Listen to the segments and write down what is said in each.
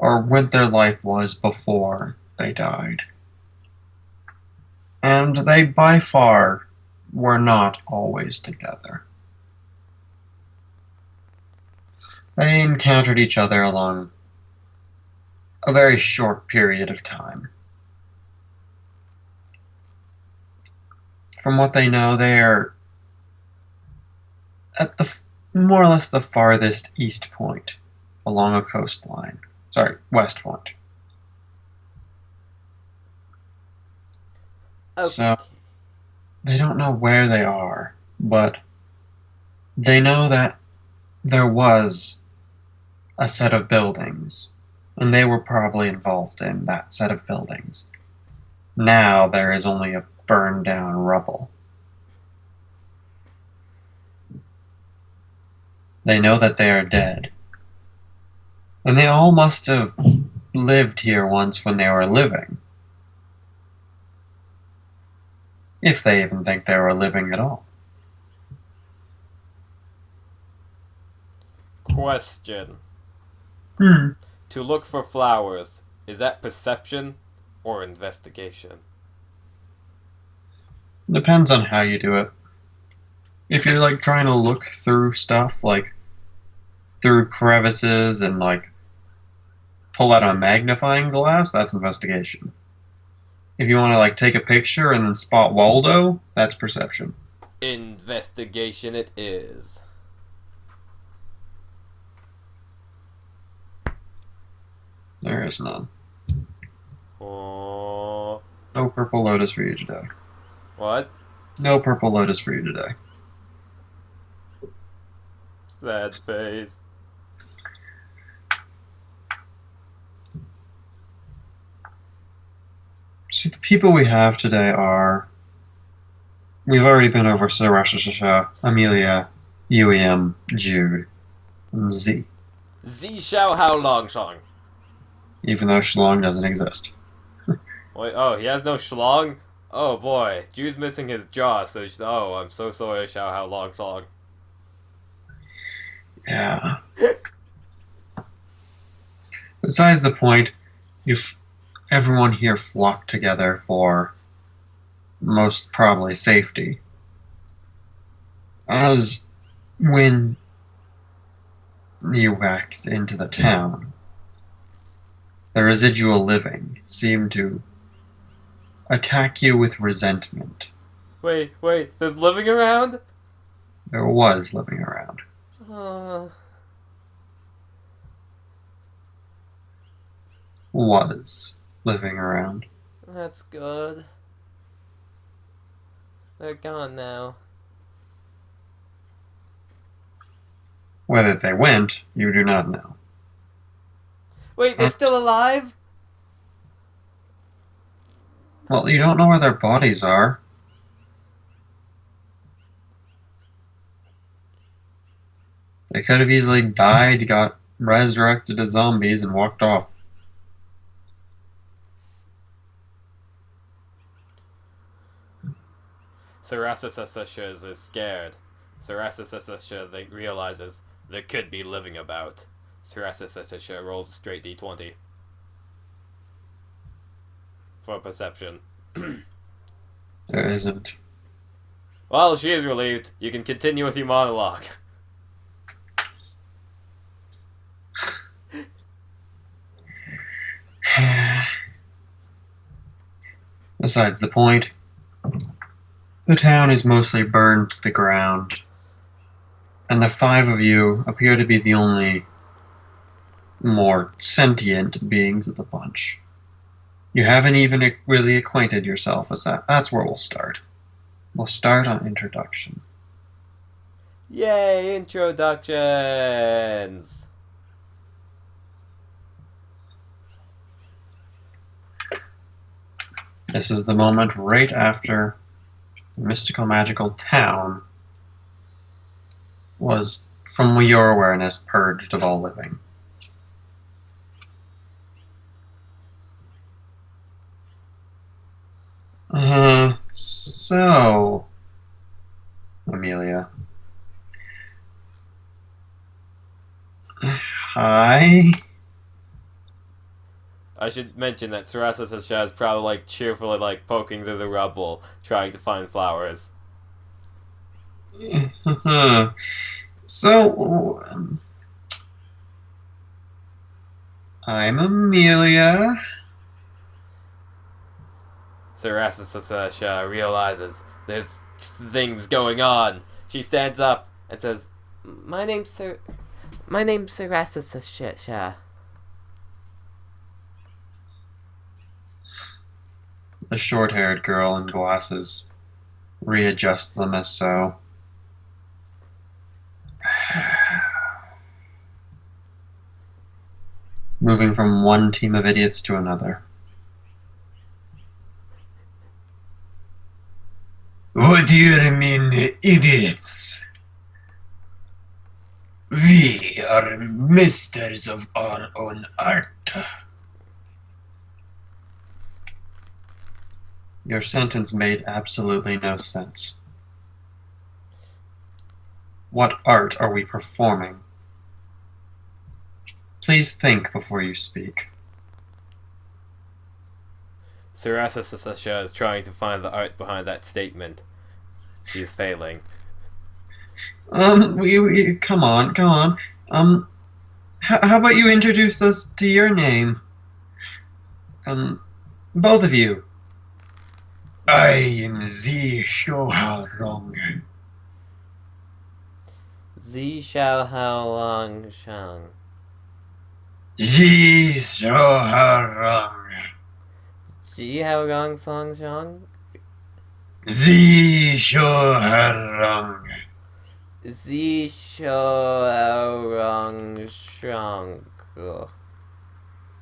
or what their life was before they died. And they by far were not always together. They encountered each other along a very short period of time. From what they know, they are at the more or less the farthest east point along a coastline. Sorry, west point. So Okay. they don't know where they are, but they know that there was a set of buildings, and they were probably involved in that set of buildings. Now there is only a burned down rubble. They know that they are dead, and they all must have lived here once when they were living. If they even think they were living at all. Question. Hmm. To look for flowers, is that perception or investigation? Depends on how you do it. If you're like trying to look through stuff, like through crevices and like pull out a magnifying glass, that's investigation. If you want to like take a picture and then spot Waldo, that's perception. Investigation it is. There is none. Oh. No purple lotus for you today. What? No purple lotus for you today. Sad face. See, the people we have today are. We've already been over Sarasha, Amelia, UEM, Jude, and Z, Z Xiao Hao Long Song. even though Shlong doesn't exist. Wait, oh, he has no schlong? Oh boy, Jude's missing his jaw, so oh, I'm so sorry, Xiao Hao Long Song. Yeah. Besides the point, if everyone here flocked together for most probably safety, as when you walked into the town, the residual living seemed to attack you with resentment. Wait, there's living around? There was living around. Uh, Was living around. that's good. They're gone now. Whether they went, you do not know. Wait, they're still alive? Well, you don't know where their bodies are. They could have easily died, got resurrected as zombies, and walked off. Sarasa is scared. Sarasa realizes there could be living about. Sarasa rolls a straight d20 for perception. There isn't. Well, she is relieved. You can continue with your monologue. Besides the point, the town is mostly burned to the ground, and the five of you appear to be the only more sentient beings of the bunch. You haven't even really acquainted yourself as that. That's where we'll start. We'll start on introduction. Yay, introductions! This is the moment right after the mystical magical town was, from your awareness, purged of all living. So, Amelia. Hi. I should mention that Sarasa is probably like cheerfully like poking through the rubble, trying to find flowers. So, I'm Amelia. Sarasa realizes there's things going on. She stands up and says, My name's Sarasa. The short-haired girl in glasses readjusts them as so. Moving from one team of idiots to another. What do you mean, idiots? We are masters of our own art. Your sentence made absolutely no sense. What art are we performing? Please think before you speak. Sarasa is trying to find the art behind that statement. She's failing. Come on. How about you introduce us to your name? Both of you. I am Z Shoharong. Z Xiao Hao Long Shang. Z Shoharong. Z Hao Long Song Shang? Z Shoharong. Z Xiao Hao Long Shang.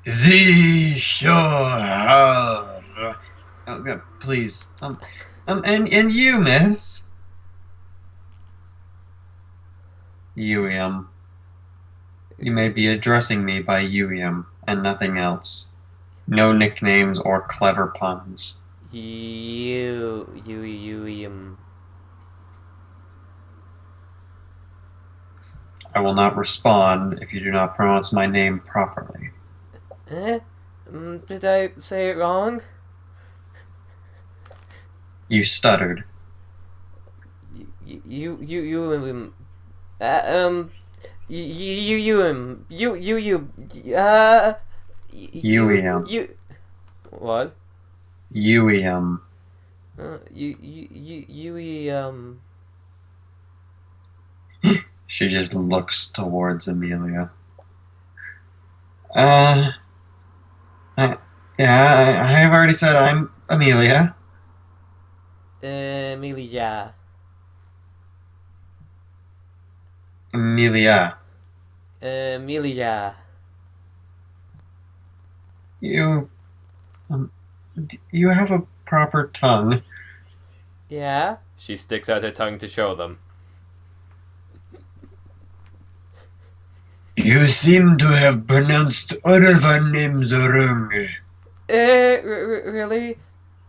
Z Shoharong. Oh, please. And you, miss? You may be addressing me by you and nothing else. No nicknames or clever puns. You. I will not respond if you do not pronounce my name properly. Did I say it wrong? You stuttered. What? She just looks towards Amelia. Yeah, I have already said I'm Amelia. Amelia. Amelia. Amelia. You have a proper tongue. Yeah? She sticks out her tongue to show them. You seem to have pronounced all of our names wrong. Really?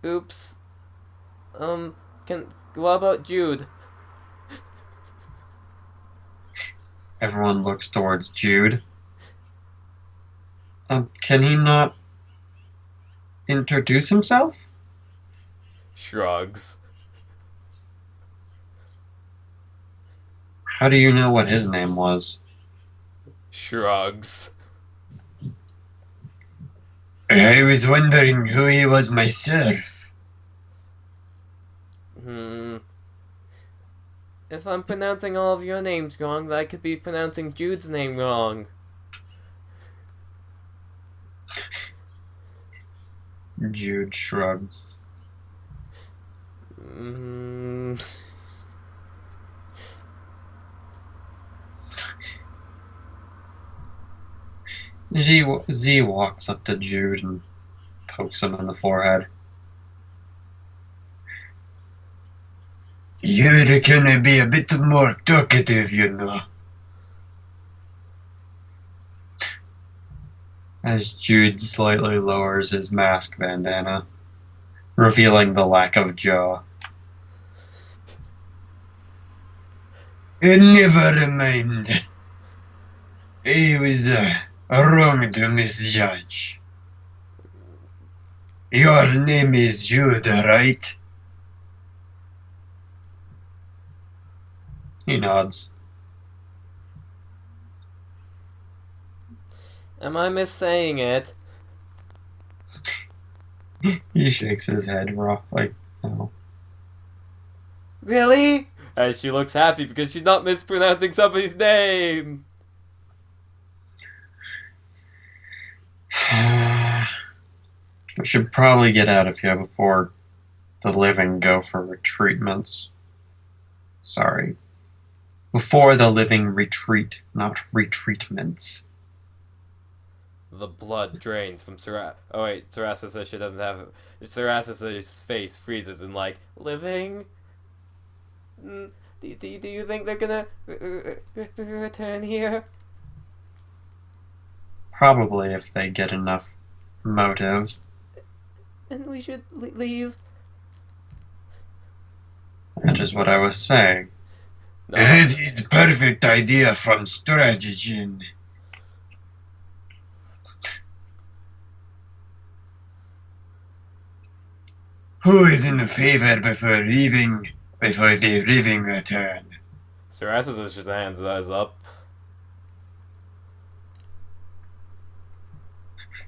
Oops. What about Jude? Everyone looks towards Jude. Can he not introduce himself? Shrugs. How do you know what his name was? Shrugs. I was wondering who he was myself. If I'm pronouncing all of your names wrong, then I could be pronouncing Jude's name wrong. Jude shrugs. Z walks up to Jude and pokes him in the forehead. You're gonna be a bit more talkative, you know. As Jude slightly lowers his mask bandana, revealing the lack of jaw. Never mind. I was wrong to misjudge. Your name is Jude, right? He nods. Am I missaying it? He shakes his head rough, like, no. Really? As she looks happy because she's not mispronouncing somebody's name. We should probably get out of here before the living go for retreatments. Sorry. Before the living retreat, not retreatments. The blood drains from Oh wait, Sarasa says she doesn't have Sarasa's face freezes and like, living? Do you think they're gonna return here? Probably if they get enough motive. And we should leave? That is what I was saying. No. It is a perfect idea from strategy. Who is in favor before the living return? Sarasa says his hands up.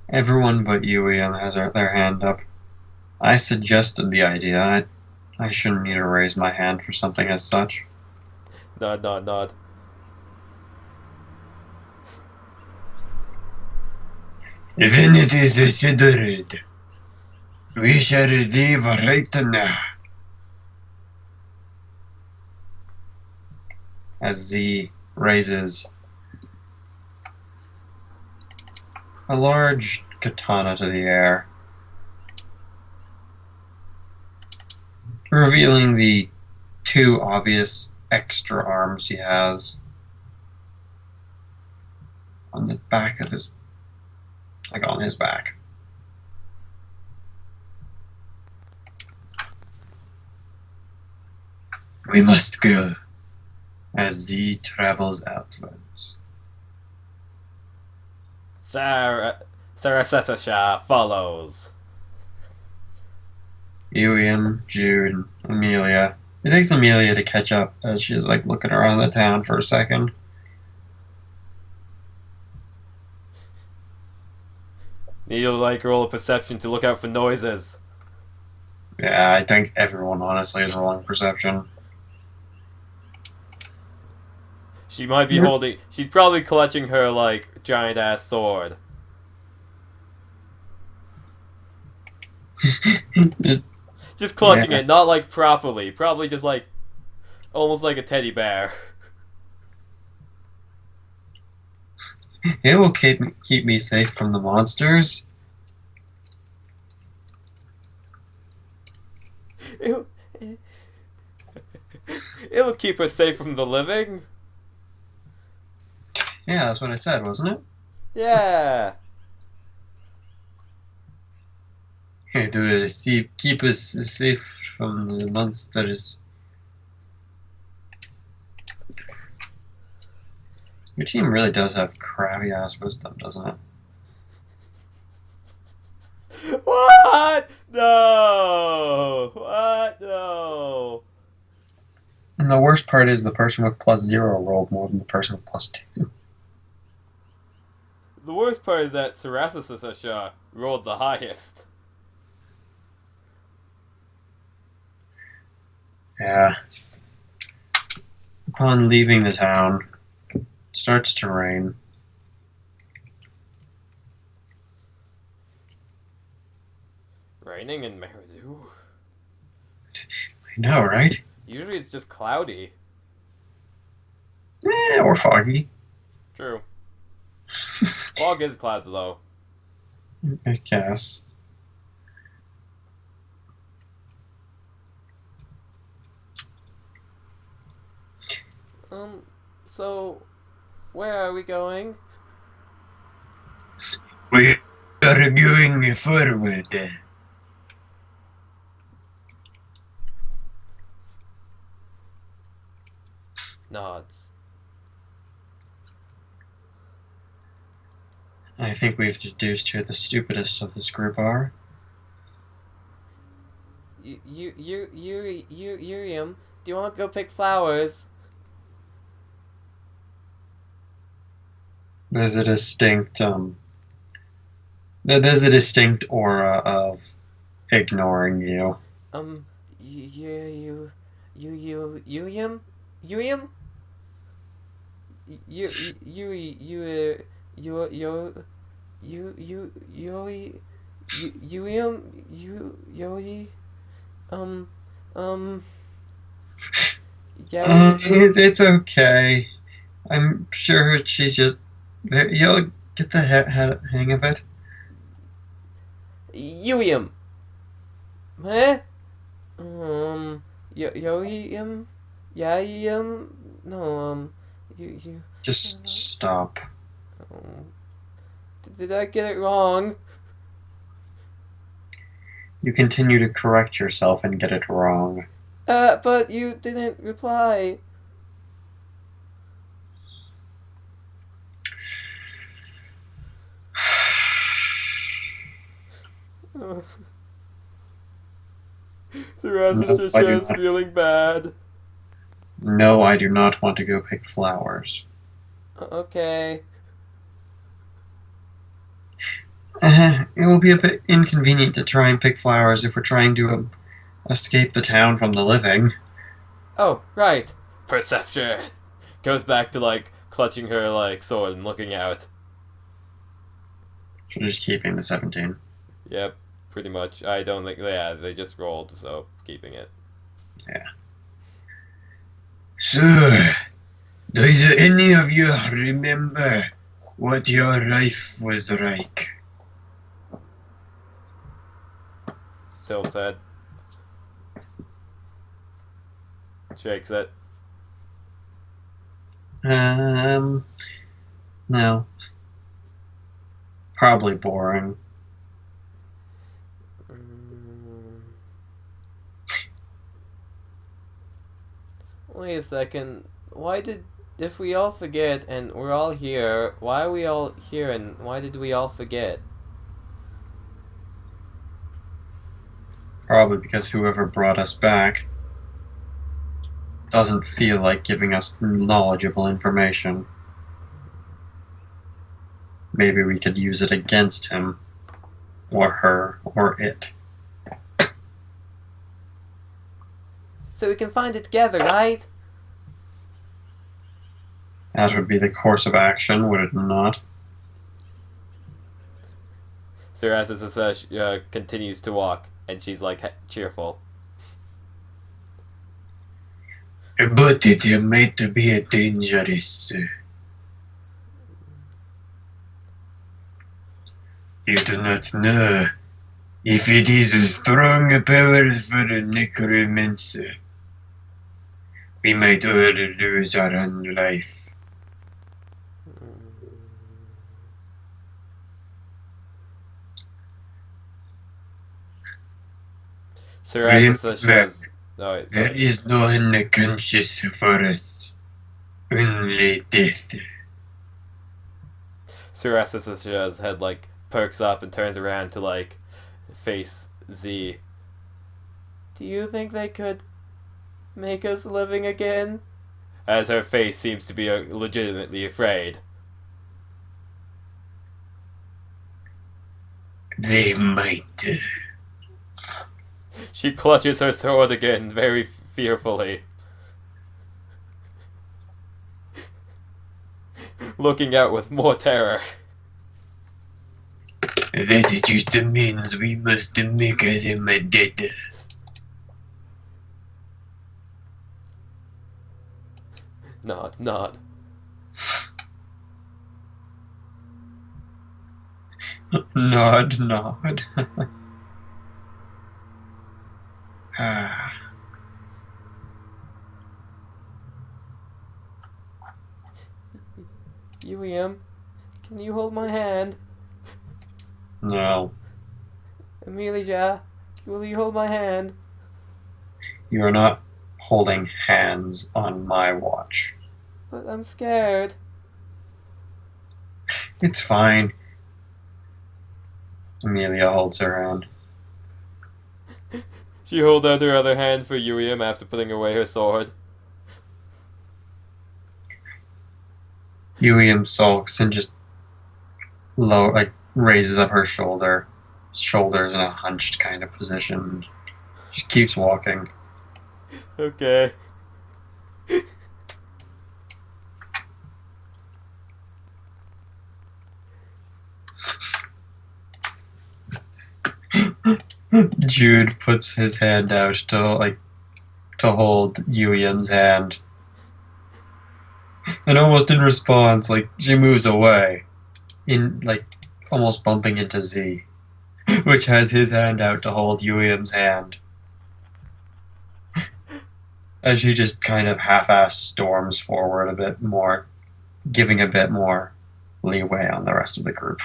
Everyone but Yuian has their hand up. I suggested the idea. I shouldn't need to raise my hand for something as such. Nod. Then it is considered. We shall leave right now. As Z raises a large katana to the air, revealing the two obvious extra arms he has on the back of his, like on his back. We must go. As Z travels outwards. Sarasasha follows. Yuian, Jude, Amelia. It takes Amelia to catch up as she's like looking around the town for a second. Need to like roll a perception to look out for noises. Yeah, I think everyone honestly is rolling perception. She might be holding. She's probably clutching her like giant ass sword. Just clutching it, not like properly. Probably just like almost like a teddy bear. It will keep me safe from the monsters. It'll keep her safe from the living. Yeah, that's what I said, wasn't it? Yeah. Hey, to keep us safe from the monsters. Your team really does have crappy ass wisdom, doesn't it? What? No. What? No. And the worst part is the person with +0 rolled more than the person with +2. The worst part is that Sarasasasha rolled the highest. Yeah. Upon leaving the town, it starts to rain. Raining in Meridu? I know, right? Usually it's just cloudy. Or foggy. True. Fog is clouds though. I guess. So, where are we going? We are going forward. Nods. I think we've deduced who the stupidest of this group are. Urium, do you want to go pick flowers? There's a distinct there's a distinct aura of ignoring you. Urium? Urium? Yui, um, um, yeah, It's okay. I'm sure she's just. You'll get the hang of it. Yuium. Huh? Yoium? Yaium? No, you, Just stop. um, did I get it wrong? You continue to correct yourself and get it wrong. But you didn't reply. No, I do Sarasisha is not. feeling bad. No, I do not want to go pick flowers. Okay. It will be a bit inconvenient to try and pick flowers if we're trying to escape the town from the living. Oh, right. Perception. Goes back to, like, clutching her, like, sword and looking out. So just keeping the 17. Yep, pretty much. I don't think, yeah, they just rolled, so keeping it. Yeah. So, does any of you remember what your life was like? Tilt's head. Shakes it. No. Probably boring. Wait a second. Why did... If we all forget and we're all here, why are we all here and why did we all forget? Probably because whoever brought us back doesn't feel like giving us knowledgeable information. Maybe we could use it against him, or her, or it. So we can find it together, right? That would be the course of action, would it not? Sarasisha continues to walk and she's like cheerful. But it might be dangerous. You do not know if it is a strong power for necromancy. We might all lose our own life. Sarasisha There is no unconscious for us, only death. Sarasisha's head like perks up and turns around to like face Z. Do you think they could make us living again? As her face seems to be legitimately afraid. They might. She clutches her sword again, very fearfully. Looking out with more terror. That just means we must make them dead. Nod. Nod. Uem, can you hold my hand? No. Emilia, will you hold my hand? You are not holding hands on my watch. But I'm scared. It's fine. Amelia holds her hand. She holds out her other hand for Yuiam after putting away her sword. Yuiam sulks and just raises up her shoulders in a hunched kind of position. Just keeps walking. Okay. Jude puts his hand out to hold Yuiam's hand. And almost in response, she moves away, almost bumping into Z, which has his hand out to hold Yuiam's hand. And she just kind of half-ass storms forward a bit more, giving a bit more leeway on the rest of the group.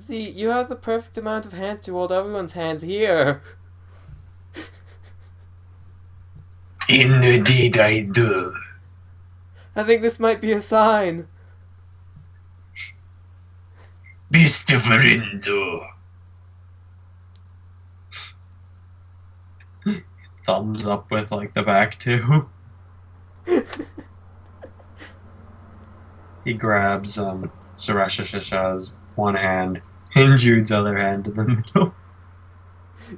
Z, you have the perfect amount of hands to hold everyone's hands here. Indeed I do. I think this might be a sign. Bist verindo. Thumbs up with the back too. He grabs Sarashasha's one hand and Jude's other hand in the middle.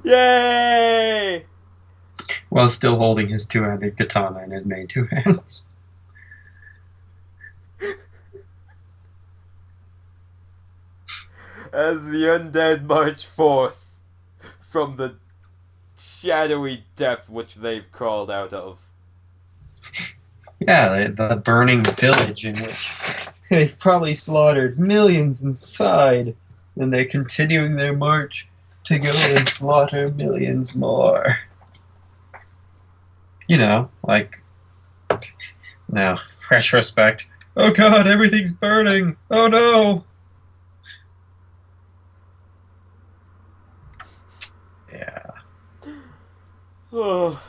Yay! While still holding his two-handed katana in his main two hands. As the undead march forth from the shadowy depth which they've crawled out of. Yeah, the burning village in which they've probably slaughtered millions inside, and they're continuing their march to go and slaughter millions more. No, retrospect. Oh god, everything's burning! Oh no! Yeah. Oh.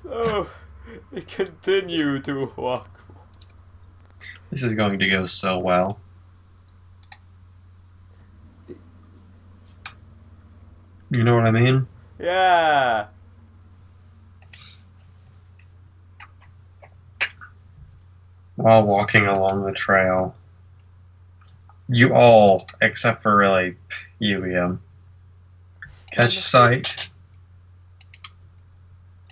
So, they continue to walk. This is going to go so well. You know what I mean? Yeah. While walking along the trail, you all, except for really Yuiam, catch sight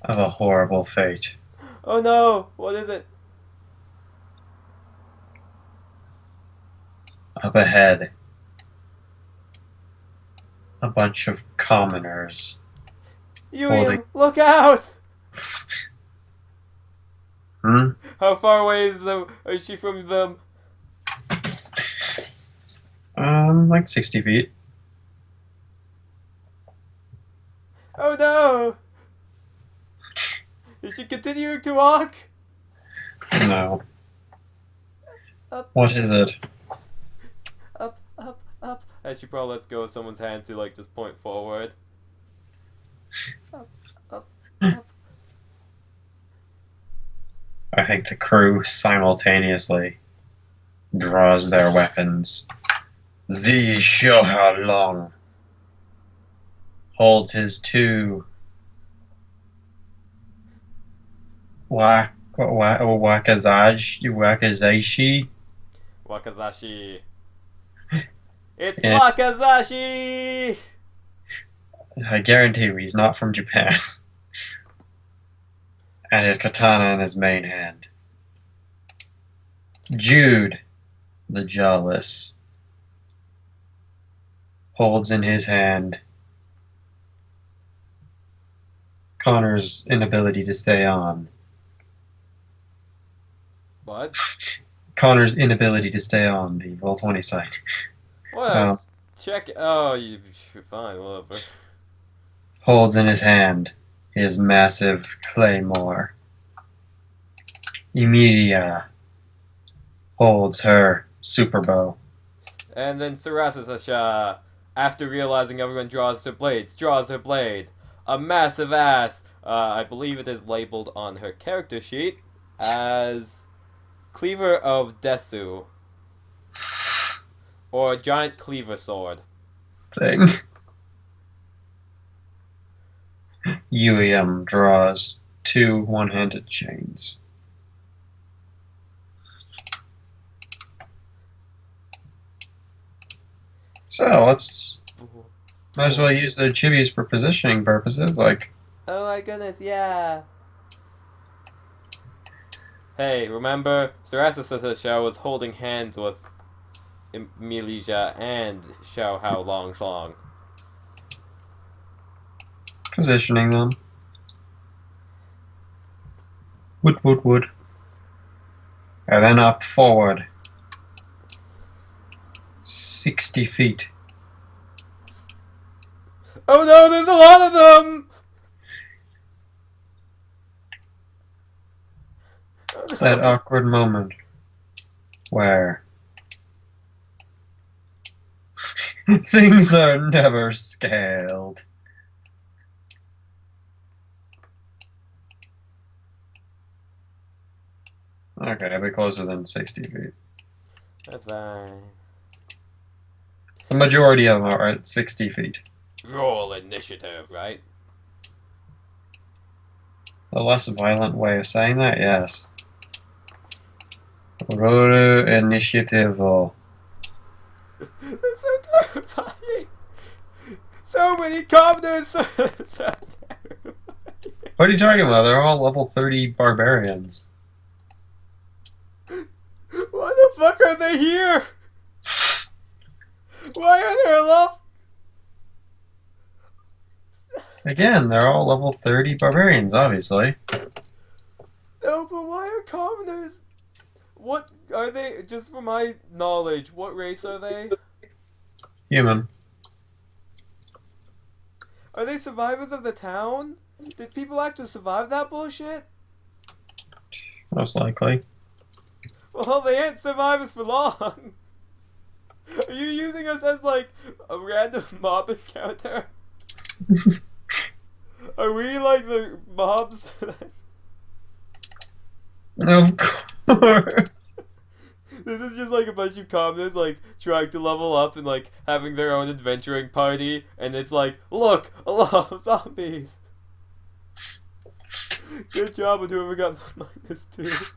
of a horrible fate. Oh no! What is it? Up ahead, a bunch of commoners. Yuiam, look out! Hmm? How far away is she from them? 60 feet. Oh no! Is she continuing to walk? No. Up. What is it? Up, up, up. And she probably lets go of someone's hand to just point forward. Up, up, up. I think the crew simultaneously draws their weapons. Z show how long. Holds his two wakazashi. Wakazashi. It's Yeah. Wakazashi! I guarantee you he's not from Japan. And his katana in his main hand. Jude, the Jawless, holds in his hand Connor's inability to stay on. What? Connor's inability to stay on the Roll20 site. What? Check. Oh, you're fine, whatever. Holds in his hand his massive claymore. Emilia holds her super bow. And then Sarasasasha, after realizing everyone draws her blade. A massive ass. I believe it is labeled on her character sheet as Cleaver of DESU. Or Giant Cleaver Sword. thing. UEM draws 2 one-handed chains. So let's might as well use the chibis for positioning purposes. Like, oh my goodness, yeah. Hey, remember, Sarasa Xiao was holding hands with Emilia and Xiao Hao Long Song. positioning them. Wood. And then up forward. 60 feet. Oh no, there's a lot of them! Oh, no. That awkward moment where things are never scaled. Okay, a bit closer than 60 feet. That's fine. The majority of them are at 60 feet. Roll initiative, right? A less violent way of saying that, yes. Roll initiative. It's so terrifying. So many commoners. So terrifying. What are you talking about? They're all level 30 barbarians. Why the fuck are they here? Why are there enough? Again, they're all level 30 barbarians, obviously. No, but why are commoners? What are they? Just for my knowledge, what race are they? Human. Are they survivors of the town? Did people actually survive that bullshit? Most likely. Well, they ain't survivors for long. Are you using us as like a random mob encounter? Are we like the mobs? Of course. This is just like a bunch of commoners like trying to level up and like having their own adventuring party, and it's like, look, a lot of zombies. Good job with whoever got the -2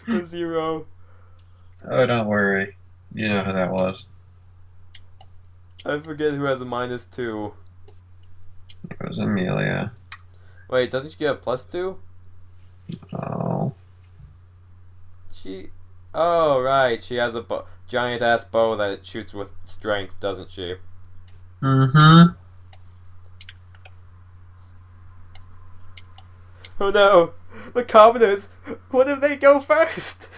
or 0. Oh, don't worry. You know who that was. I forget who has a -2. It was Amelia. Wait, doesn't she get a +2? Oh. She. Oh, right. She has a giant ass bow that it shoots with strength, doesn't she? Mm-hmm. Oh no! The commoners! What if they go first?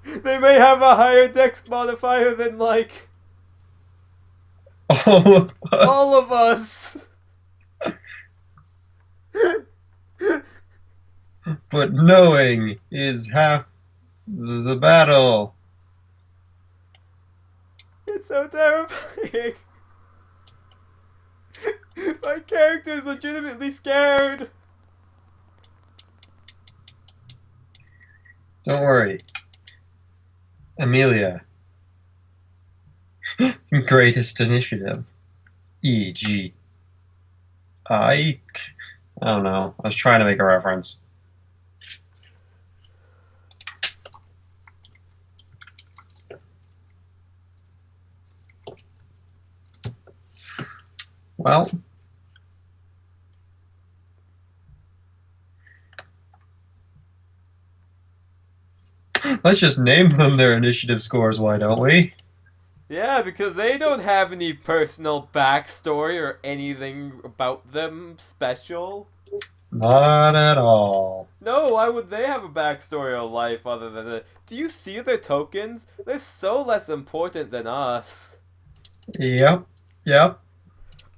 They may have a higher dex modifier than, like, all of us! But knowing is half the battle. It's so terrifying! My character is legitimately scared! Don't worry. Amelia. Greatest initiative. E.G. I don't know. I was trying to make a reference. Well, let's just name them their initiative scores, why don't we? Yeah, because they don't have any personal backstory or anything about them special. Not at all. No, why would they have a backstory or life other than that? Do you see their tokens? They're so less important than us. Yep.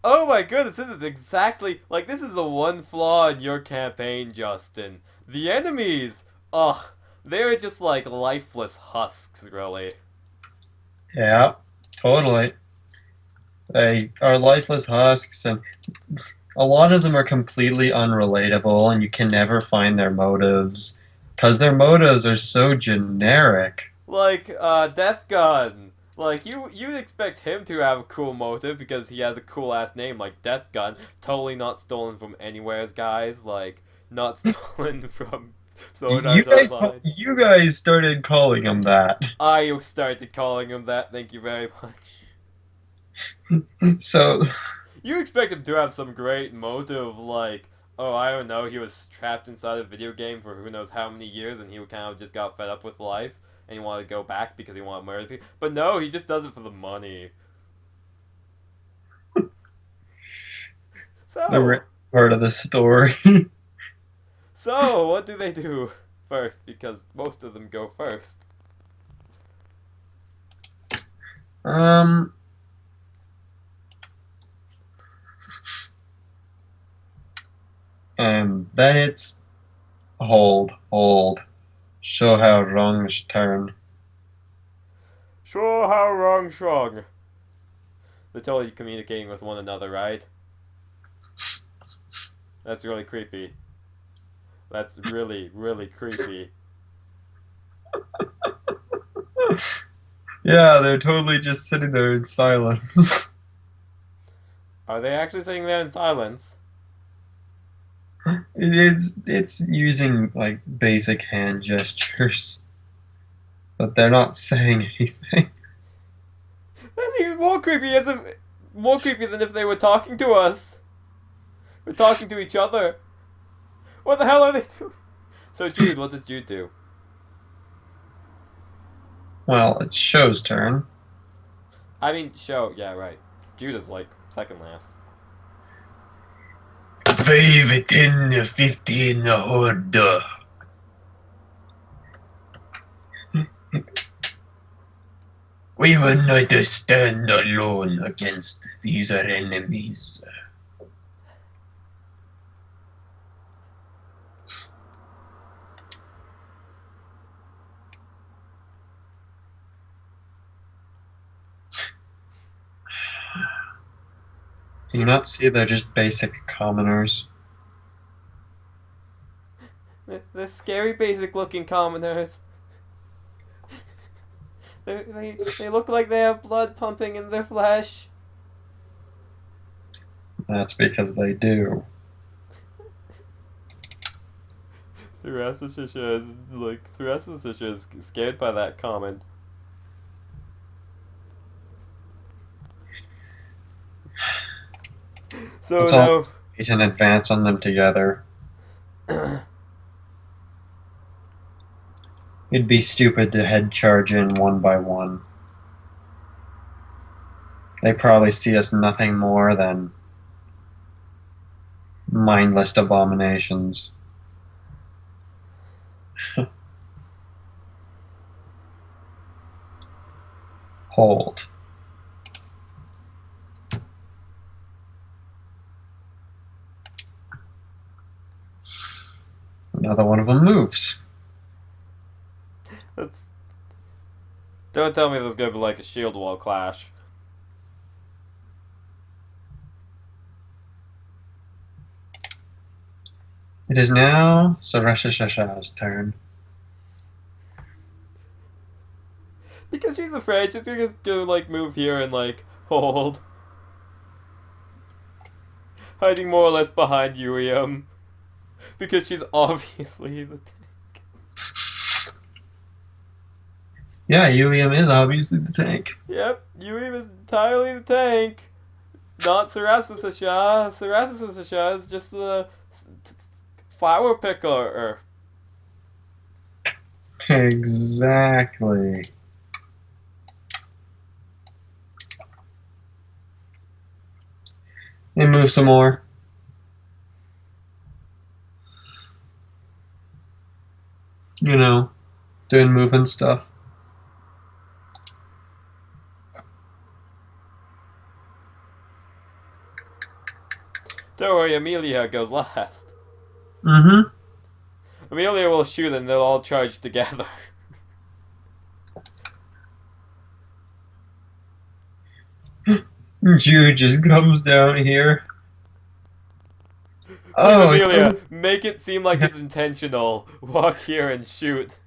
Oh my goodness, this is exactly, like, this is the one flaw in your campaign, Justin. The enemies, ugh, they're just like lifeless husks, really. Yeah, totally. They are lifeless husks, and a lot of them are completely unrelatable, and you can never find their motives, because their motives are so generic. Like, Death Gun. Like, you'd expect him to have a cool motive because he has a cool ass name like Death Gun. Totally not stolen from anywhere's, guys. Like, not stolen from Sword Arts Online. You guys started calling him that. I started calling him that, thank you very much. So You expect him to have some great motive, like, oh, I don't know, he was trapped inside a video game for who knows how many years and he kind of just got fed up with life and he wanted to go back because he wanted to murder people. But no, he just does it for the money. the So, part of the story. so what do they do first? Because most of them go first. um. And then it's hold. Show how wrongs turn. Sure, how wrong, strong. They're totally communicating with one another, right? That's really creepy. That's really, really creepy. Yeah, they're totally just sitting there in silence. Are they actually sitting there in silence? It's using like basic hand gestures, but they're not saying anything. That's even more creepy. More creepy than if they were talking to us. We're talking to each other. What the hell are they doing? So Jude, what does Jude do? Well, it's Show's turn. I mean, show. Yeah, right. Jude is like second last. 5, 10, 15, horde. We will not stand alone against these our enemies. Do you not see they're just basic commoners? They're scary, basic-looking commoners. They look like they have blood pumping in their flesh. That's because they do. Surasasisha is scared by that comment. So Let's all wait and advance on them together. It'd be stupid to head charge in one by one. They probably see us nothing more than mindless abominations. Hold. Another one of them moves. That's. Don't tell me there's gonna be like a shield wall clash. It is now Sarashashasha's turn. Because she's afraid, she's gonna go like move here and like hold. Hiding more or less behind Urium. Because she's obviously the tank. Yeah, Urium is obviously the tank. Yep, Urium is entirely the tank. Not Sarasasasha. Sarasasasha is just the flower picker. Exactly. And move some more. You know, doing moving stuff. Don't worry, Amelia goes last. Mm-hmm. Amelia will shoot and they'll all charge together. Jude just comes down here. Oh, Amelia, make it seem like it's intentional. Walk here and shoot.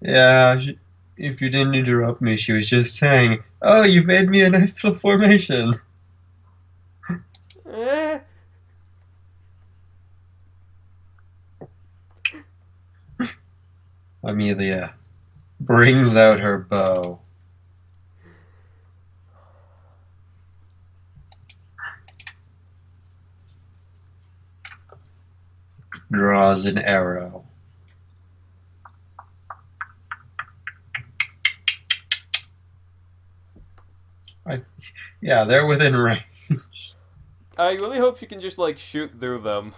Yeah, if you didn't interrupt me, she was just saying, "Oh, you made me a nice little formation." Eh. Amelia brings out her bow. Draws an arrow. Yeah, they're within range. I really hope you can just like shoot through them.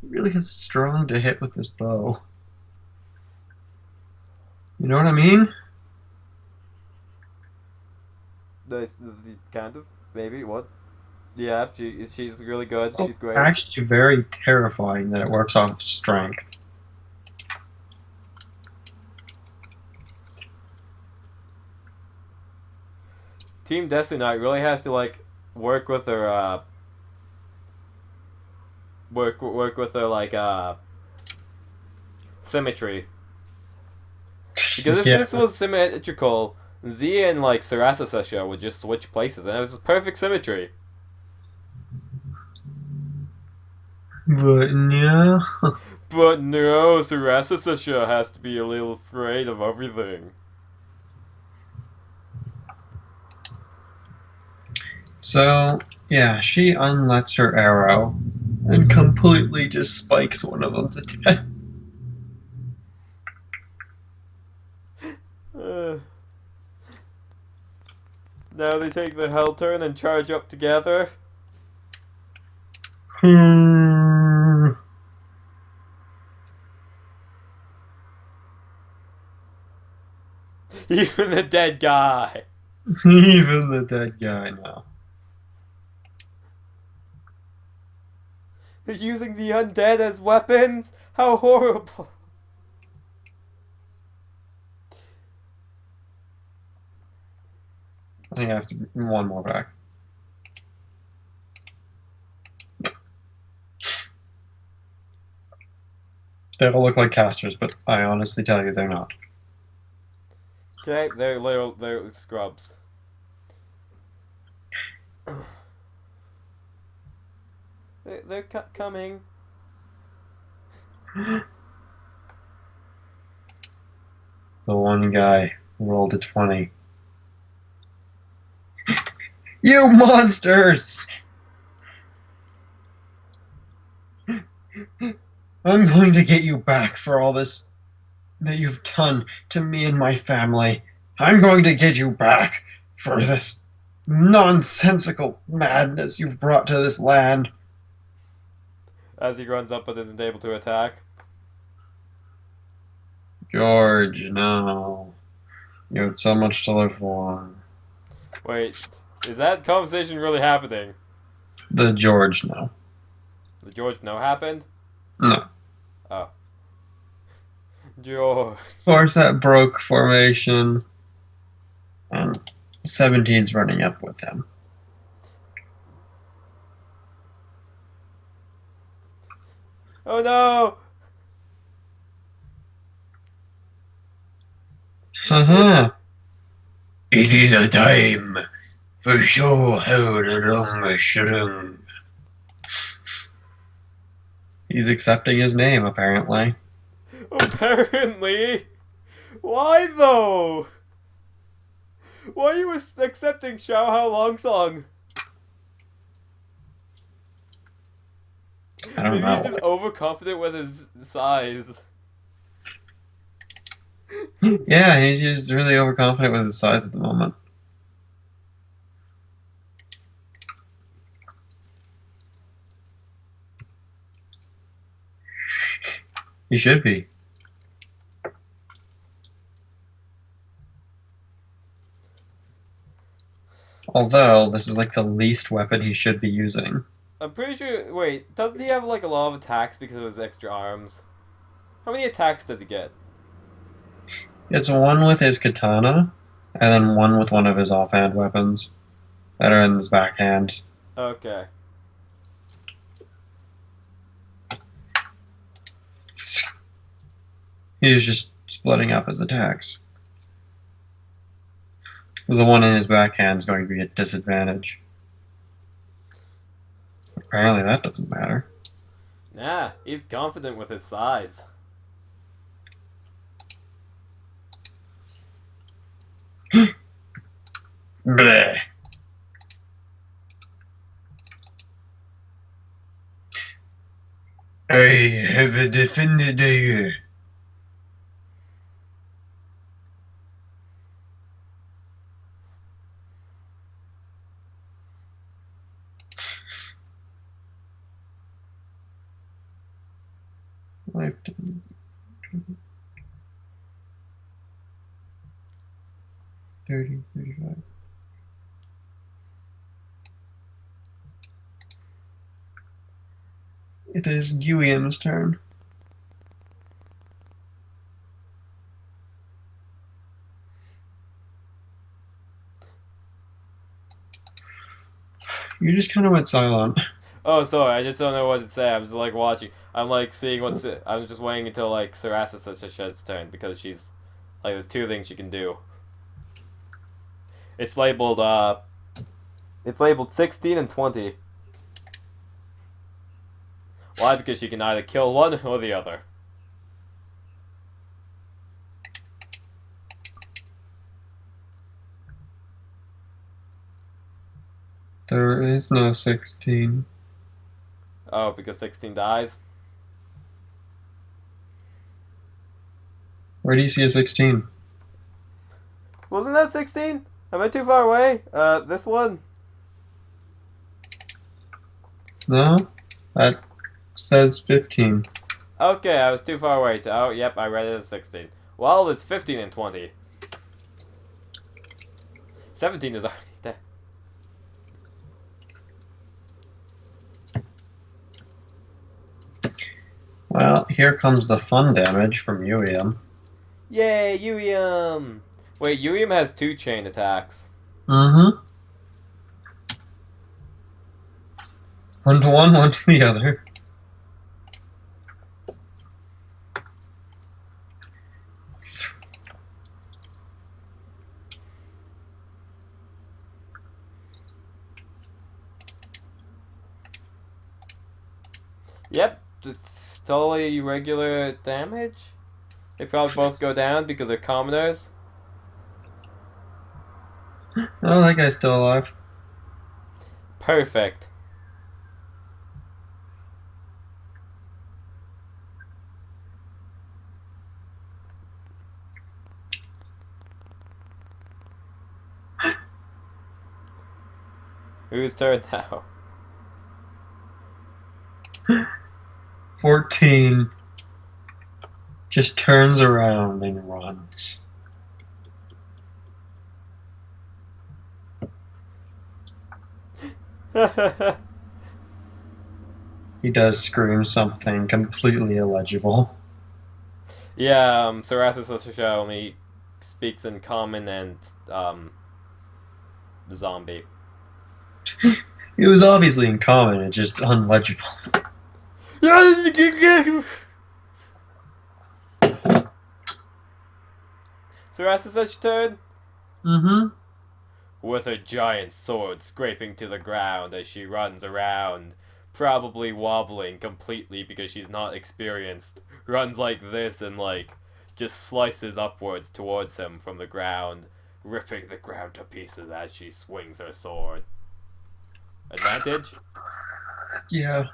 He really is strong to hit with this bow. You know what I mean? Kind of, maybe. What? Yeah, she's really good. Oh, She's great. actually, very terrifying that it works off strength. Team DESU KNIGHT really has to like work with her work with her like symmetry. Because if Yeah. this was symmetrical, Z and like Sarasa would just switch places and it was just perfect symmetry. But yeah. But no, Sarasa has to be a little afraid of everything. So, yeah, she unlets her arrow and completely just spikes one of them to death. Now they take the hell turn and charge up together. Even the dead guy. Even the dead guy now. They're using the undead as weapons? How horrible. I think I have to one more back. They all look like casters, but I honestly tell you they're not. Okay, they're scrubs. They're coming. The one guy rolled a 20. You monsters! I'm going to get you back for all this that you've done to me and my family. I'm going to get you back for this nonsensical madness you've brought to this land. As he runs up but isn't able to attack. George, no. You had so much to live for. Wait, is that conversation really happening? The George, no. The George no happened? No. Oh. George. Of course, that broke formation. And 17's running up with him. Oh no! Uh-huh. It is a time for show how the long string. He's accepting his name, apparently. Apparently. Why though? Why are you accepting Xiao Hao Long Song? I don't Maybe know. he's just overconfident with his size. Yeah, he's just really overconfident with his size at the moment. He should be. Although, this is like the least weapon he should be using. I'm pretty sure. Wait, doesn't he have like a lot of attacks because of his extra arms? How many attacks does he get? It's one with his katana, and then one with one of his offhand weapons that are in his backhand. Okay. He's just splitting up his attacks. Because the one in his backhand is going to be at disadvantage. Apparently that doesn't matter. Nah, he's confident with his size. Bleh. I have defended you. Life 30, 35. It is Guiam's turn. You just kind of went silent. Oh, sorry, I just don't know what to say. I'm just like watching. I'm like seeing what's. I'm just waiting until like Sarassa's turn because she's like there's two things she can do. It's labeled 16 and 20. Why? Because she can either kill one or the other. There is no 16. Oh, because 16 dies? Where do you see a 16? Wasn't that 16? Am I too far away? This one? No? That says 15. Okay, I was too far away. Oh, yep, I read it as 16. Well, it's 15 and 20. 17 is already there. Well, here comes the fun damage from Yuiam. Yay, Yuiam! Wait, Yuiam has 2 chain attacks. Mm-hmm. One to one, one to the other. Yep, it's totally regular damage. They probably both go down because they're commoners. Oh, that guy's still alive. Perfect. Whose turn now? 14 just turns around and runs. He does scream something completely illegible. Yeah, Sarassa's only speaks in common and, the zombie. It was obviously in common, it's just unlegible. Sarassa's turn? Mm-hmm. With her giant sword scraping to the ground as she runs around, probably wobbling completely because she's not experienced, runs like this and, like, just slices upwards towards him from the ground, ripping the ground to pieces as she swings her sword. Advantage? Yeah.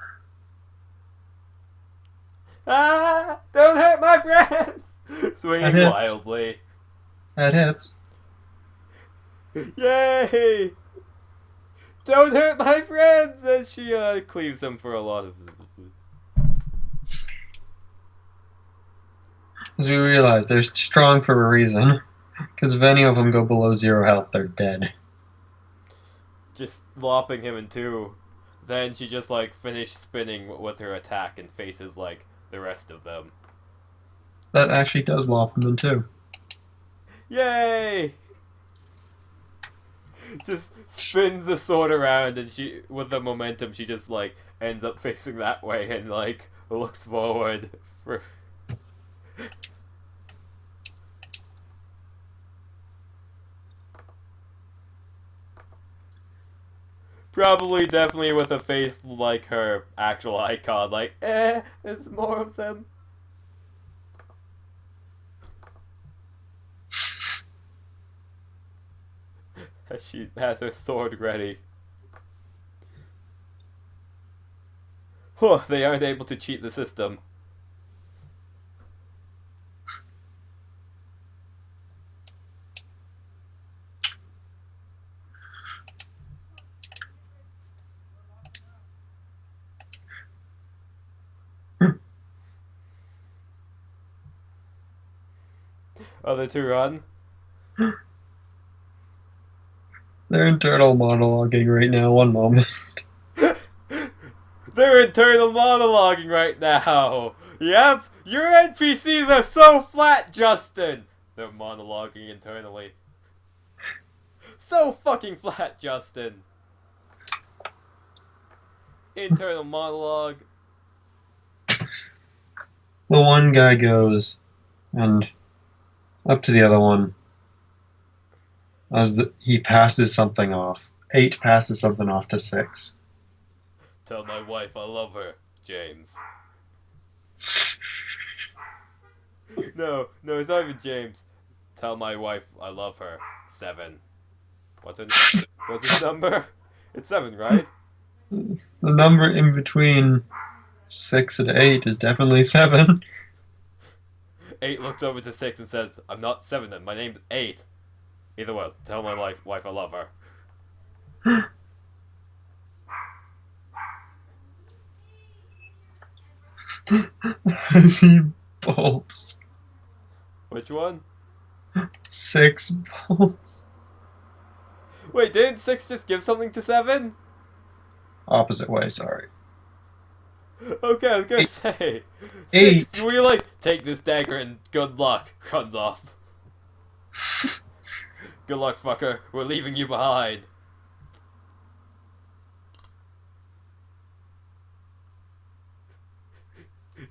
Ah! Don't hurt my friends! Swinging That hits. wildly. That hits. Yay! Don't hurt my friends! As she cleaves them for a lot of. As we realize, they're strong for a reason. Because if any of them go below 0 health, they're dead. Just lopping him in two. Then she just like finished spinning with her attack and faces like the rest of them. That actually does lop them in two. Yay! Just spins the sword around, and she, with the momentum, she just like ends up facing that way and like looks forward. For... Probably, definitely with a face like her actual icon, like, there's more of them. As she has her sword ready. Huh, they aren't able to cheat the system. Other two run. They're internal monologuing right now. One moment. They're internal monologuing right now. Yep, your NPCs are so flat, Justin. They're monologuing internally. So fucking flat, Justin. Internal monologue. The one guy goes and up to the other one as he passes something off. 8 passes something off to 6. Tell my wife I love her, James. No, it's not even James. Tell my wife I love her, 7. What's his number? It's 7, right? The number in between 6 and 8 is definitely 7. 8 looks over to 6 and says, I'm not 7 then, my name's 8. Either way, tell my wife I love her. He bolts. Which one? 6 bolts. Wait, didn't 6 just give something to 7? Opposite way, sorry. Okay, I was gonna say. 8. 6, we like, take this dagger and good luck. Runs off. Good luck, fucker. We're leaving you behind.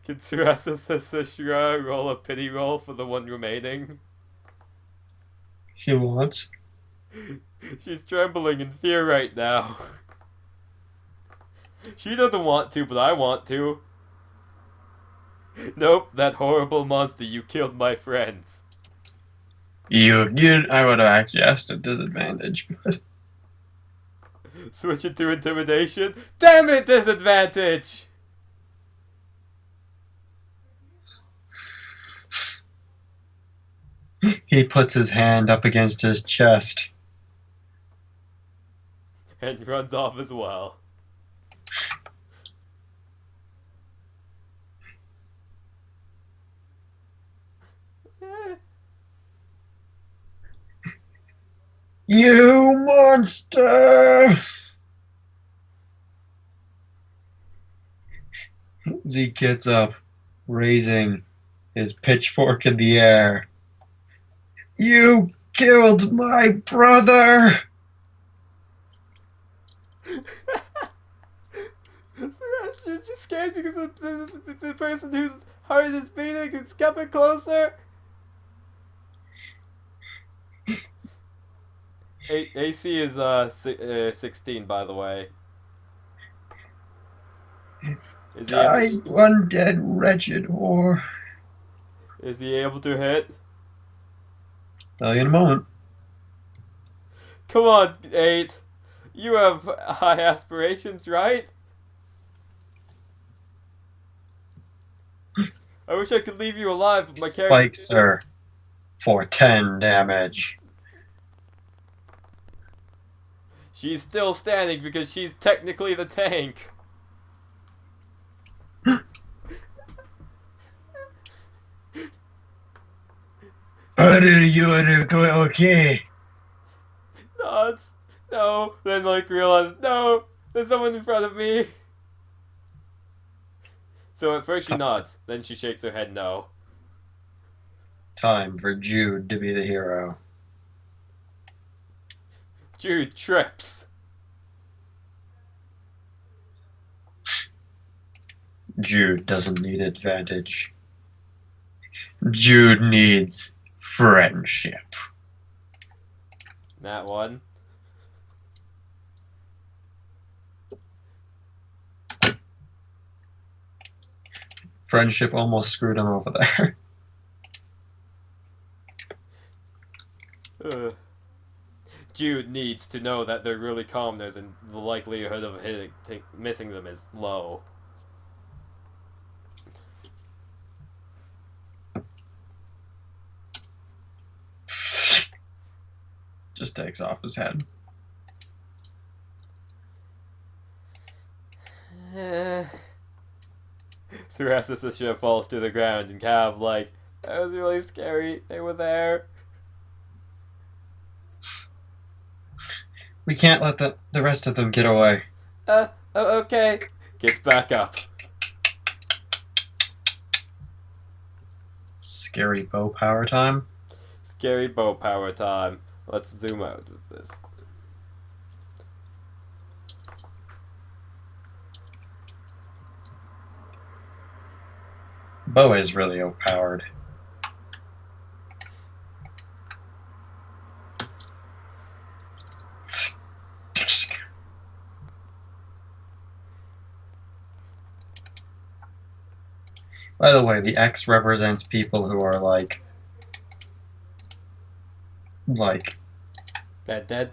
Can Tsurasa Sashira roll a pity roll for the one remaining? She wants. She's trembling in fear right now. She doesn't want to, but I want to. Nope, that horrible monster, you killed my friends. You I would have actually asked a disadvantage, but Switch it to intimidation. Damn it, disadvantage! he puts his hand up against his chest. And runs off as well. You monster! Zeke gets up, raising his pitchfork in the air. You killed my brother! She's just scared because the person whose heart is beating is coming closer. AC is 16, by the way. Is he Die, you undead wretched whore. Is he able to hit? Tell you in a moment. Come on, 8. You have high aspirations, right? I wish I could leave you alive, but my character Spikes her for 10 damage. She's still standing because she's technically the tank. How did you do okay? No. Then like realize, no, there's someone in front of me. So at first she nods, then she shakes her head no. Time for Jude to be the hero. Jude trips. Jude doesn't need advantage. Jude needs friendship. That one. Friendship almost screwed him over there. Jude needs to know that they're really commoners and the likelihood of missing them is low. Just takes off his head. Sarasasha falls to the ground and kind of like, that was really scary. They were there. We can't let the rest of them get away. Okay. Gets back up. Scary bow power time. Scary bow power time. Let's zoom out with this. Bow is really overpowered. By the way, the X represents people who are like Dead.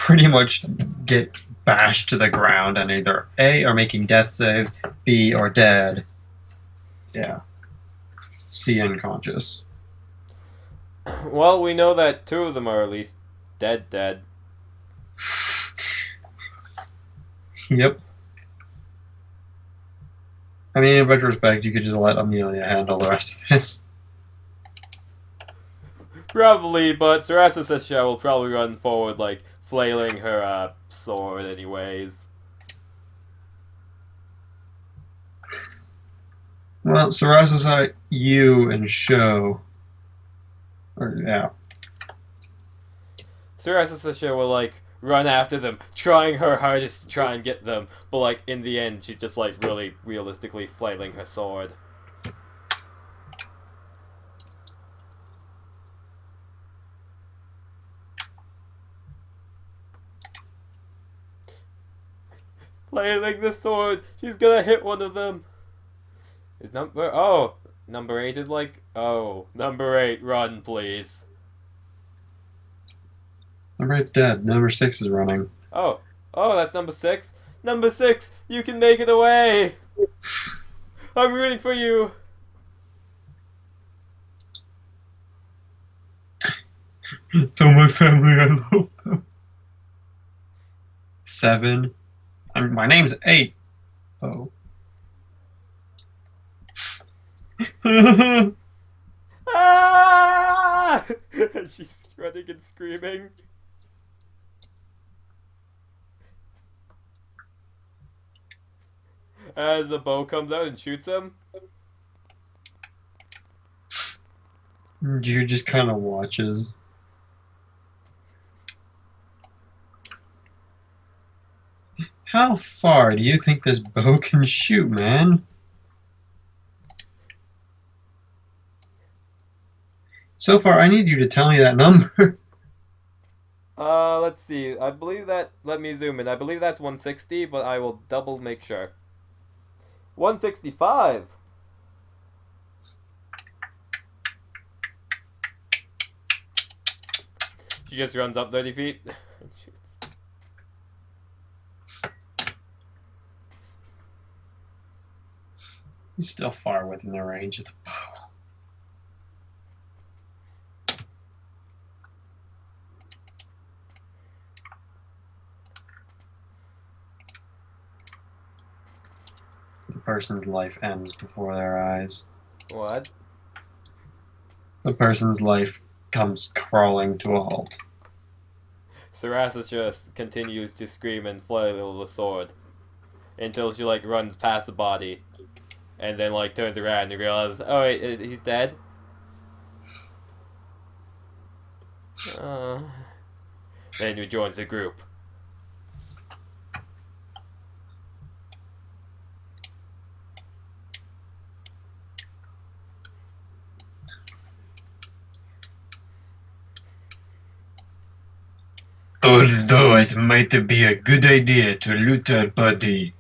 pretty much get bashed to the ground and either A, are making death saves, B, are dead. Yeah. C, unconscious. Well, we know that 2 of them are at least dead. Yep. I mean, in retrospect, you could just let Amelia handle the rest of this. Probably, but Sarasasha will probably run forward, like, flailing her sword anyways. Well, Sarasasai, you and Sho. Yeah. Sarasasha will, like, run after them, trying her hardest to try and get them, but, like, in the end, she's just, like, really realistically flailing her sword. Flailing the sword! She's gonna hit one of them! Number 8 is like, number 8, run, please. Number 8's dead. Number 6 is running. Oh, that's number 6? Number 6, you can make it away! I'm rooting for you! Tell my family I love them. 7. My name's 8. Oh. Ah! She's running and screaming. As a bow comes out and shoots him. Jude just kind of watches. How far do you think this bow can shoot, man? So far, I need you to tell me that number. Let's see. I believe that... Let me zoom in. I believe that's 160, but I will double make sure. 165! She just runs up 30 feet and shoots. He's still far within the range of the bow. The person's life ends before their eyes. What? The person's life comes crawling to a halt. Sarasa just continues to scream and flail the sword until she like runs past the body and then like turns around and realizes, oh wait, he's dead? Then he joins the group. Although it might be a good idea to loot our body,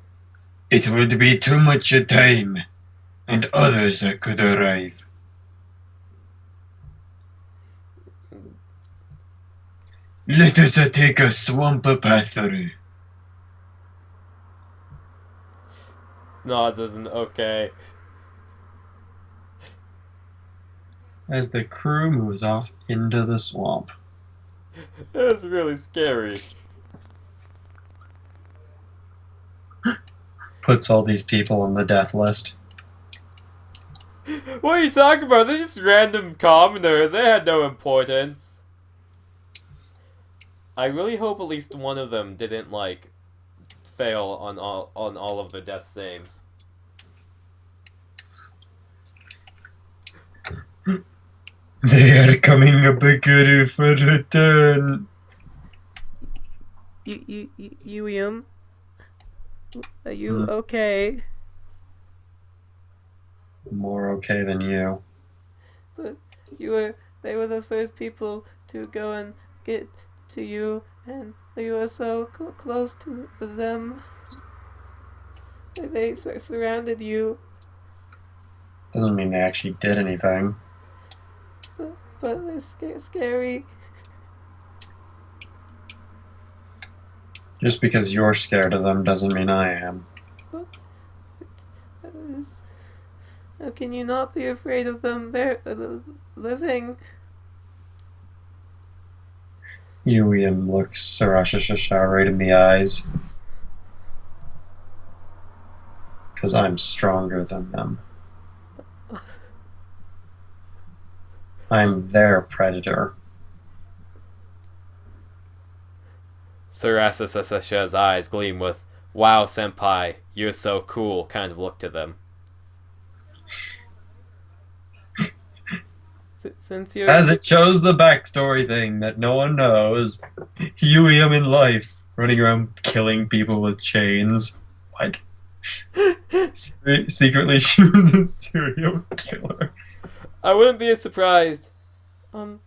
it would be too much time, and others could arrive. Let us take a swamp path through. Nods isn't okay. As the crew moves off into the swamp. That's really scary. Puts all these people on the death list. What are you talking about? They're just random commoners. They had no importance. I really hope at least one of them didn't, like, fail on all of their death saves. They are coming back for return. William? Are you okay? More okay than you. But they were the first people to go and get to you, and you were so close to them. They surrounded you. Doesn't mean they actually did anything. But they're scary. Just because you're scared of them doesn't mean I am. How can you not be afraid of them? They're living. Yuian looks Sarashasha right in the eyes. Because I'm stronger than them. I'm their predator. Sarasasasha's eyes gleam with, "Wow, senpai, you're so cool," kind of look to them. Since you're... As it shows the backstory thing that no one knows, Yuiam in life, running around killing people with chains. What? Secretly, she was a serial killer. I wouldn't be surprised.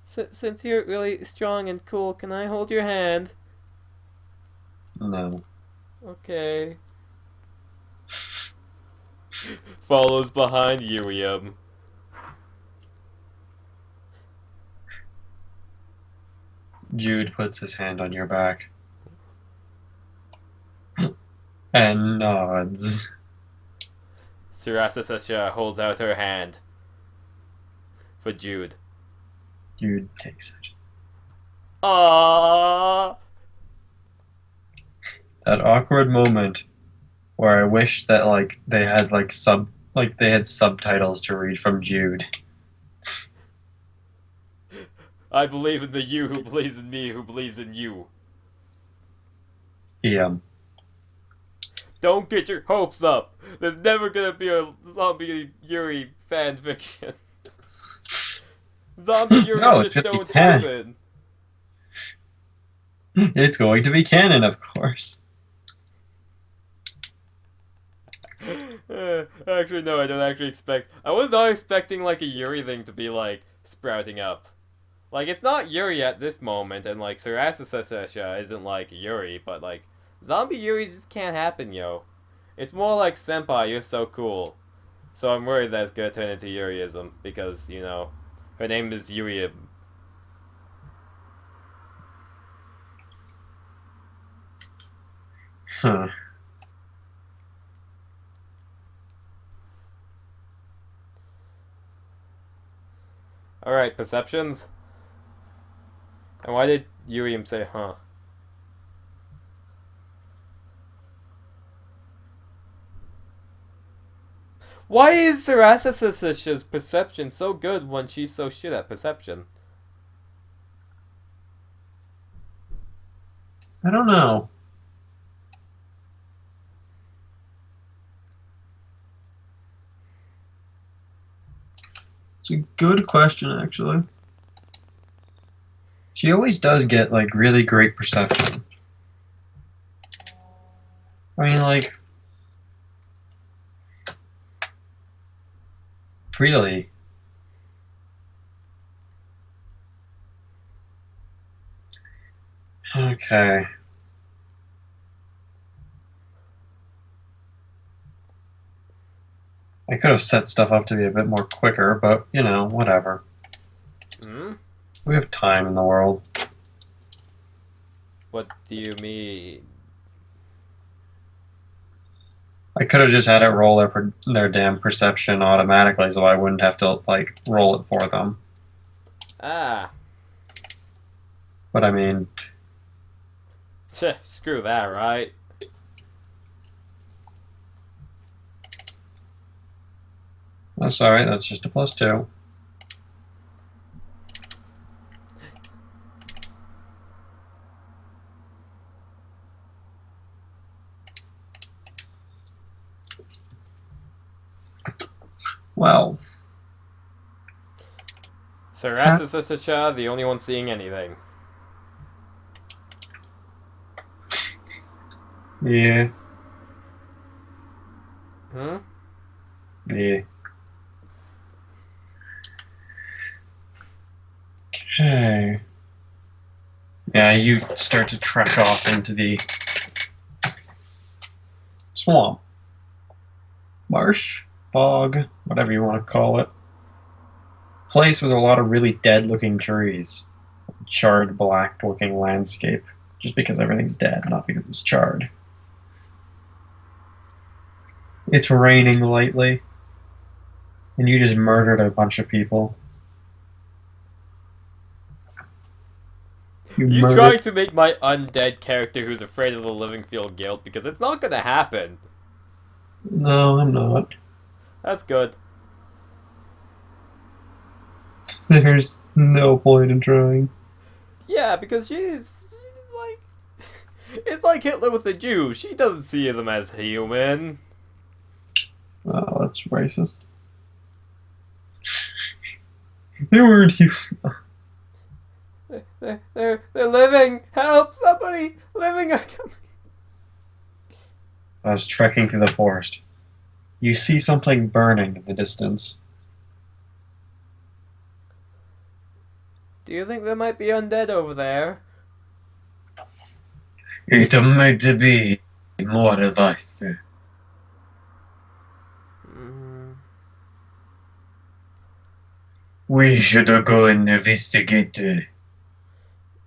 Since you're really strong and cool, can I hold your hand? No. Okay. Follows behind Yuiam. Jude puts his hand on your back. And nods. Sarasasasha holds out her hand for Jude. Jude takes it. Aww. That awkward moment where I wish that they had subtitles to read from Jude. I believe in the you who believes in me, who believes in you. Yeah. Don't get your hopes up. There's never gonna be a Zombie Yuri fan fiction. Zombie Yuri No, just it's gonna be don't canon. happen. It's going to be canon, of course. Actually, no, I don't actually expect... I was not expecting, like, a Yuri thing to be, like, sprouting up. Like, it's not Yuri at this moment, and, like, Sarasasasha isn't, like, Yuri, but, like, Zombie Yuri just can't happen, yo. It's more like, senpai, you're so cool. So I'm worried that it's gonna turn into Yuriism, because, you know, her name is Yuri. Huh. Alright, perceptions? And why did Yuriam say, huh? Why is Sarasasasha's perception so good when she's so shit at perception? I don't know. It's a good question, actually. She always does get, like, really great perception. I mean, like, really. Okay. I could have set stuff up to be a bit more quicker, but, you know, whatever. Hmm? We have time in the world. What do you mean? I could have just had it roll their damn perception automatically so I wouldn't have to, like, roll it for them. Ah. But I mean, Screw that, right? that's alright, that's just a +2. Well, Sarasasasha, the only one seeing anything. yeah, Hmm? yeah. Okay. Yeah, you start to trek off into the swamp, marsh, bog, whatever you want to call it. Place with a lot of really dead-looking trees, charred, black-looking landscape. Just because everything's dead, not because it's charred. It's raining lightly, and you just murdered a bunch of people. You You murdered. trying to make my undead character who's afraid of the living feel guilt because it's not gonna happen. No, I'm not. That's good. There's no point in trying. Yeah, because she's like. It's like Hitler with the Jews. She doesn't see them as human. Oh, that's racist. They weren't human. They're living. Help! Somebody living. I was trekking through the forest. You see something burning in the distance. Do you think there might be undead over there? It might be more of us. Mm. We should go and investigate.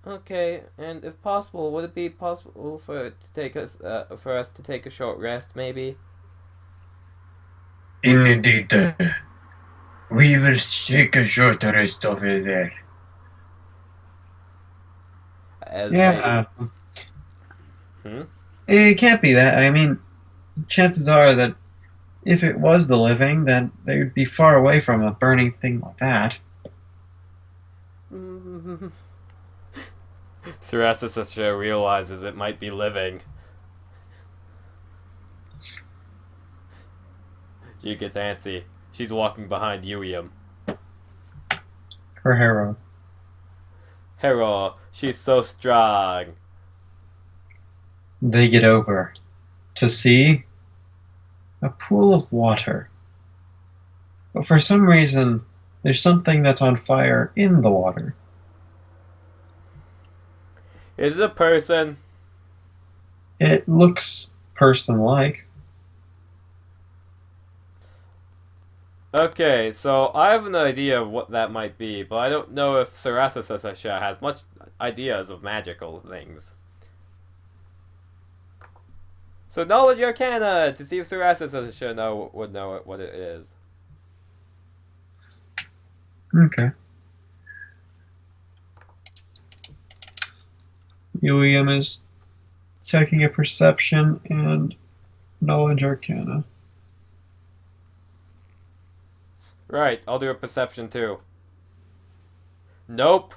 Okay, and if possible, would it be possible for us to take a short rest, maybe? Indeed, we will take a short rest over there. As Yeah, Hmm? it can't be that. I mean, chances are that if it was the living, then they would be far away from a burning thing like that. Sarasasasha realizes it might be living. She gets antsy. She's walking behind Yuiam. Her hero. Hero, she's so strong. They get over to see a pool of water. But for some reason, there's something that's on fire in the water. Is it a person? It looks person-like. Okay, so I have an idea of what that might be, but I don't know if Sarasasasha has much ideas of magical things. So knowledge arcana to see if Sarasasasha would know what it is. Okay. William is checking a perception and knowledge arcana. Right, I'll do a perception too. Nope.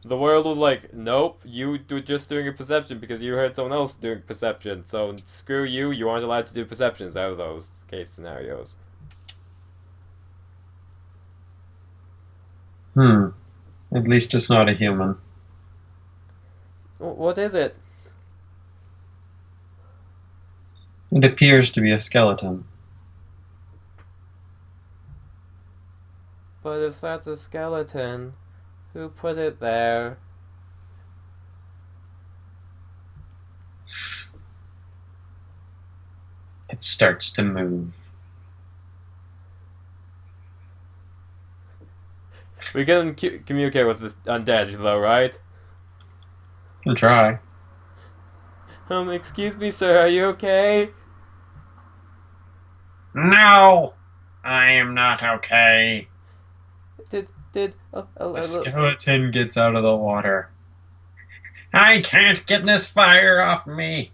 The world was like, nope, you were just doing a perception because you heard someone else doing perception. So screw you, you aren't allowed to do perceptions out of those case scenarios. Hmm. At least it's not a human. What is it? It appears to be a skeleton. But if that's a skeleton, who put it there? It starts to move. We can communicate with this undead, though, right? Can try. Excuse me, sir, are you okay? No! I am not okay. Did The skeleton gets out of the water. I can't get this fire off me.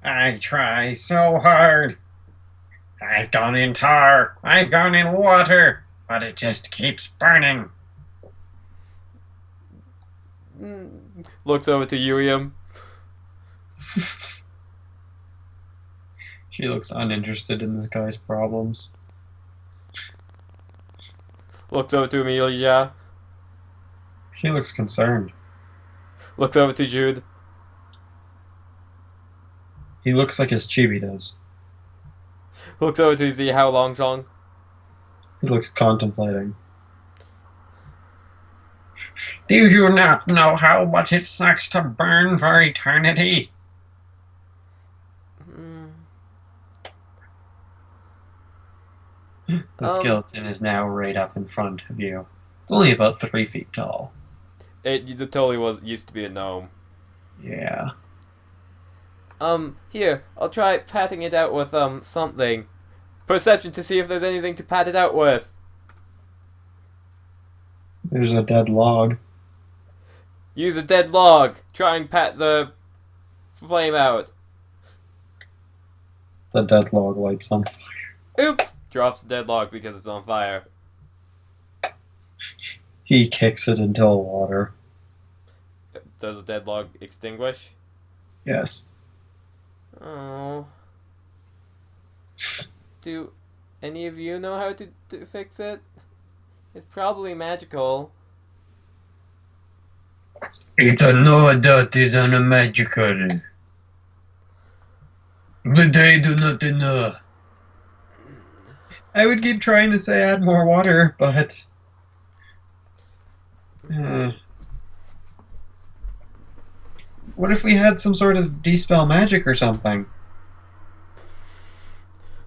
I try so hard. I've gone in tar. I've gone in water. But it just keeps burning. Looks over to Urium. She looks uninterested in this guy's problems. Looks over to Amelia. She looks concerned. Looks over to Jude. He looks like his chibi does. Looks over to Z How Long Zhong. He looks contemplating. Do you not know how much it sucks to burn for eternity? The skeleton is now right up in front of you. It's only about 3 feet tall. It totally used to be a gnome. Yeah. Here, I'll try patting it out with, something. Perception to see if there's anything to pat it out with. There's a dead log. Use a dead log. Try and pat the flame out. The dead log lights on fire. Oops! Drops the dead log because it's on fire. He kicks it into the water. Does the dead log extinguish? Yes. Oh. Do any of you know how to fix it? It's probably magical. It's a know that is magical. But I do not know. I would keep trying to say add more water, but... What if we had some sort of dispel magic or something?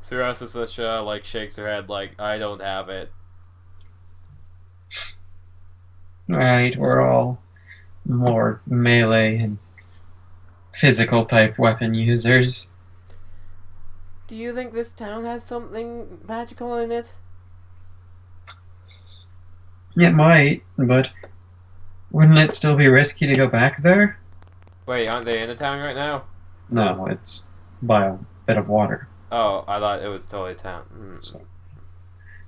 Surasa like shakes her head like, I don't have it. Right, we're all more melee and physical type weapon users. Do you think this town has something magical in it? It might, but wouldn't it still be risky to go back there? Wait, aren't they in a town right now? No, it's by a bit of water. Oh, I thought it was totally a town. So,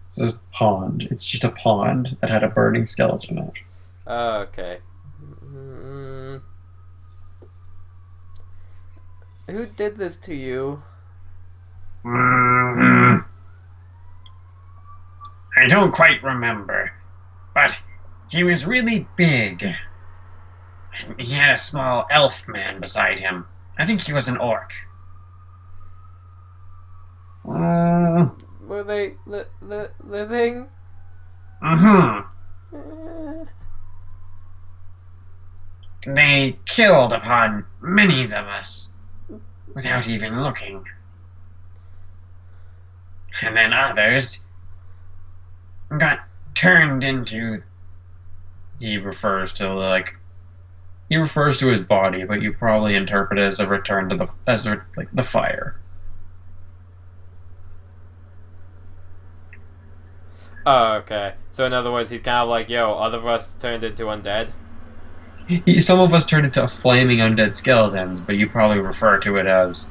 this is a pond. It's just a pond that had a burning skeleton in it. Okay. Who did this to you? I don't quite remember, but he was really big. He had a small elf man beside him. I think he was an orc. Were they living? They killed upon many of us without even looking. And then others got turned into... He refers to his body, but you probably interpret it as a return to the fire. Oh, okay. So in other words, he's kind of like, yo, other of us turned into undead? Some of us turned into flaming undead skeletons, but you probably refer to it as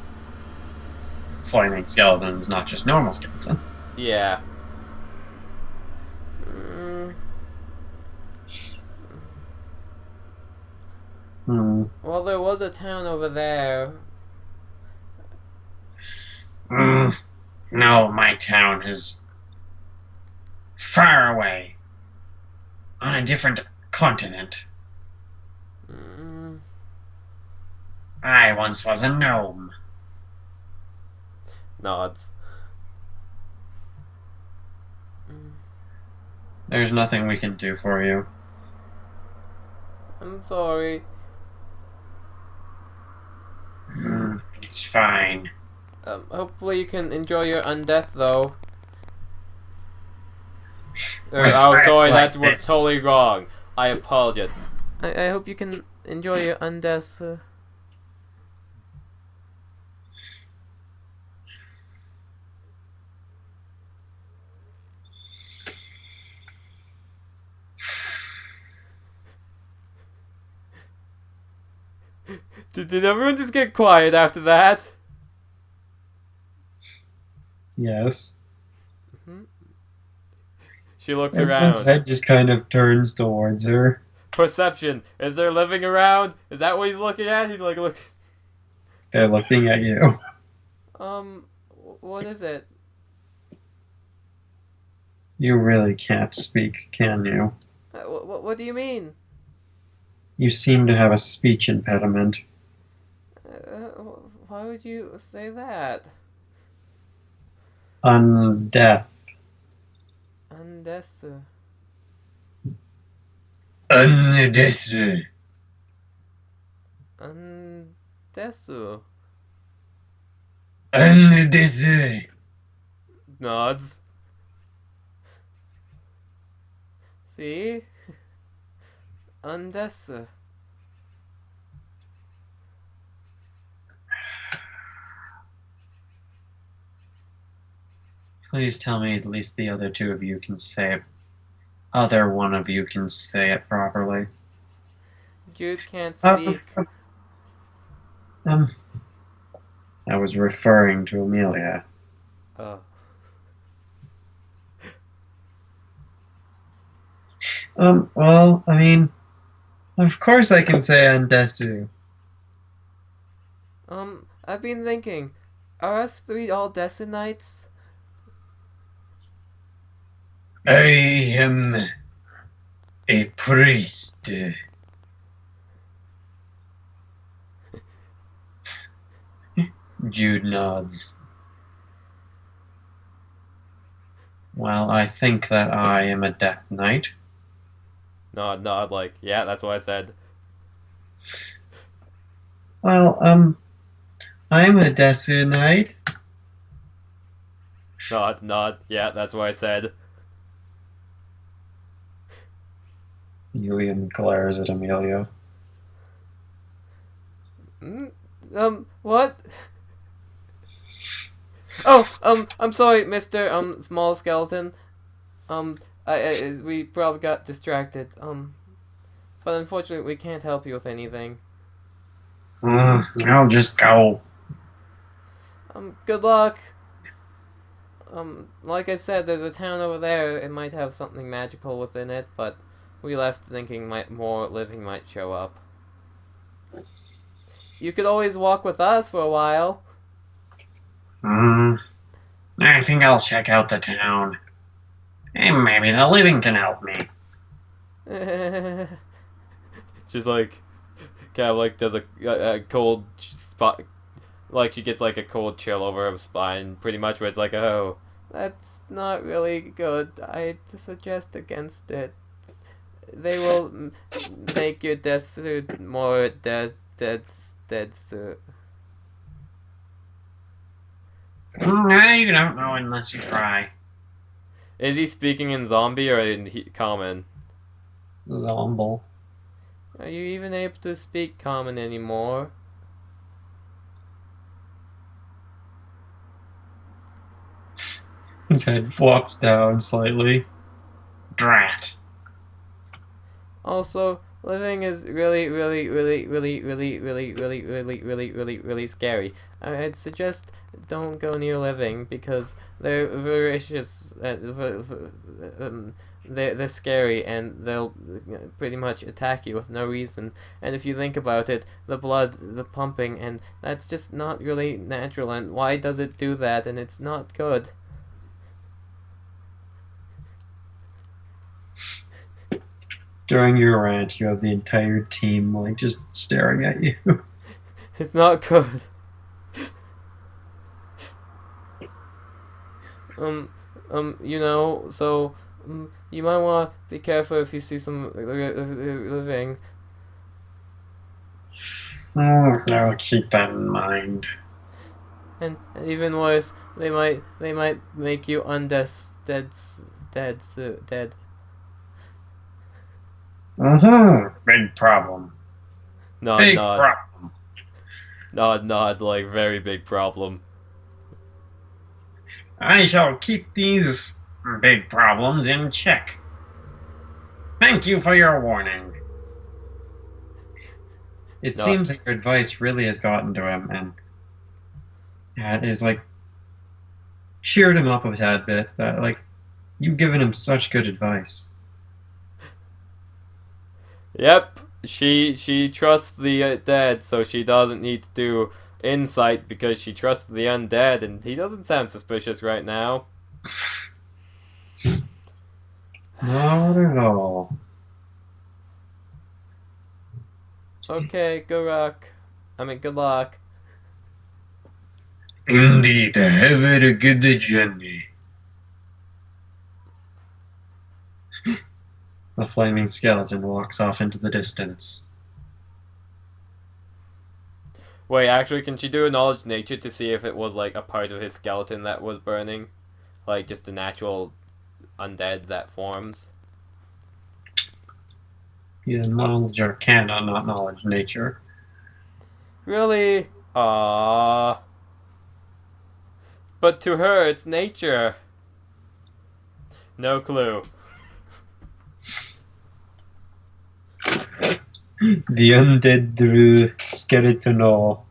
flaming skeletons, not just normal skeletons. Yeah. Well, there was a town over there. No, my town has far away, on a different continent. Mm, I once was a gnome. nods. There's nothing we can do for you. I'm sorry. It's fine. Hopefully you can enjoy your undeath, though. With Oh, friends sorry, like that was this. totally wrong. I apologize. I hope you can enjoy your undeath. Did everyone just get quiet after that? Yes. She looks Everyone's around. head just kind of turns towards her. Perception. Is there living around? Is that what he's looking at? He like looks. They're looking at you. What is it? You really can't speak, can you? What do you mean? You seem to have a speech impediment. Why would you say that? Undeath. Undesu. Undeath. Undesu. Undeath. Nods. See? Undesu. Please tell me at least the other two of you can say it. Other one of you can say it properly. Jude can't speak. I was referring to Amelia. Oh. Well, I mean, of course I can say Undesu. I've been thinking, are us three all DESU Knights? I am a priest. Jude nods. Well, I think that I am a Death Knight. Nod, like, yeah, that's what I said. Well, I'm a DESU Knight. Nod, yeah, that's what I said. Julian glares at Amelia. What? Oh, I'm sorry, Mr. Small Skeleton. We probably got distracted. But unfortunately, we can't help you with anything. I'll just go. Good luck. Like I said, there's a town over there. It might have something magical within it, but we left thinking more living might show up. You could always walk with us for a while. I think I'll check out the town. And maybe the living can help me. She's like, kind of like does a cold spot, like she gets like a cold chill over her spine, pretty much, where it's like, oh, that's not really good. I suggest against it. They will make your death suit more dead suit. You don't know unless you try. Is he speaking in zombie or in common? Zomble. Are you even able to speak common anymore? His head flops down slightly. Drat. Also, living is really scary. I'd suggest don't go near living because they're voracious. They're scary and they'll pretty much attack you with no reason. And if you think about it, the blood, the pumping, and that's just not really natural. And why does it do that? And it's not good. During your rant, you have the entire team like just staring at you. It's not good. Um, you know, so you might want to be careful if you see some living. Oh, I'll keep that in mind. And even worse, they might make you dead. Big problem. Nod, Big nod, problem. nod, like very big problem. I shall keep these big problems in check. Thank you for your warning. It Not. seems like your advice really has gotten to him and is like cheered him up a tad bit. That like you've given him such good advice. Yep, she trusts the dead, so she doesn't need to do insight because she trusts the undead, and he doesn't sound suspicious right now. Not at all. Okay, good luck. I mean, good luck. Indeed, have a good journey. The flaming skeleton walks off into the distance. Wait, actually, can she do a knowledge nature to see if it was like a part of his skeleton that was burning? Like just a natural undead that forms? Yeah, knowledge arcana, not knowledge nature. Really? Ah. But to her, it's nature. No clue. The undead Drew skeletonal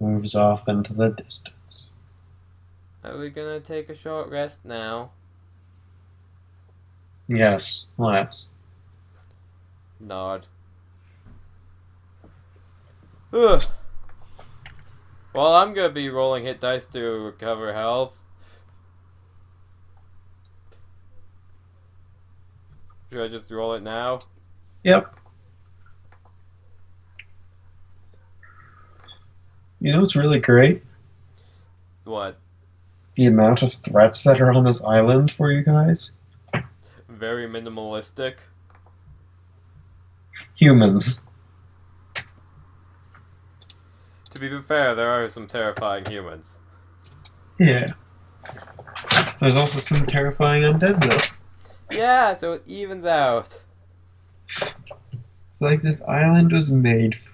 moves off into the distance. Are we gonna take a short rest now? Yes, let's. Nod. Ugh. Well, I'm gonna be rolling hit dice to recover health. Should I just roll it now? Yep. You know what's really great? What? The amount of threats that are on this island for you guys. Very minimalistic. Humans. To be fair, there are some terrifying humans. Yeah. There's also some terrifying undead though. Yeah, so it evens out. It's like this island was made for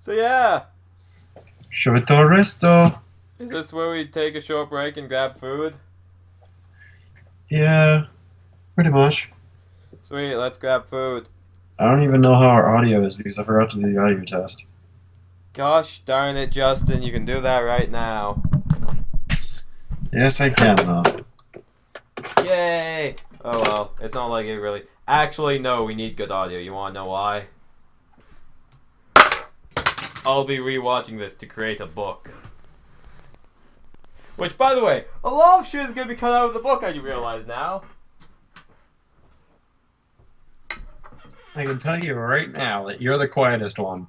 So yeah, Short resto. is this where we take a short break and grab food? Yeah, pretty much. Sweet, let's grab food. I don't even know how our audio is because I forgot to do the audio test. Gosh darn it, Justin, you can do that right now. Yes, I can though. Yay! Oh well, it's not like it really... Actually, no, we need good audio. You wanna know why? I'll be rewatching this to create a book. Which, by the way, a lot of shit is gonna be cut out of the book, I realize now. I can tell you right now that you're the quietest one.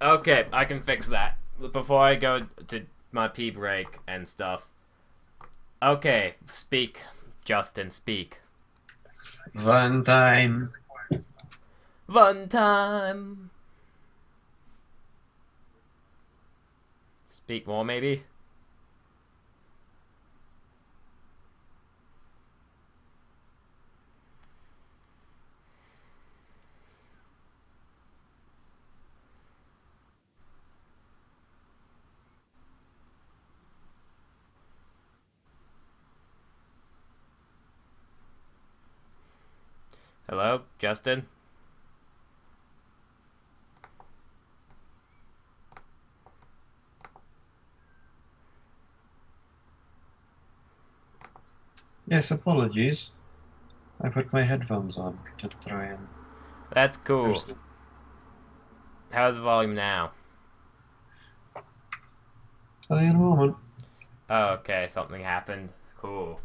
Okay, I can fix that. Before I go to my pee break and stuff. Okay, speak. Justin, speak. One time. One time. Speak more, maybe? Hello, Justin? Yes, apologies. I put my headphones on to try and That's cool. understand. How's the volume now? Tell you in a moment. Oh, okay, something happened. Cool.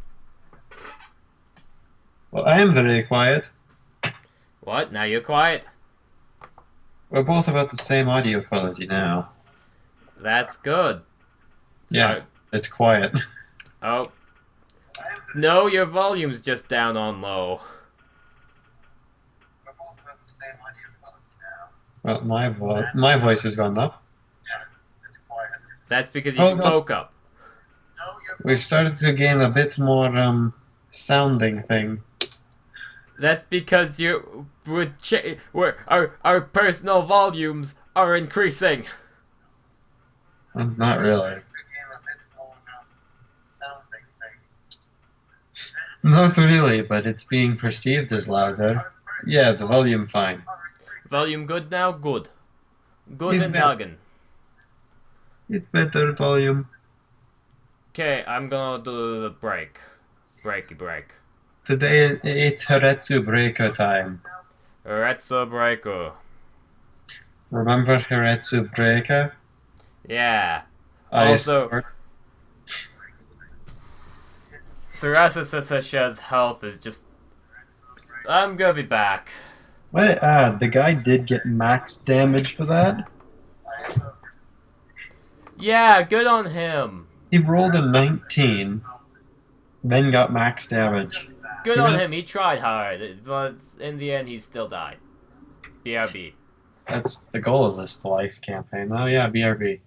Well, I am very quiet. What? Now you're quiet? We're both about the same audio quality now. That's good. Yeah, it's quiet. Oh. No, your volume's just down on low. We're both about the same audio quality now. Well, my voice has gone up. Yeah, it's quiet. That's because you Oh, no. spoke up. We've started to gain a bit more sounding thing. That's because our personal volumes are increasing. Not really. Not really, but it's being perceived as louder. Yeah, the volume fine. Volume good now? Good. Good It and bet- tugging. It better volume. Okay, I'm gonna do the break. Breaky break. Today it's Heretsu Breaker time. Retso breaker. Remember Heretsu Breaker? Yeah. I Also, swear. Surasasasha's health is just... I'm gonna be back. Wait, the guy did get max damage for that? Yeah, good on him. He rolled a 19, then got max damage. Good He on really- him, he tried hard, but in the end he still died. BRB. That's the goal of this life campaign. Oh yeah, BRB.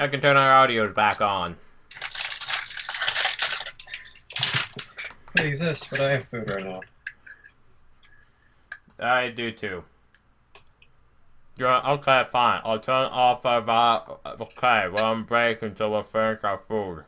I can turn our audios back on. It exists, but I have food right now. I do too. Yeah, okay, fine. I'll turn off our... Okay, we're on break until we finish our food.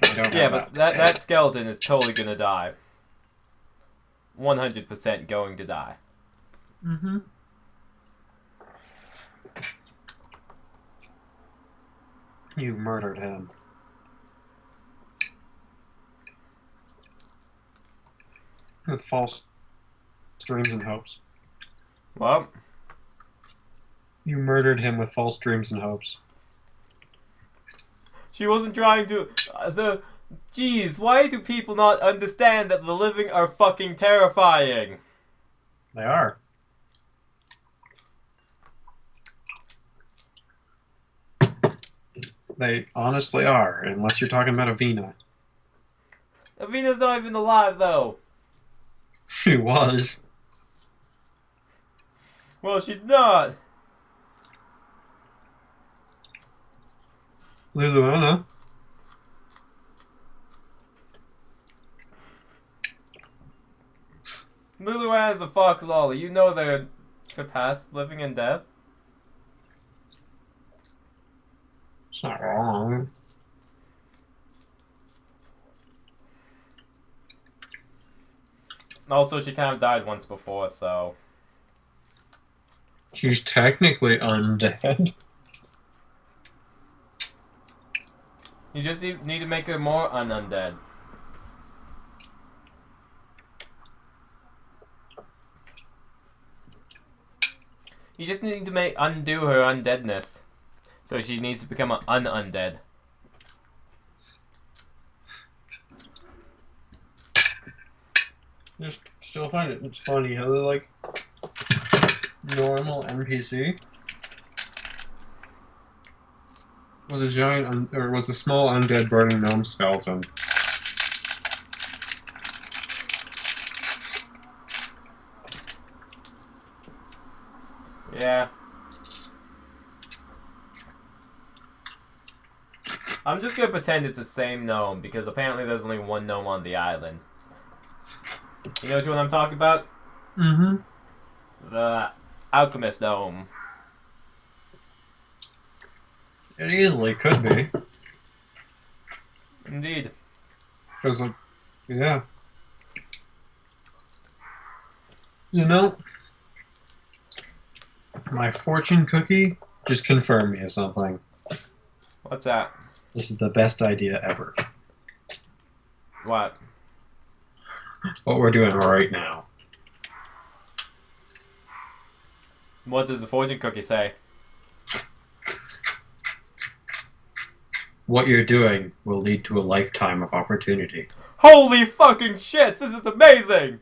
I don't Yeah, have but that skeleton is totally gonna die. 100% going to die. Mm-hmm. You murdered him. With false dreams and hopes. Well, You murdered him with false dreams and hopes. she wasn't trying to... Jeez, why do people not understand that the living are fucking terrifying? They are. They honestly are, unless you're talking about Avina. Avina's not even alive, though. She was. Well, she's not. Luluana. Luluana's a fox lolly. You know they're surpassed living and death. It's not wrong. Also, she kind of died once before, so... She's technically undead. You just need to make her more undead. You just need to undo her undeadness. So she needs to become an undead. Just still find it's funny how they're like normal NPC was a giant or was a small undead burning gnome skeleton. Yeah. I'm just gonna pretend it's the same gnome because apparently there's only one gnome on the island. You know which one I'm talking about? Mm-hmm. The alchemist gnome. It easily could be. Indeed. Because, like, yeah. You know, my fortune cookie just confirmed me of something. What's that? This is the best idea ever. What? What we're doing right now. What does the fortune cookie say? What you're doing will lead to a lifetime of opportunity. Holy fucking shit! This is amazing!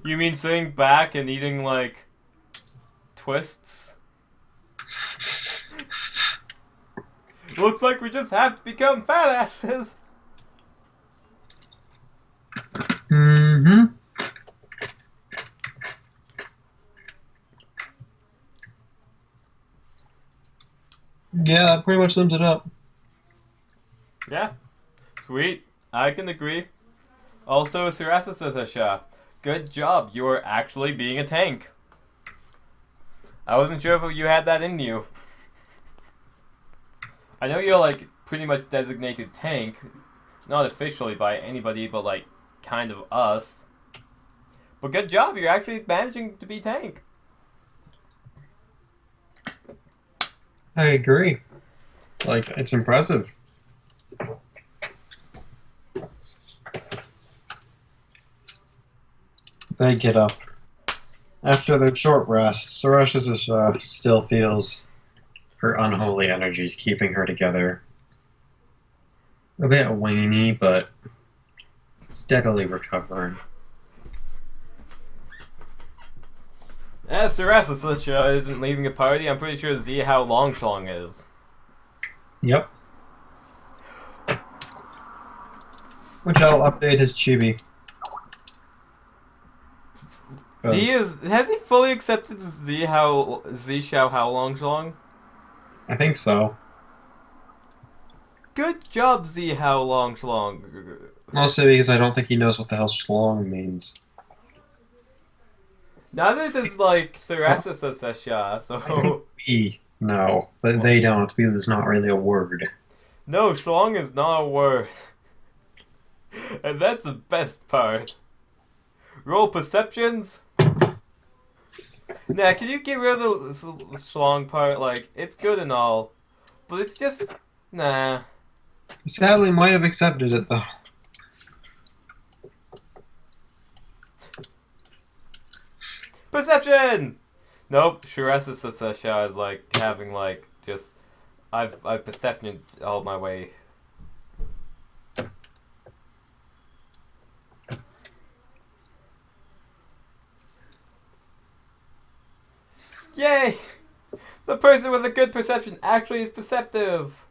You mean sitting back and eating, like, twists? Looks like we just have to become fat asses! Mm-hmm. Yeah, that pretty much sums it up. Yeah. Sweet. I can agree. Also, Sirasasasasha, good job. You are actually being a tank. I wasn't sure if you had that in you. I know you're, like, pretty much designated tank. Not officially by anybody, but, like, kind of us. But good job. You're actually managing to be tank. I agree. Like, it's impressive. They get up. After the short rest, Sorosha still feels her unholy energies keeping her together. A bit waney, but steadily recovering. Sirasasasha isn't leading the party. I'm pretty sure How Longshlong is. Yep. Which I'll update his chibi. Has he fully accepted Xiao How Longshlong? I think so. Good job, How Longshlong. Mostly because I don't think he knows what the hell schlong means. Neither does, like, Sirasasasha, so... E. No, but Well, they don't because it's not really a word. no, schlong is not a word. And that's the best part. Roll perceptions? Nah, can you get rid of the schlong part? Like, it's good and all, but it's just... Nah. Sadly, might have accepted it though. Perception! Nope, Shiresa is like having like just I've perception all my way. Yay! The person with a good perception actually is perceptive.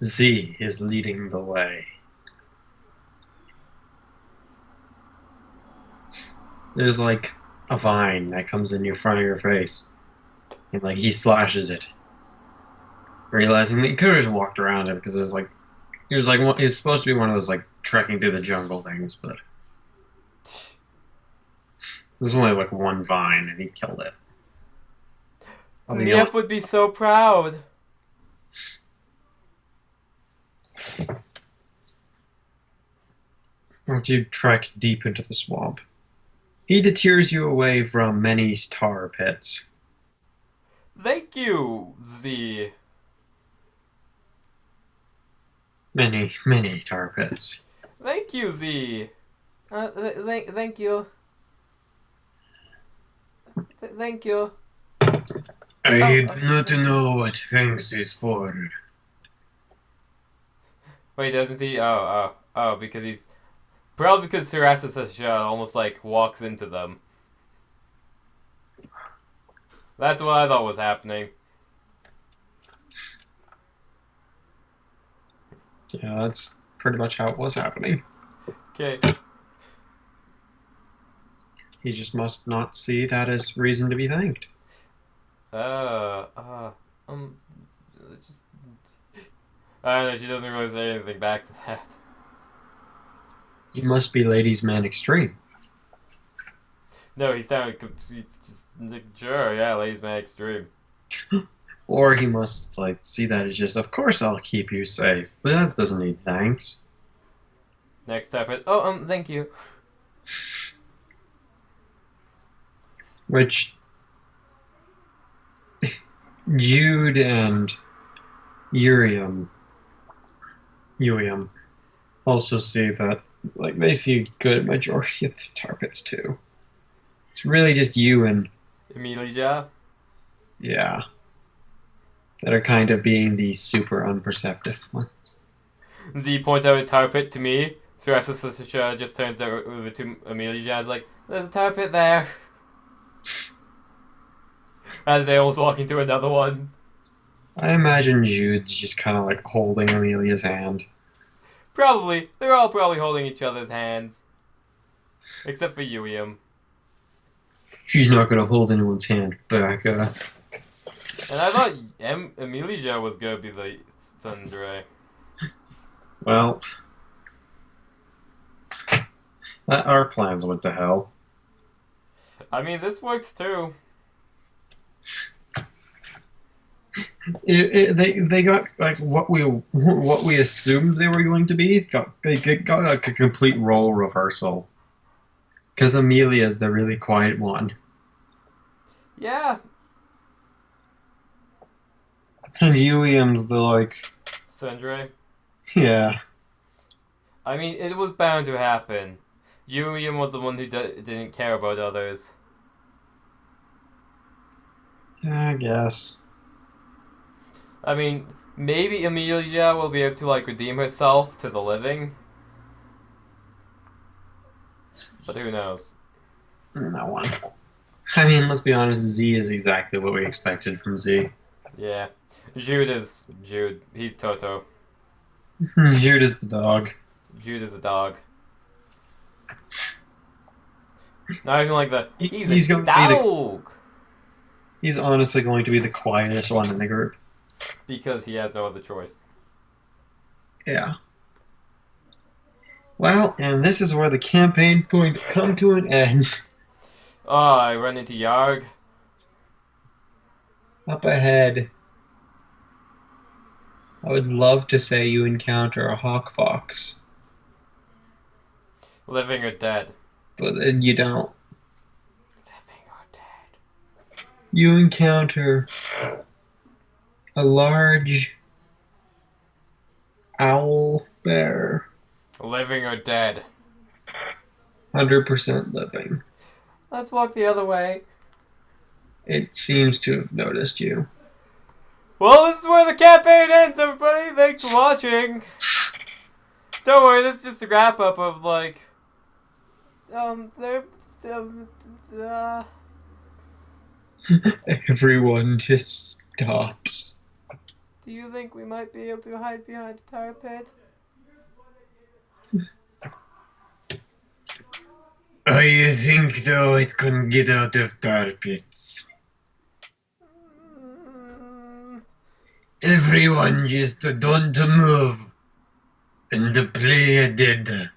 Z is leading the way. There's like a vine that comes in front of your face, and like he slashes it, realizing that he could have just walked around it because it was supposed to be one of those like trekking through the jungle things, but there's only like one vine and he killed it. I mean, Niep would be so proud. once you trek deep into the swamp, he deters you away from many tar pits. Thank you, Z. Many, many tar pits. Thank you, Z. Thank you. Thank you. I do not know what thanks is for. Wait, doesn't he? Oh, because he's probably because Shirasa almost like walks into them. That's what I thought was happening. Yeah, that's pretty much how it was happening. Okay. He just must not see that as reason to be thanked. Uh, uh, um, just, I don't know. She doesn't really say anything back to that. You must be ladies' man extreme. No, he sounded. He's just sure, yeah, ladies man extreme. Or he must like see that as just, of course I'll keep you safe. But that doesn't need thanks. Next type it. Oh, thank you. Which Jude and Urium also see that like they see a good majority of the tar pits too. It's really just you and Emilia. yeah, that are kind of being the super unperceptive ones. Z points out a tar pit to me. Shirasa just turns over to Emilia. Is like, there's a tar pit there. As they almost walk into another one. I imagine Jude's just kind of like holding Amelia's hand. Probably. They're all probably holding each other's hands. Except for Urium. She's not going to hold anyone's hand back. And I thought Emilia was going to be the Sundre. Well, our plans went to hell. I mean, this works too. They got like what we assumed they were going to be. They got like a complete role reversal. Because Amelia's the really quiet one. Yeah. And Urium's the like... Sundre. Yeah. I mean, it was bound to happen. Urium was the one who didn't care about others. Yeah, I guess. I mean, maybe Emilia will be able to, like, redeem herself to the living. But who knows? No one. I mean, let's be honest, Z is exactly what we expected from Z. Yeah. Jude is Jude. He's Toto. Jude is the dog. Jude is a dog. Not even like the... He's a going to be dog! He's honestly going to be the quietest one in the group. Because he has no other choice. Yeah. Well, and this is where the campaign's going to come to an end. Oh, I run into Yarg. Up ahead, I would love to say you encounter a hawk fox, Living or dead? but then you don't. Living or dead? You encounter a large owl bear, Living or dead? 100% living. Let's walk the other way. It seems to have noticed you. Well, this is where the campaign ends, everybody. Thanks for watching. Don't worry, this is just a wrap up of like, there, uh, Everyone just stops. do you think we might be able to hide behind the tire pit? I think though it can get out of tar pits. Mm, Everyone just don't move and play dead.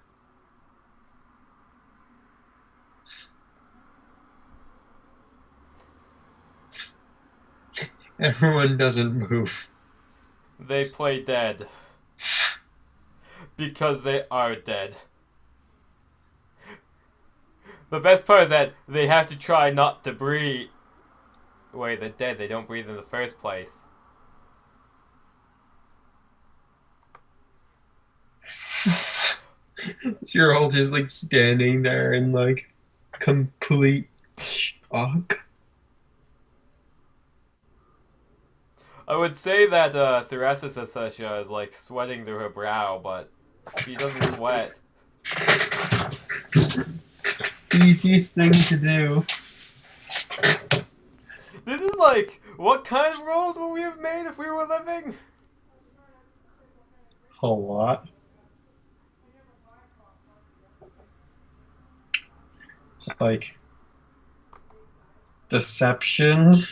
Everyone doesn't move. they play dead. Because they are dead. The best part is that they have to try not to breathe. Wait, they're dead. They don't breathe in the first place. So you're all just like standing there in like complete shock. I would say that Cirrus is like sweating through her brow, but she doesn't sweat. Easiest thing to do. This is like, what kind of rolls would we have made if we were living? A lot. Like deception.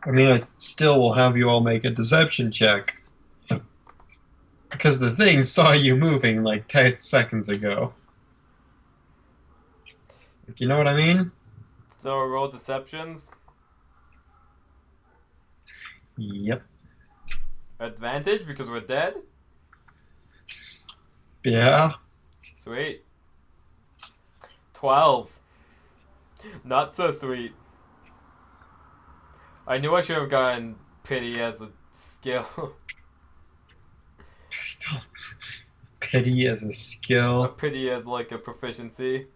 I mean, I still will have you all make a deception check. Because the thing saw you moving like 10 seconds ago. You know what I mean? So roll deceptions. Yep. Advantage because we're dead? Yeah. Sweet. 12. Not so sweet. I knew I should have gotten pity as a skill. Pity as a A skill. pity as like a proficiency.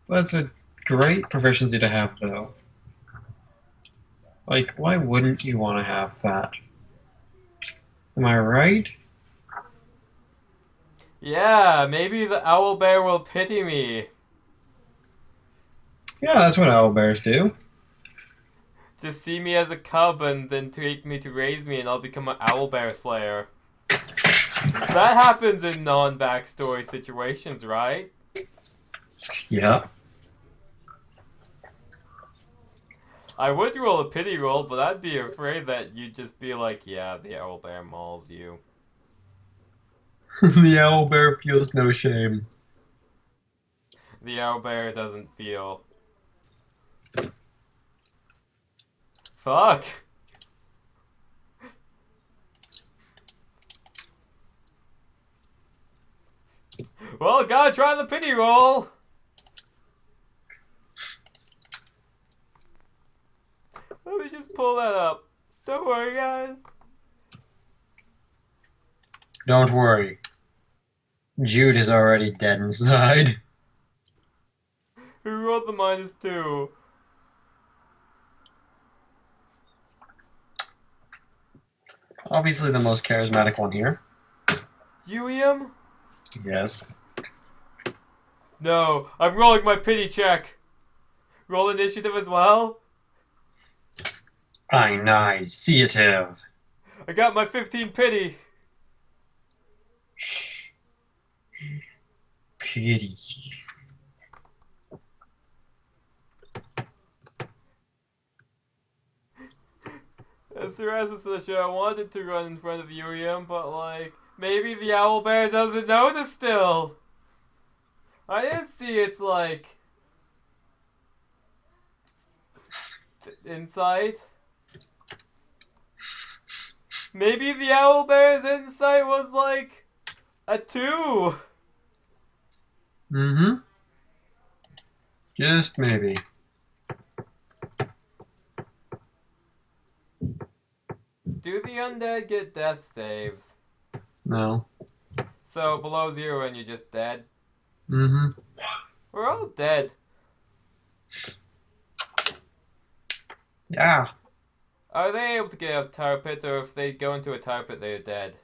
That's a great proficiency to have, though. Like, why wouldn't you want to have that? Am I right? Yeah, maybe the owl bear will pity me. Yeah, that's what owlbears do. Just see me as a cub and then take me to raise me and I'll become an owl bear slayer. That happens in non-backstory situations, right? Yeah. I would roll a pity roll, but I'd be afraid that you'd just be like, yeah, the owl bear mauls you. The owlbear feels no shame. The owl bear doesn't feel. Fuck! Well, gotta try the pity roll! Let me just pull that up. Don't worry, guys. Don't worry. Jude is already dead inside. Who rolled the -2? Obviously the most charismatic one here. Uium? Yes. No, I'm rolling my pity check. Roll initiative as well. Initiative. I got my 15 pity. Pity. As Cirrus, I wanted to run in front of Uium, but like, maybe the owl bear doesn't notice still. I didn't see it's like... insight? Maybe the owlbear's insight was like a 2. Mm-hmm. Just maybe. Do the undead get death saves? No. So below 0 and you're just dead? Mm-hmm. We're all dead. Yeah. Are they able to get out of tar pit, or if they go into a tar pit, they're dead?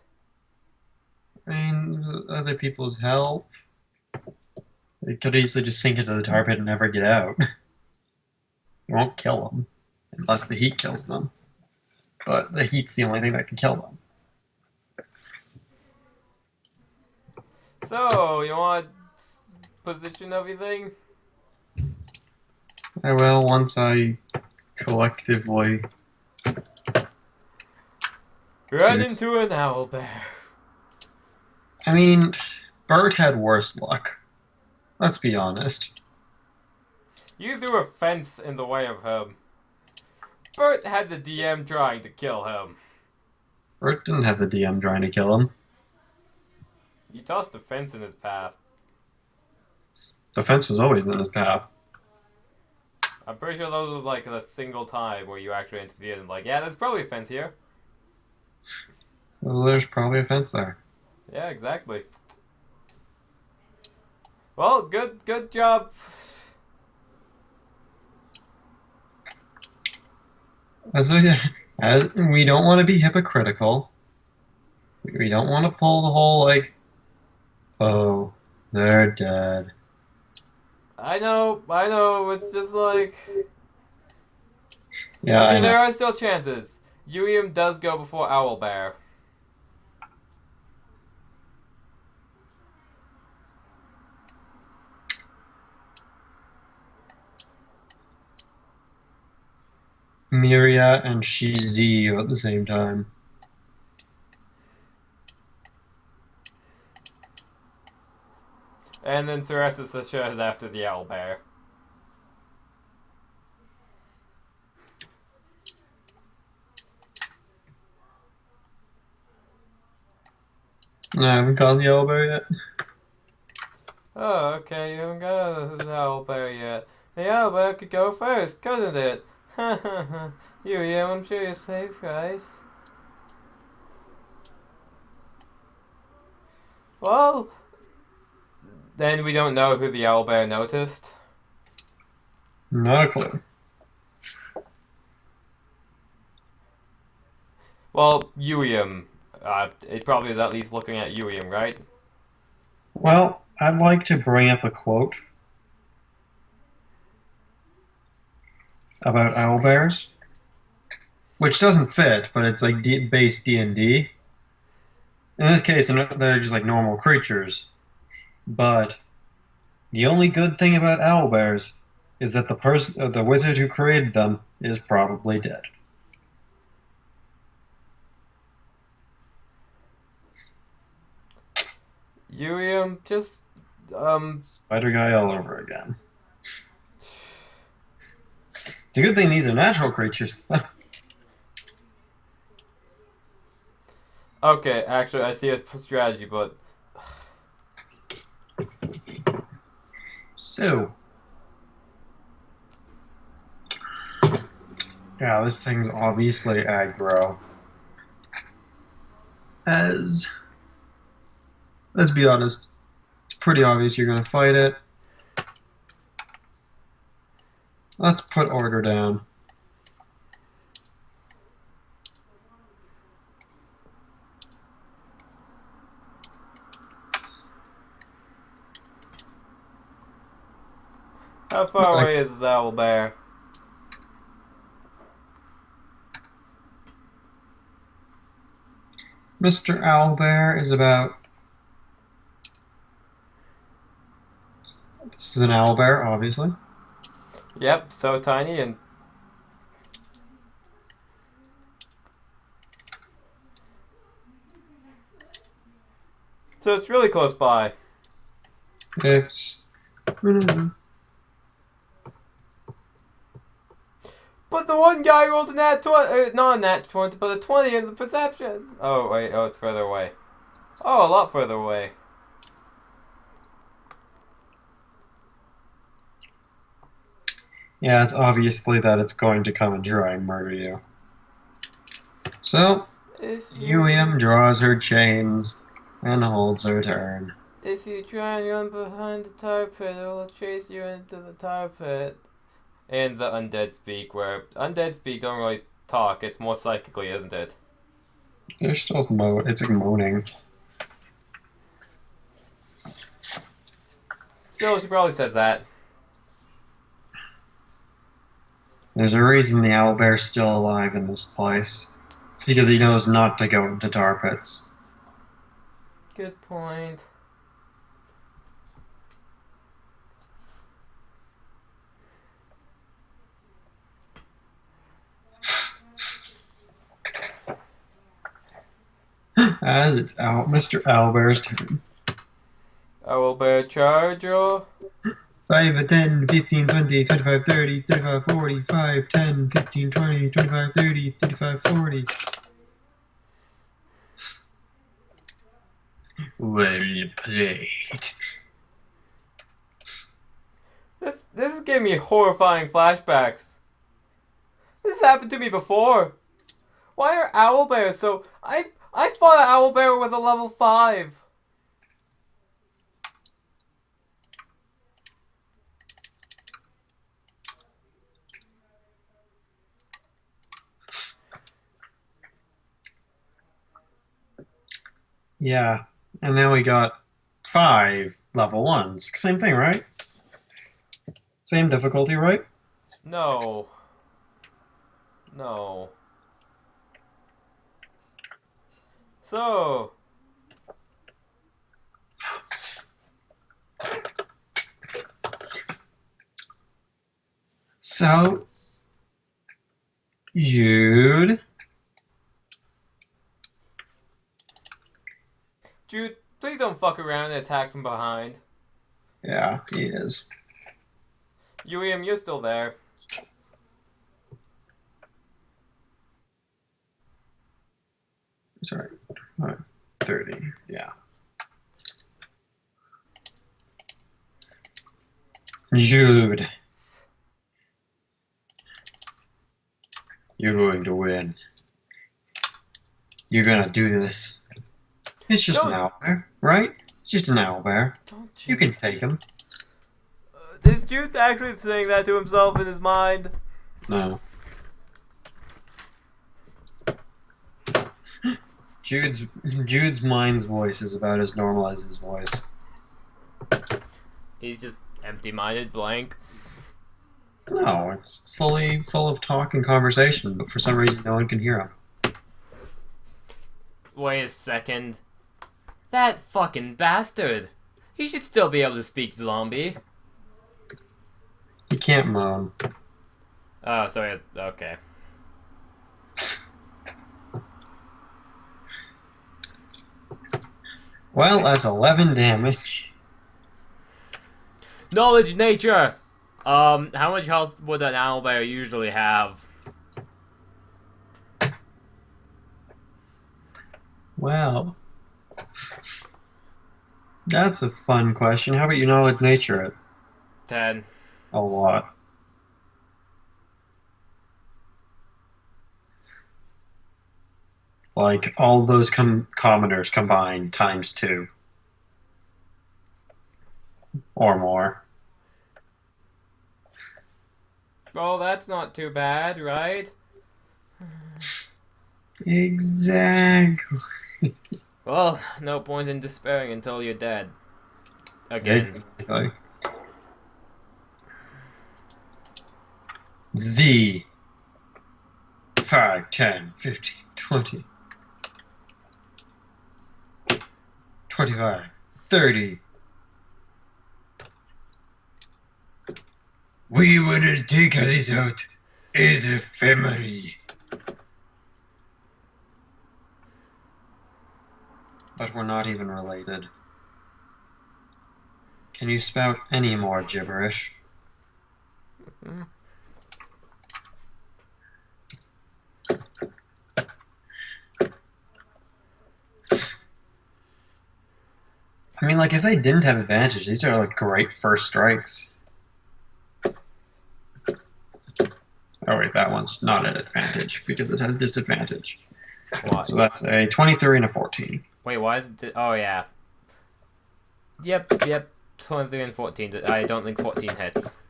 I mean, other people's help. They could easily just sink into the tar pit and never get out. It won't kill them. Unless the heat kills them. But the heat's the only thing that can kill them. So, you want position everything? I will once I collectively... Run into an owlbear. I mean, Bert had worse luck. Let's be honest. You threw a fence in the way of him. Bert had the DM trying to kill him. Bert didn't have the DM trying to kill him. You tossed a fence in his path. The fence was always in his path. I'm pretty sure those was like a single time where you actually interfered and like, yeah, there's probably a fence here. Well, there's probably a fence there. Yeah, exactly. Well, good job. As we don't want to be hypocritical. We don't want to pull the whole, like, oh, they're dead. I know, it's just like... Yeah, I mean, I know. there are still chances. Uium does go before Owlbear. Miria and Shizi at the same time. And then Ceresa shows after the Owlbear. No, I haven't called the owlbear yet. Oh, okay, you haven't got the Owlbear yet. The Owlbear could go first, couldn't it? Uium, I'm sure you're safe, guys. Well, then we don't know who the Owlbear noticed. Not a clue. Well, Uium. It probably is at least looking at Uium, right? Well, I'd like to bring up a quote about owlbears, which doesn't fit, but it's like base D&D. In this case, they're just like normal creatures. But the only good thing about owlbears is that the wizard who created them is probably dead. Uium, just Spider guy all over again. It's a good thing these are natural creatures. okay, actually, I see a strategy, but So, yeah, this thing's obviously aggro. Let's be honest, it's pretty obvious you're going to fight it. Let's put order down. how far away is the Owlbear? Mr. Owlbear is about... This is an owlbear, obviously. Yep, so tiny and... So it's really close by. It's... But But the one guy rolled a nat 20, not a nat 20, but a 20 in the perception. Oh, wait, oh, it's further away. Oh, a lot further away. Yeah, it's obviously that it's going to come and try and murder you. So, William draws her chains and holds her turn. If you try and run behind the tar pit, it will chase you into the tar pit. And the undead speak, where undead speak don't really talk, it's more psychically, isn't it? They're still it's like moaning. Still, she probably says that. There's a reason the owlbear's still alive in this place. It's because he knows not to go into tar pits. Good point. As it's Mr. Owlbear's turn. Owlbear charger. 5, 10, 15, 20, 25, 30, 35, 40, 5, 10, 15, 20, 25, 30, 35, 40. Well played. This is giving me horrifying flashbacks. This happened to me before. Why are owlbears so... I fought an owlbear with a level 5. Yeah, and then we got 5 level 1s. Same thing, right? Same difficulty, right? No. No. So... So, Jude. Jude, please don't fuck around and attack from behind. Yeah, he is. William, you're still there. Sorry. 30, yeah. Jude. You're going to win. You're gonna do this. It's just an owlbear, right? It's just an owlbear. You can take him. Is Jude actually saying that to himself in his mind? No. Jude's mind's voice is about as normal as his voice. He's just empty-minded, blank. No, it's full of talk and conversation, but for some reason no one can hear him. Wait a second. That fucking bastard. He should still be able to speak zombie. He can't moan. Oh, so he has... Okay. Well, that's 11 damage. Knowledge nature! How much health would an owlbear usually have? Wow. That's a fun question. How about you knowledge nature it? 10. A lot. Like, all those commoners combined times 2. Or more. Well, that's not too bad, right? Exactly. Well, no point in despairing until you're dead. Again. Exactly. Z. 5, 10, 15, 20. 25, 30. We would take this out as a family. But we're not even related. Can you spout any more gibberish? I mean, like, if they didn't have advantage, these are, like, great first strikes. Oh, wait, that one's not at advantage because it has disadvantage. What? So that's a 23 and a 14. Wait, why is it... Oh, yeah. Yep. 23 and 14. I don't think 14 hits.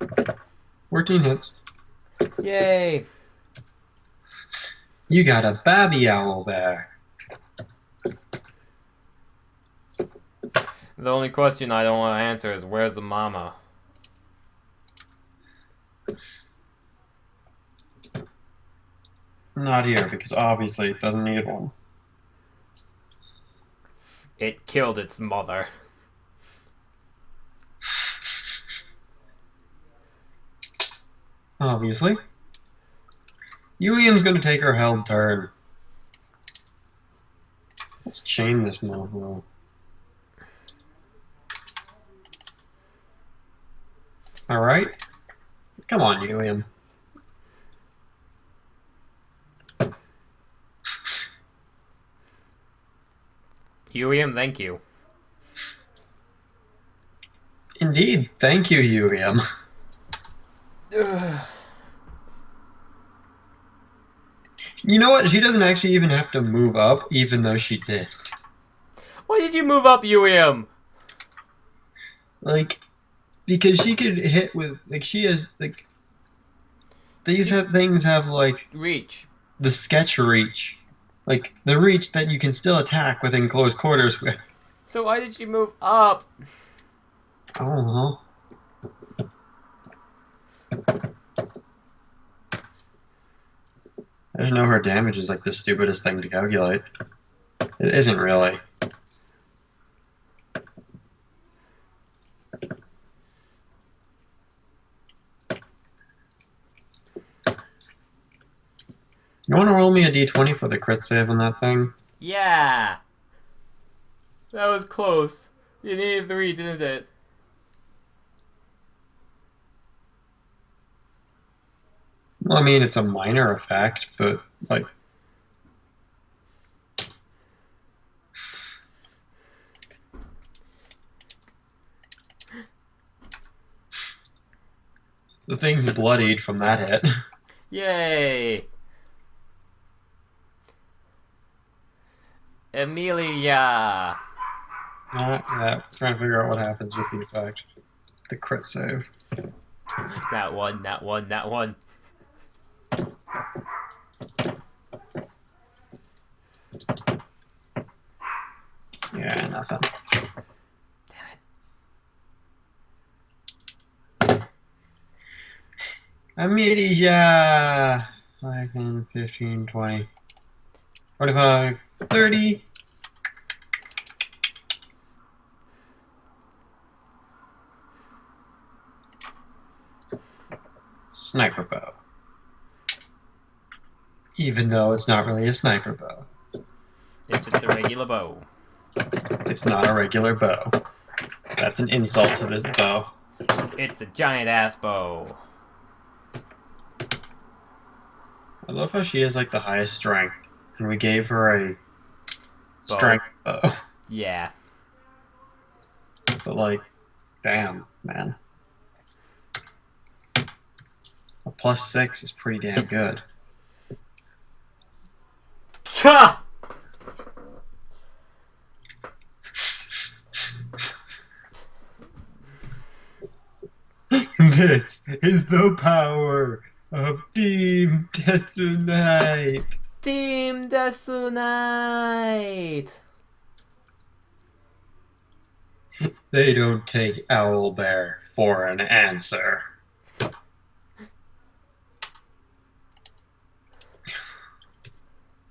14 hits. Yay! You got a babby owl there. The only question I don't want to answer is, where's the mama? Not here, because obviously it doesn't need one. It killed its mother. Obviously. William's gonna take her held turn. Let's chain this mofo. Alright. Come on, William. Helium, thank you. Indeed. Thank you, William. You know what? She doesn't actually even have to move up, even though she did. Why did you move up, Helium? Like, because she could hit with, like, she has, like, these things have, like, Reach. the sketch reach. Like, the reach that you can still attack within close quarters with. So why did you move up? I don't know. I just know her damage is, like, the stupidest thing to calculate. It isn't really. You want to roll me a d20 for the crit save on that thing? Yeah. That was close. You needed 3, didn't it? Well, I mean, it's a minor effect, but, like... The thing's bloodied from that hit. Yay. Emilia. Yeah, trying to figure out what happens with the effect. The crit save. That one. Yeah, nothing. Amidia! 5, 10, 15, 20, 45, 30. Sniper bow. Even though it's not really a sniper bow. It's just a regular bow. It's not a regular bow. That's an insult to this bow. It's a giant ass bow. I love how she has, like, the highest strength, and we gave her a strength bow. Yeah. But, like, damn, man. A +6 is pretty damn good. Ha! This is the power of Team DESU KNIGHT. Team DESU KNIGHT. They don't take Owlbear for an answer.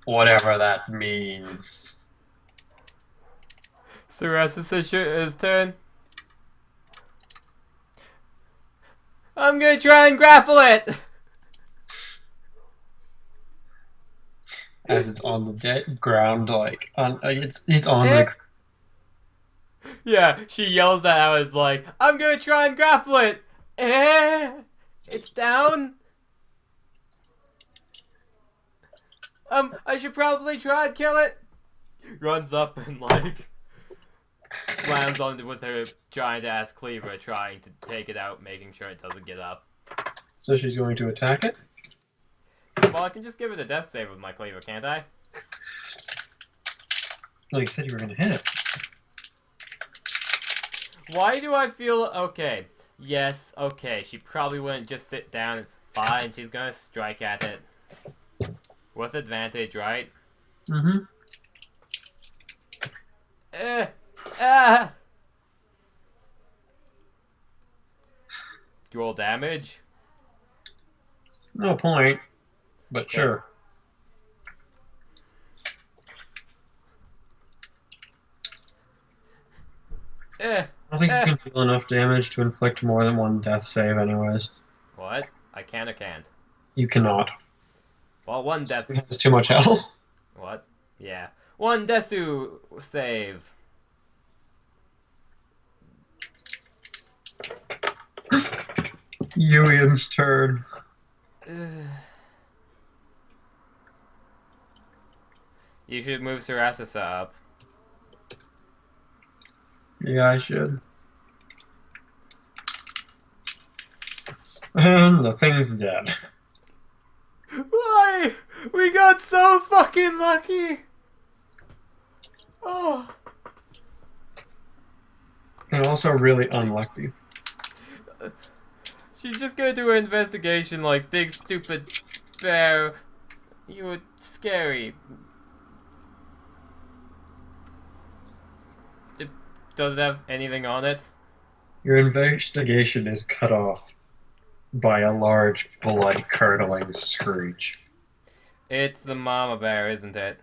Whatever that means. Sarasa his turn. I'm gonna try and grapple it! As it's on the dead ground, like, it's on the... Yeah, she yells at Alice like, I'm gonna try and grapple it! It's down! I should probably try and kill it. Runs up and like slams on with her giant ass cleaver, trying to take it out, making sure it doesn't get up. So she's going to attack it? Well, I can just give it a death save with my cleaver, can't I? Well, you said you were going to hit it. Why do I feel... Okay. Yes, okay. She probably wouldn't just sit down. Fine, she's gonna strike at it. With advantage, right? Mm-hmm. Ah! Roll damage? No point, but Okay. sure. I don't think you can deal enough damage to inflict more than one death save anyways. What? I can or can't? You cannot. Well, one death... It has too much health. What? Yeah. One DESU save. William's turn. You should move Sarasasa up. Yeah, I should. And the thing's dead. Why? We got so fucking lucky! Oh. And also really unlucky. She's just gonna do her investigation like, big stupid bear. You were scary. Does it have anything on it? Your investigation is cut off by a large, blood-curdling screech. It's the mama bear, isn't it?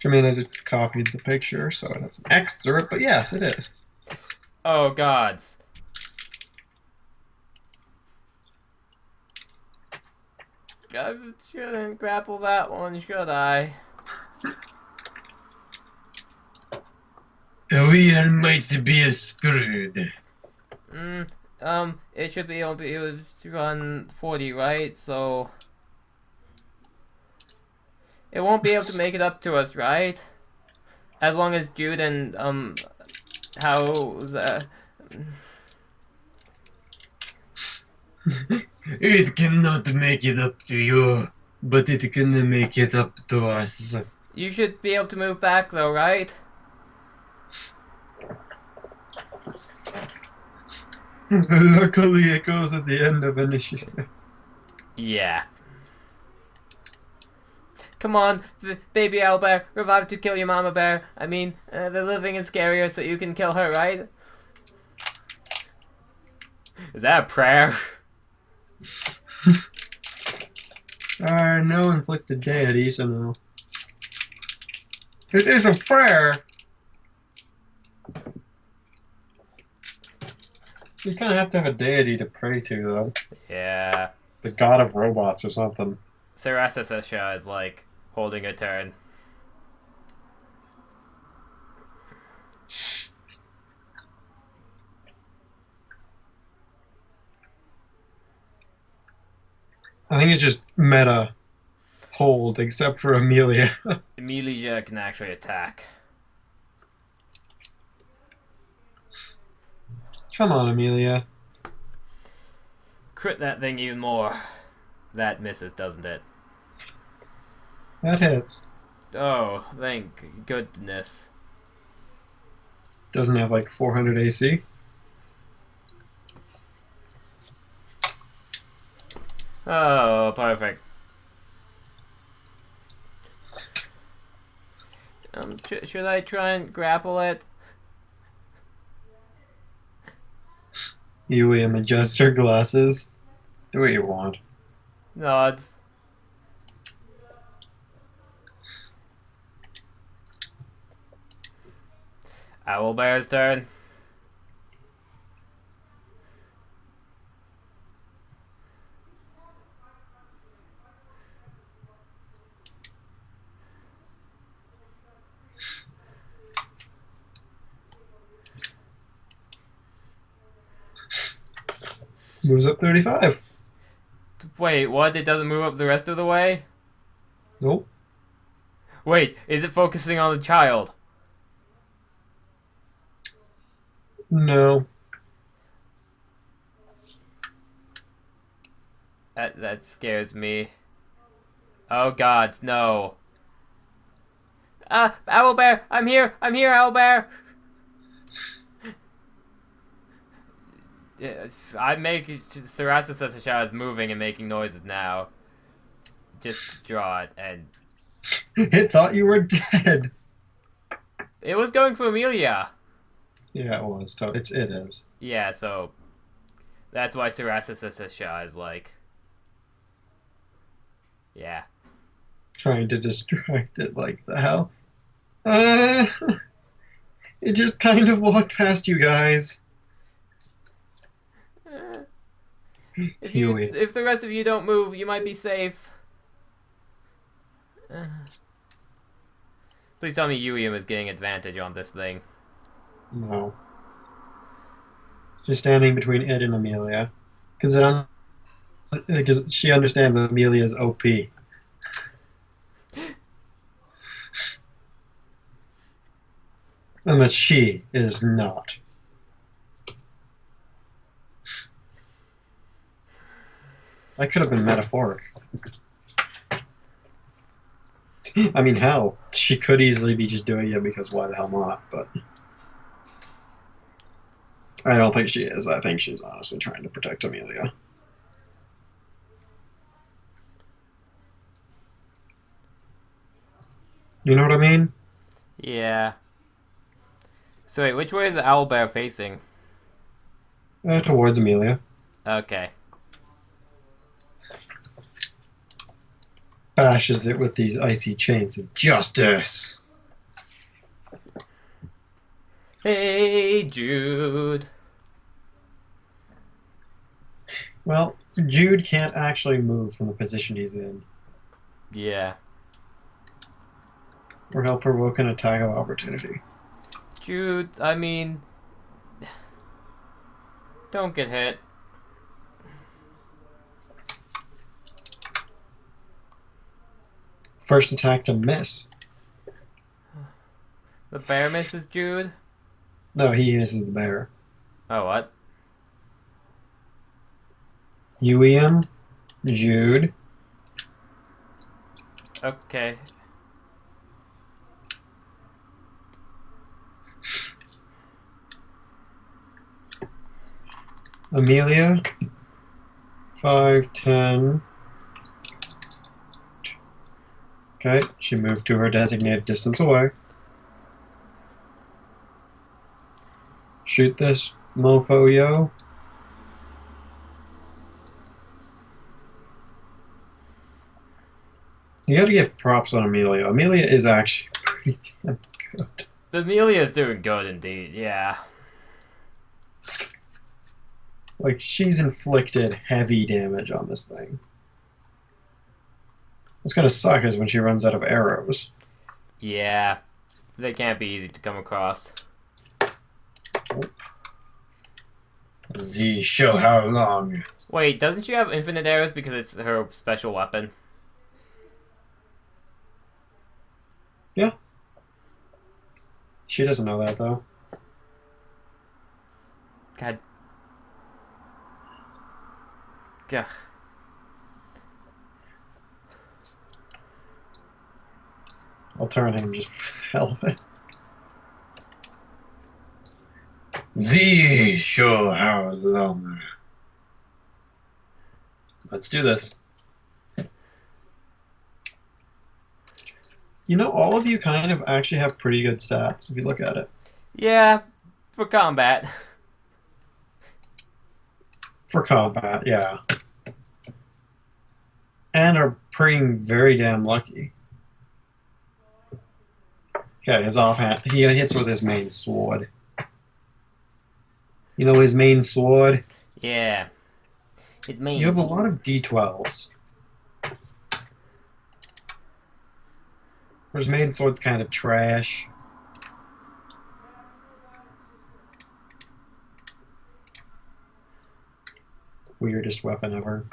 I mean, I just copied the picture, so it has an X through it, but yes, it is. Oh, gods. I shouldn't grapple that one, should I? We are might be screwed. It should be able to run 40, right? So... It won't be able to make it up to us, right? As long as Jude and, how's, It cannot make it up to you, but it can make it up to us. You should be able to move back, though, right? Luckily, it goes at the end of initiative. Yeah. Come on, baby owl bear, revive to kill your mama bear. I mean, the living is scarier, so you can kill her, right? Is that a prayer? No inflicted deity, so no. It is a prayer! You kind of have to have a deity to pray to, though. Yeah. The god of robots or something. Sarasasha is like holding a turn. I think it's just meta hold, except for Amelia. Amelia can actually attack. Come on, Amelia. Crit that thing even more. That misses, doesn't it? That hits. Oh, thank goodness. Doesn't have like 400 AC. Oh, perfect. Should I try and grapple it? You adjust her glasses. Do what you want. Nods. Owlbear's turn. Moves up 35. Wait, what? It doesn't move up the rest of the way? Nope. Wait, is it focusing on the child? No. That scares me. Oh God, no. Owlbear! I'm here! I'm here, Owlbear! I'm making... Sarasa says the shadow is moving and making noises now. Just draw it, and... It thought you were dead. It was going for Amelia! Yeah, it was. It is. Yeah, so... That's why Sarasa says the shadow is like... Yeah. Trying to distract it like the hell. Uh, it just kind of walked past you guys. Huey. If the rest of you don't move, you might be safe. Please tell me Yuium is getting advantage on this thing. No. Just standing between it and Amelia. Because she understands Amelia's OP. And that she is not. That could have been metaphoric. I mean, hell, she could easily be just doing it because why the hell not, but... I don't think she is. I think she's honestly trying to protect Amelia. You know what I mean? Yeah. So wait, which way is the owlbear facing? Towards Amelia. Okay. Bashes it with these icy chains of justice. Hey, Jude. Well, Jude can't actually move from the position he's in. Yeah. Or he'll provoke an attack of opportunity. Jude, I mean... Don't get hit. First attack to miss. The bear misses Jude? No, he misses the bear. Oh, what? Uem, Jude. Okay. Amelia. 5, 10. Okay, she moved to her designated distance away. Shoot this mofo, yo. You gotta give props on Amelia. Amelia is actually pretty damn good. Amelia's doing good indeed, yeah. Like, she's inflicted heavy damage on this thing. What's gonna suck is when she runs out of arrows. Yeah. They can't be easy to come across. Z, show how long. Wait, doesn't she have infinite arrows because it's her special weapon? Yeah. She doesn't know that, though. God. Gah. I'll turn him just for the hell of it. Z, show how long. Let's do this. You know, all of you kind of actually have pretty good stats if you look at it. Yeah, for combat. For combat, yeah. And are pretty very damn lucky. Okay, his offhand. He hits with his main sword. You know his main sword? Yeah. His main. You have a lot of D12s. His main sword's kind of trash. weirdest weapon ever.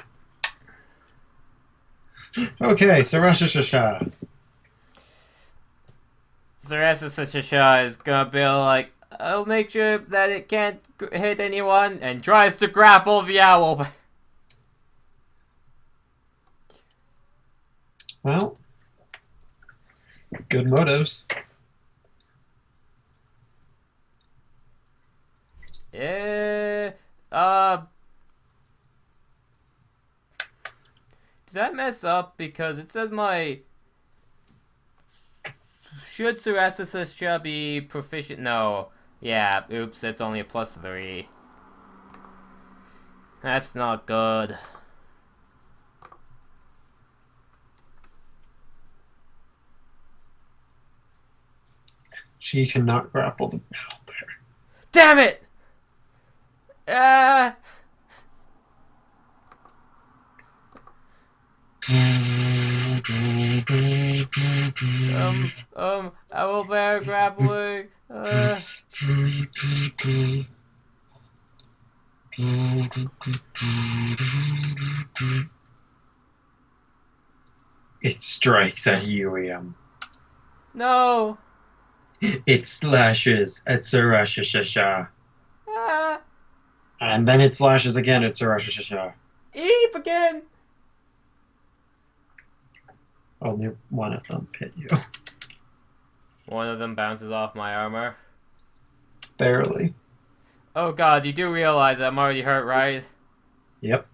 Okay, Sarashashasha. Sarasa is gonna be like, I'll make sure that it can't hit anyone, and tries to grapple the owl. Well, good motives. Did I mess up? Because it says my... Should Sarasa be proficient? No. Yeah, oops, it's only a +3. That's not good. She cannot grapple the owl bear. Damn it! Ah! Owlbear grappling. It strikes at Urium. No! It slashes at Sarashashasha. Ah! And then it slashes again at Sarashashasha. Eep again! Only one of them hit you. One of them bounces off my armor. Barely. Oh god, you do realize I'm already hurt, right? Yep.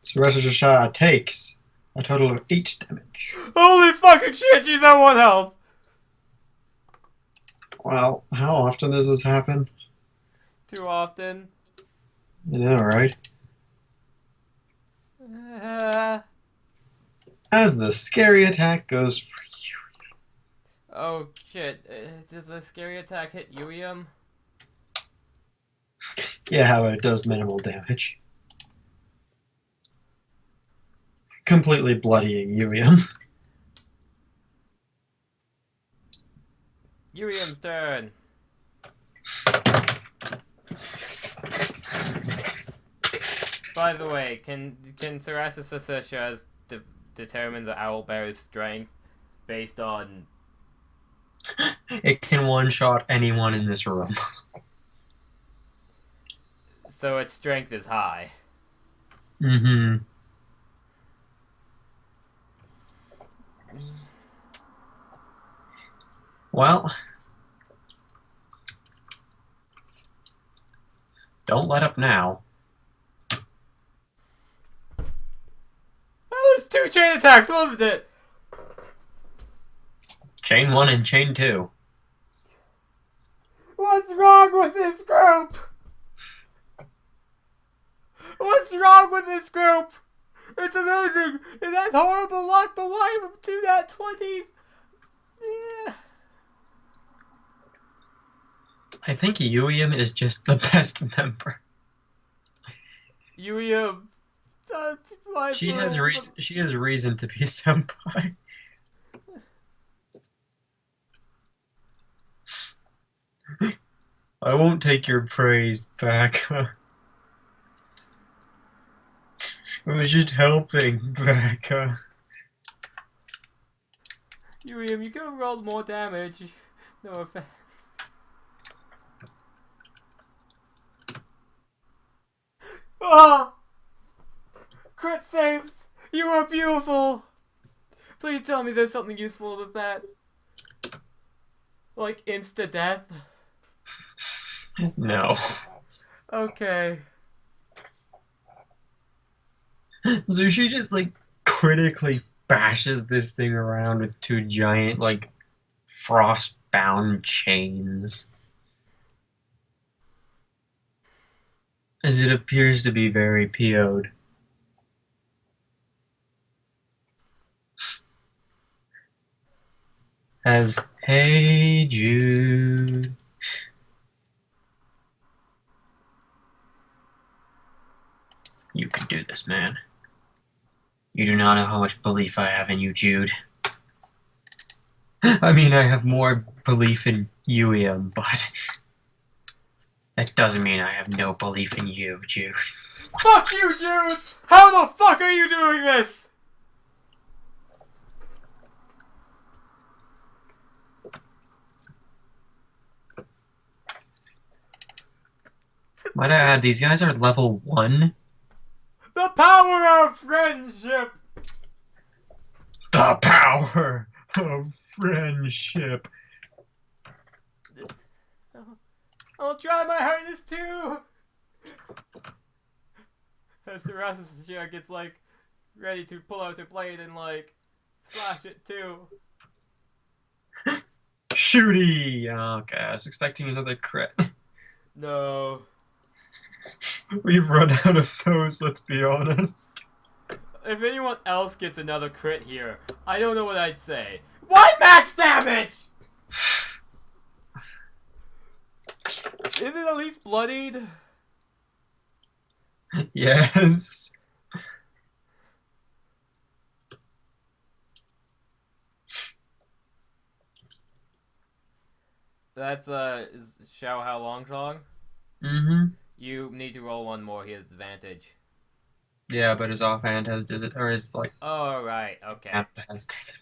Sarashashasha takes a total of 8 damage. Holy fucking shit, she's at 1 health! Well, how often does this happen? Too often. You know, right? Uh, As the scary attack goes for you. oh shit, does the scary attack hit Urium? Yeah, but it does minimal damage. Completely bloodying Urium. Urium's turn. By the way, can Sarasa determine the owlbear's strength based on... It can one-shot anyone in this room. So its strength is high. Mm-hmm. Well, don't let up now. That was 2 chain attacks, wasn't it? Chain 1 and chain 2. What's wrong with this group? What's wrong with this group? It's amazing. It has horrible luck, but why do that 20s? Yeah. I think Urium is just the best member. Urium. She has reason to be senpai. I won't take your praise back. I was just helping, Becca. Urium, you could have rolled more damage. No offense. Ah! Crit saves! You are beautiful! Please tell me there's something useful with that. Like insta-death? No. Okay. So she just, like, critically bashes this thing around with 2 giant, like, frost-bound chains. As it appears to be very PO'd. As, hey Jude. this, man. You do not know how much belief I have in you, Jude. I mean, I have more belief in you, Ian, but that doesn't mean I have no belief in you, Jude. Fuck you, Jude! How the fuck are you doing this? Might I add, these guys are level 1? The power of friendship! The power of friendship. I'll try my hardest too! As Terrasis gets like ready to pull out a blade and like slash it too. Shooty! Okay, I was expecting another crit. No. We've run out of those, let's be honest. If anyone else gets another crit here, I don't know what I'd say. Why max damage?! Is it at least bloodied? Yes. That's is Xiao Hao Longzhong? Mm-hmm. You need to roll one more, he has advantage. Yeah, but his offhand has or his like Oh right, okay. has disadvantage.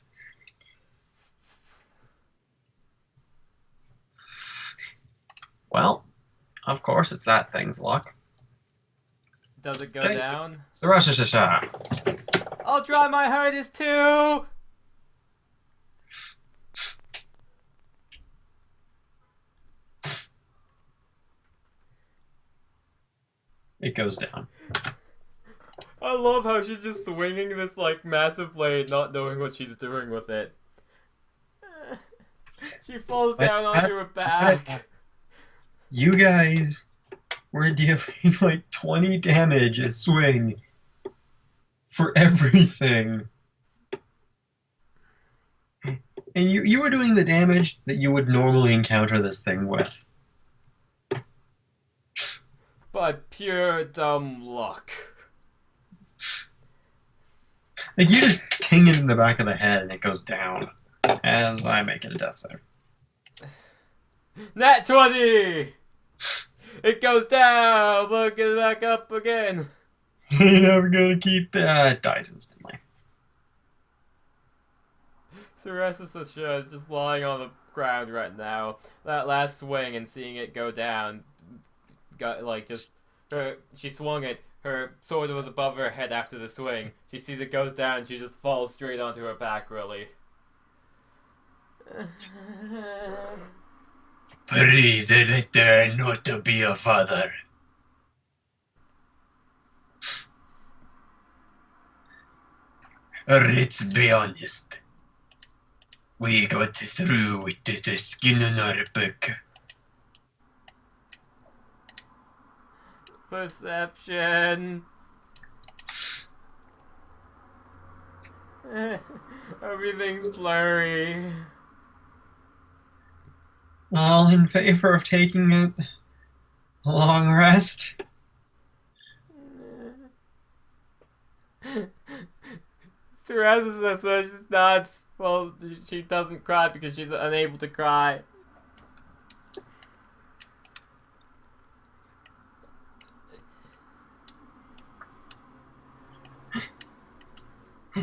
Well, of course it's that thing's luck. Does it go Okay. down? Sarashashasha. I'll try my hardest too! It goes down. I love how she's just swinging this like massive blade, not knowing what she's doing with it. She falls down onto her back. You guys were dealing like 20 damage a swing for everything. And you were doing the damage that you would normally encounter this thing with. By pure dumb luck. Like, you just ting it in the back of the head and it goes down as I make it a death save. Nat 20! It goes down! Look it back up again! You're never gonna keep it dies instantly. Sarasa is just lying on the ground right now. That last swing and seeing it go down got like just she swung it, her sword was above her head after the swing. She sees it goes down, she just falls straight onto her back really. Please return not to be a father. Let's be honest. We got through with the skin on our back. Perception. Everything's blurry. All in favor of taking a long rest? Teresa says she's nuts. Well, she doesn't cry because she's unable to cry.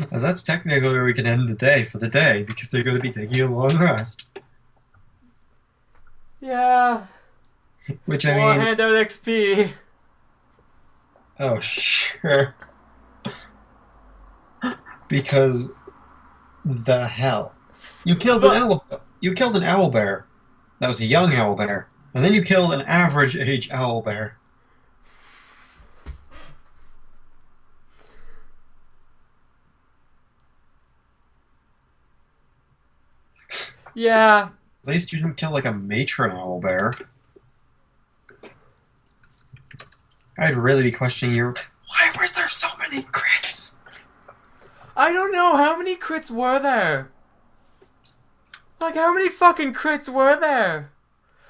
As that's technically where we can end the day for the day, because they're going to be taking a long rest. Yeah. Which I More mean... handout XP. Oh, sure. Because the hell. You killed an owl. You killed an owlbear. That was a young owlbear. And then you killed an average age owlbear. Yeah. At least you didn't kill like a matron owlbear. I'd really be questioning your... Why was there so many crits? I don't know, how many crits were there? Like, how many fucking crits were there?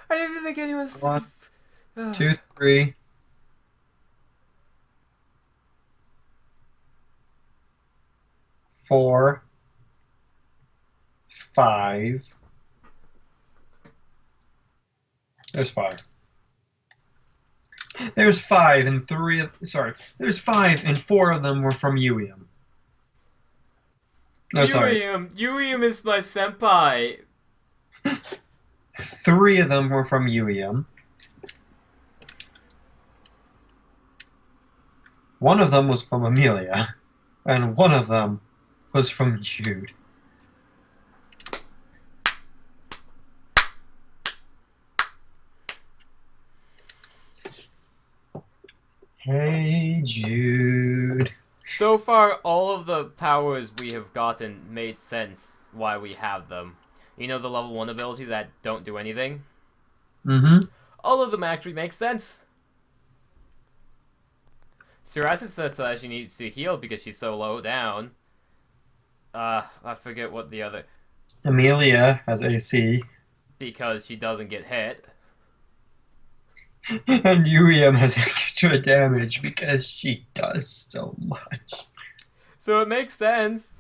I didn't even think anyone... 1, 2, 3. 4, 5. There's 5. There's 5 and 3. Sorry, there's 5 and 4 of them were from UEM. No, sorry. Yuium is my senpai. 3 of them were from UEM. One of them was from Amelia, and one of them was from Jude. Hey, Jude. So far, all of the powers we have gotten made sense why we have them. You know, the level 1 abilities that don't do anything? Mm-hmm. All of them actually make sense. Sarasa says she needs to heal because she's so low down. I forget what the other... Amelia has AC. Because she doesn't get hit. And UEM has extra damage because she does so much. So it makes sense.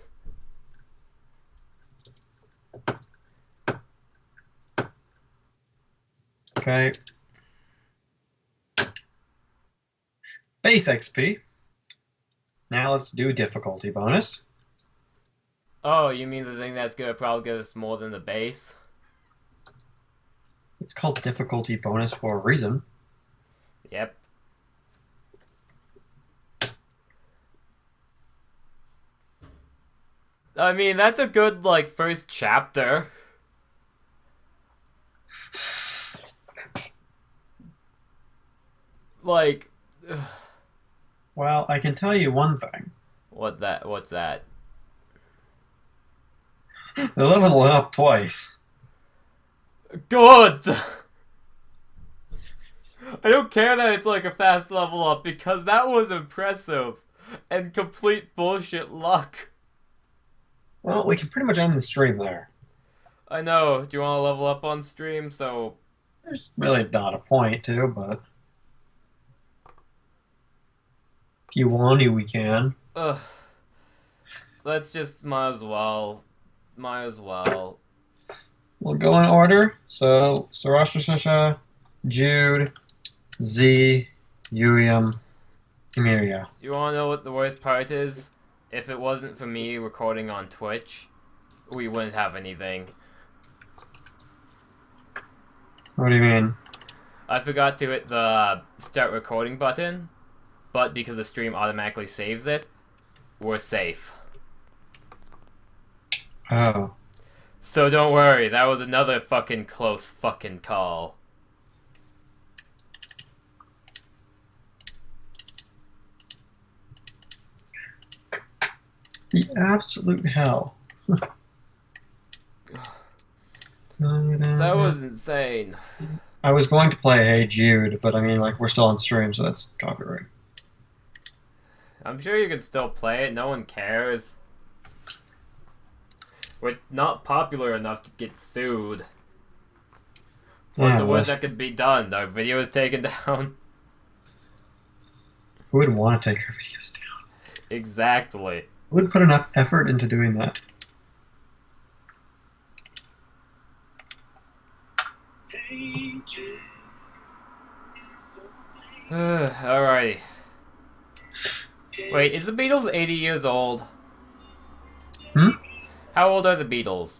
Okay. Base XP. Now let's do difficulty bonus. Oh, you mean the thing that's gonna probably give us more than the base? It's called difficulty bonus for a reason. Yep. I mean, that's a good, like, first chapter. Like... Well, I can tell you one thing. What's that? They leveled up twice. Good! I don't care that it's like a fast level up because that was impressive and complete bullshit luck. Well, we can pretty much end the stream there. I know. Do you want to level up on stream? So There's really not a point to, but if you want to, we can. let's just might as well. We'll go in order. So, Sarashasha, Jude, Z, Urium, Emiria. You want to know what the worst part is? If it wasn't for me recording on Twitch, we wouldn't have anything. What do you mean? I forgot to hit the start recording button, but because the stream automatically saves it, we're safe. Oh. So don't worry, that was another fucking close fucking call. The absolute hell. That was insane. I was going to play Hey Jude, but I mean, like, we're still on stream, so that's copyright. I'm sure you can still play it, no one cares. We're not popular enough to get sued. What's the worst that could be done? Our video is taken down? Who would want to take our videos down? Exactly. Who would put enough effort into doing that? Alrighty. Wait, is the Beatles 80 years old? Hmm? How old are the Beatles?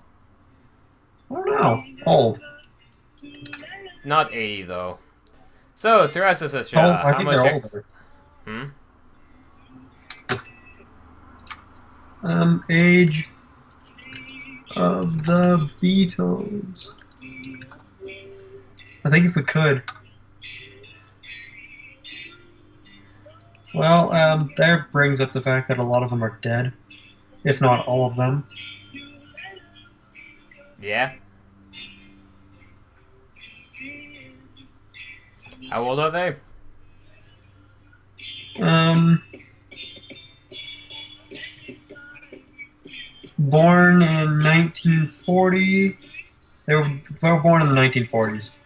I don't know. Old. Not 80, though. So, Sarasa says, I how think much they're older. Age of the Beatles. I think if we could. Well, that brings up the fact that a lot of them are dead. If not all of them. Yeah. How old are they? Born in 1940. They were born in the 1940s.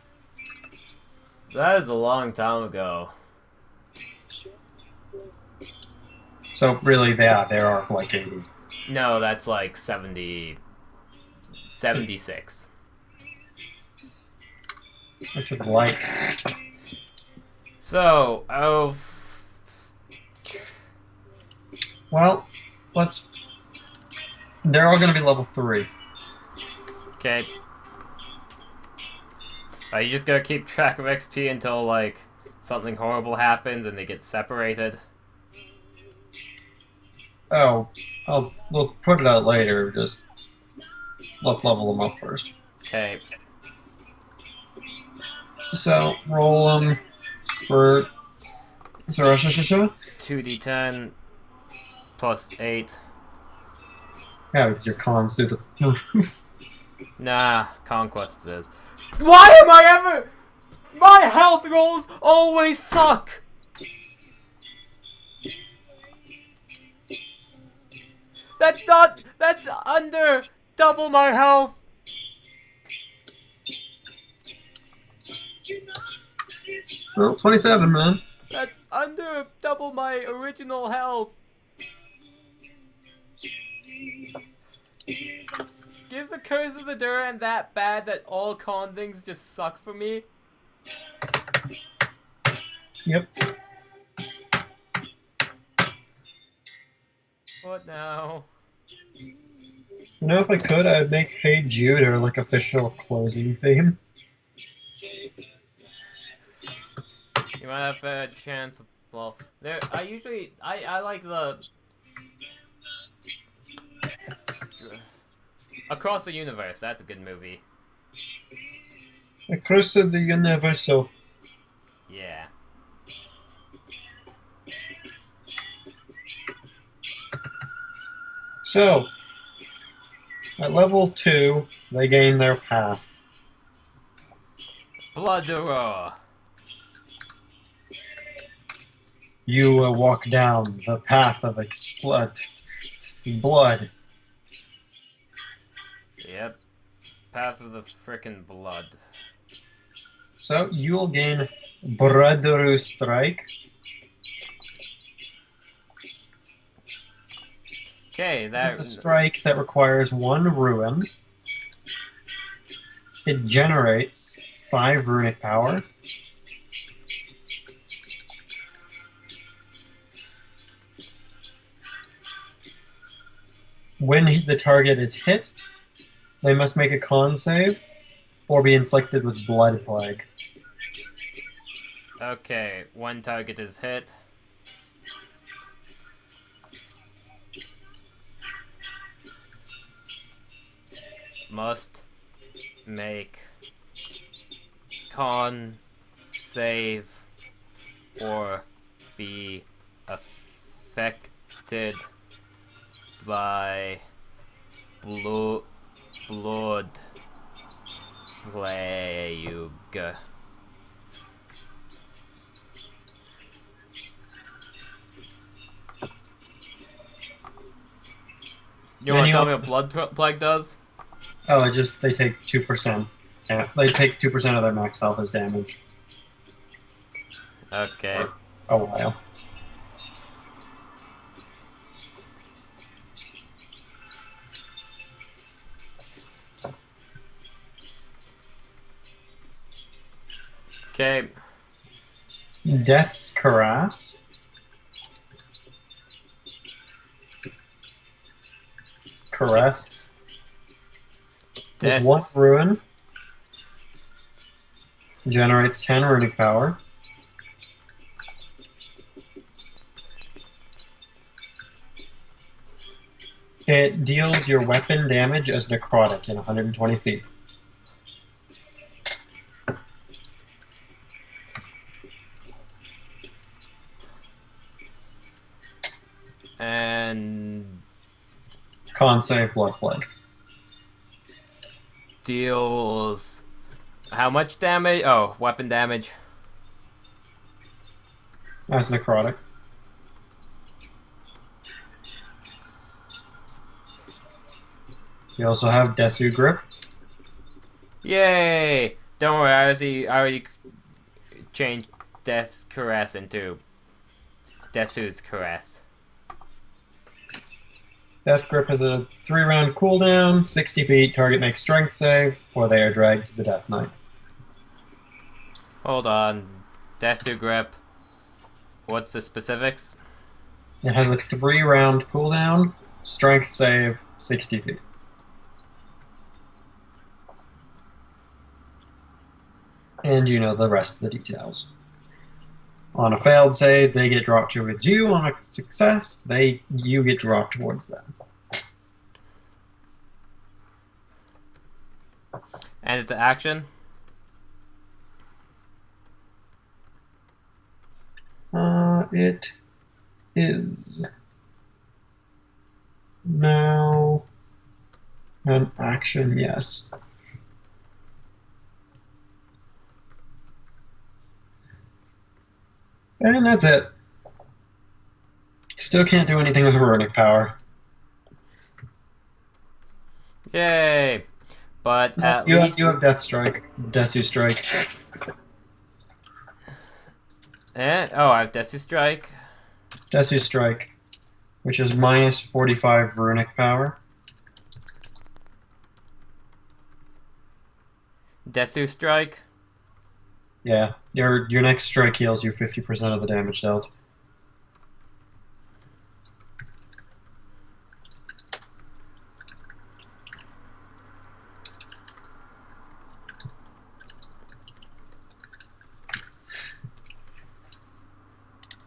That is a long time ago. So really, they are like 80. No, that's like 76. I said like. So, Well, let's. They're all going to be level 3. okay. Are you just gonna keep track of XP until, like, something horrible happens and they get separated? Oh, we'll put it out later. Just let's level them up first. Okay. So roll for Sarashasha. 2d10 plus 8. Yeah, because your cons do the. Nah, Conquest is. Why am I ever. My health rolls always suck! That's not. That's under double my health! Well, 27, man. That's under double my original health! Is the Curse of the Duran that bad that all con things just suck for me? Yep. What now? You know, if I could, I'd make Hey Jude our like official closing theme. You might have a chance of, well, there, I like the Across the Universe, that's a good movie. Across the Universal. Yeah. So, at level 2, they gain their path. Blood Roar. You walk down the path of blood. Yep. Path of the frickin' blood. So, you'll gain Brotherhood Strike. Okay, This is a strike that requires 1 ruin. It generates 5 runic power. When the target is hit, they must make a con save or be inflicted with blood plague. Okay, one target is hit. Must make con save or be affected by blood plague. You want to tell me what blood plague does? Oh, they take 2%. Yeah, they take 2% of their max health as damage. Okay. For a while. Okay. Death's Caress. Caress. There's 1 ruin. Generates 10 runic power. It deals your weapon damage as necrotic in 120 feet. And con save blood plague. Deals how much damage? Oh, weapon damage. As necrotic. You also have DESU grip. Yay! Don't worry, I already changed Death's Caress into Desu's Caress. Death Grip has a 3-round cooldown, 60 feet, target makes strength save, or they are dragged to the Death Knight. Hold on. DESU grip. What's the specifics? It has a 3-round cooldown, strength save, 60 feet. And you know the rest of the details. On a failed save, they get dropped towards you. On a success, you get dropped towards them. And it's an action? It is now an action, yes. And that's it. Still can't do anything with runic power. Yay! But at you least... you have Death Strike. Desu Strike. Oh, I have DESU strike. Desu Strike, which is minus 45 runic power. DESU strike. Yeah, your next strike heals you 50% of the damage dealt.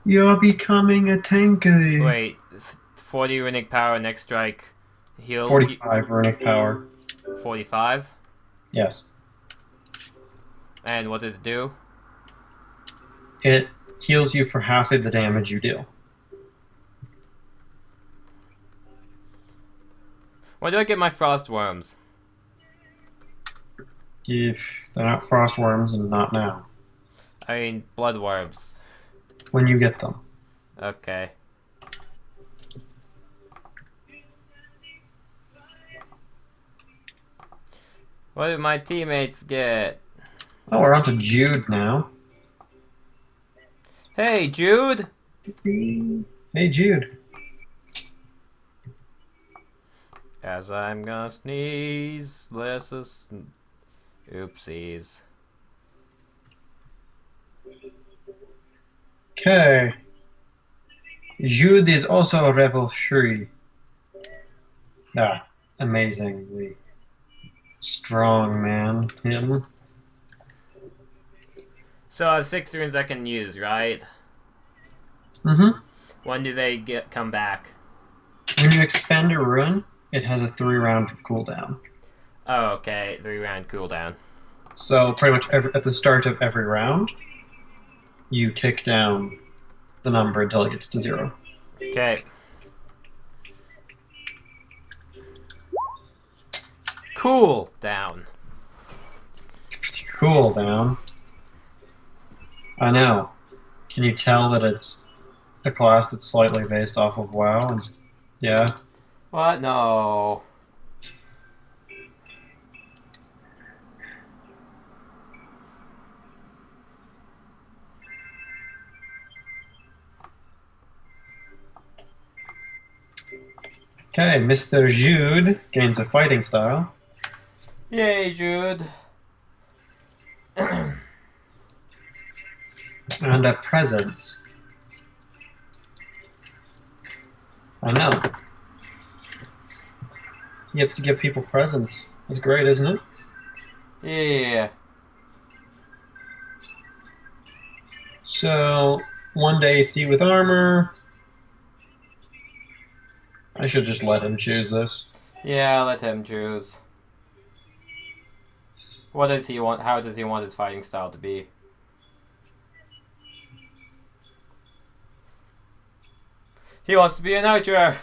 You're becoming a tanky. Wait, 40 runic power, next strike heals... 45 runic power. 45? Yes. And what does it do? It heals you for half of the damage you deal. When do I get my frost worms? If they're not frost worms, and not now. I mean, blood worms. When you get them. Okay. What did my teammates get? Oh, we're on to Jude now. Hey, Jude! Hey, Jude. As I'm gonna sneeze, oopsies. Okay. Jude is also a level 3. Ah, amazingly strong man. Him. So I have 6 runes I can use, right? Mm-hmm. When do they come back? When you expend a rune, it has a 3-round cooldown. Oh, okay. 3-round cooldown. So pretty much at the start of every round, you tick down the number until it gets to 0. Okay. Cool down. Cool down. I know. Can you tell that it's a class that's slightly based off of WoW? Yeah. What? No. Okay, Mr. Jude gains a fighting style. Yay, Jude. And a presence. I know. He gets to give people presents. That's great, isn't it? Yeah. So, 1 day AC with armor. I should just let him choose this. Yeah, let him choose. What does he want? How does he want his fighting style to be? He wants to be an archer!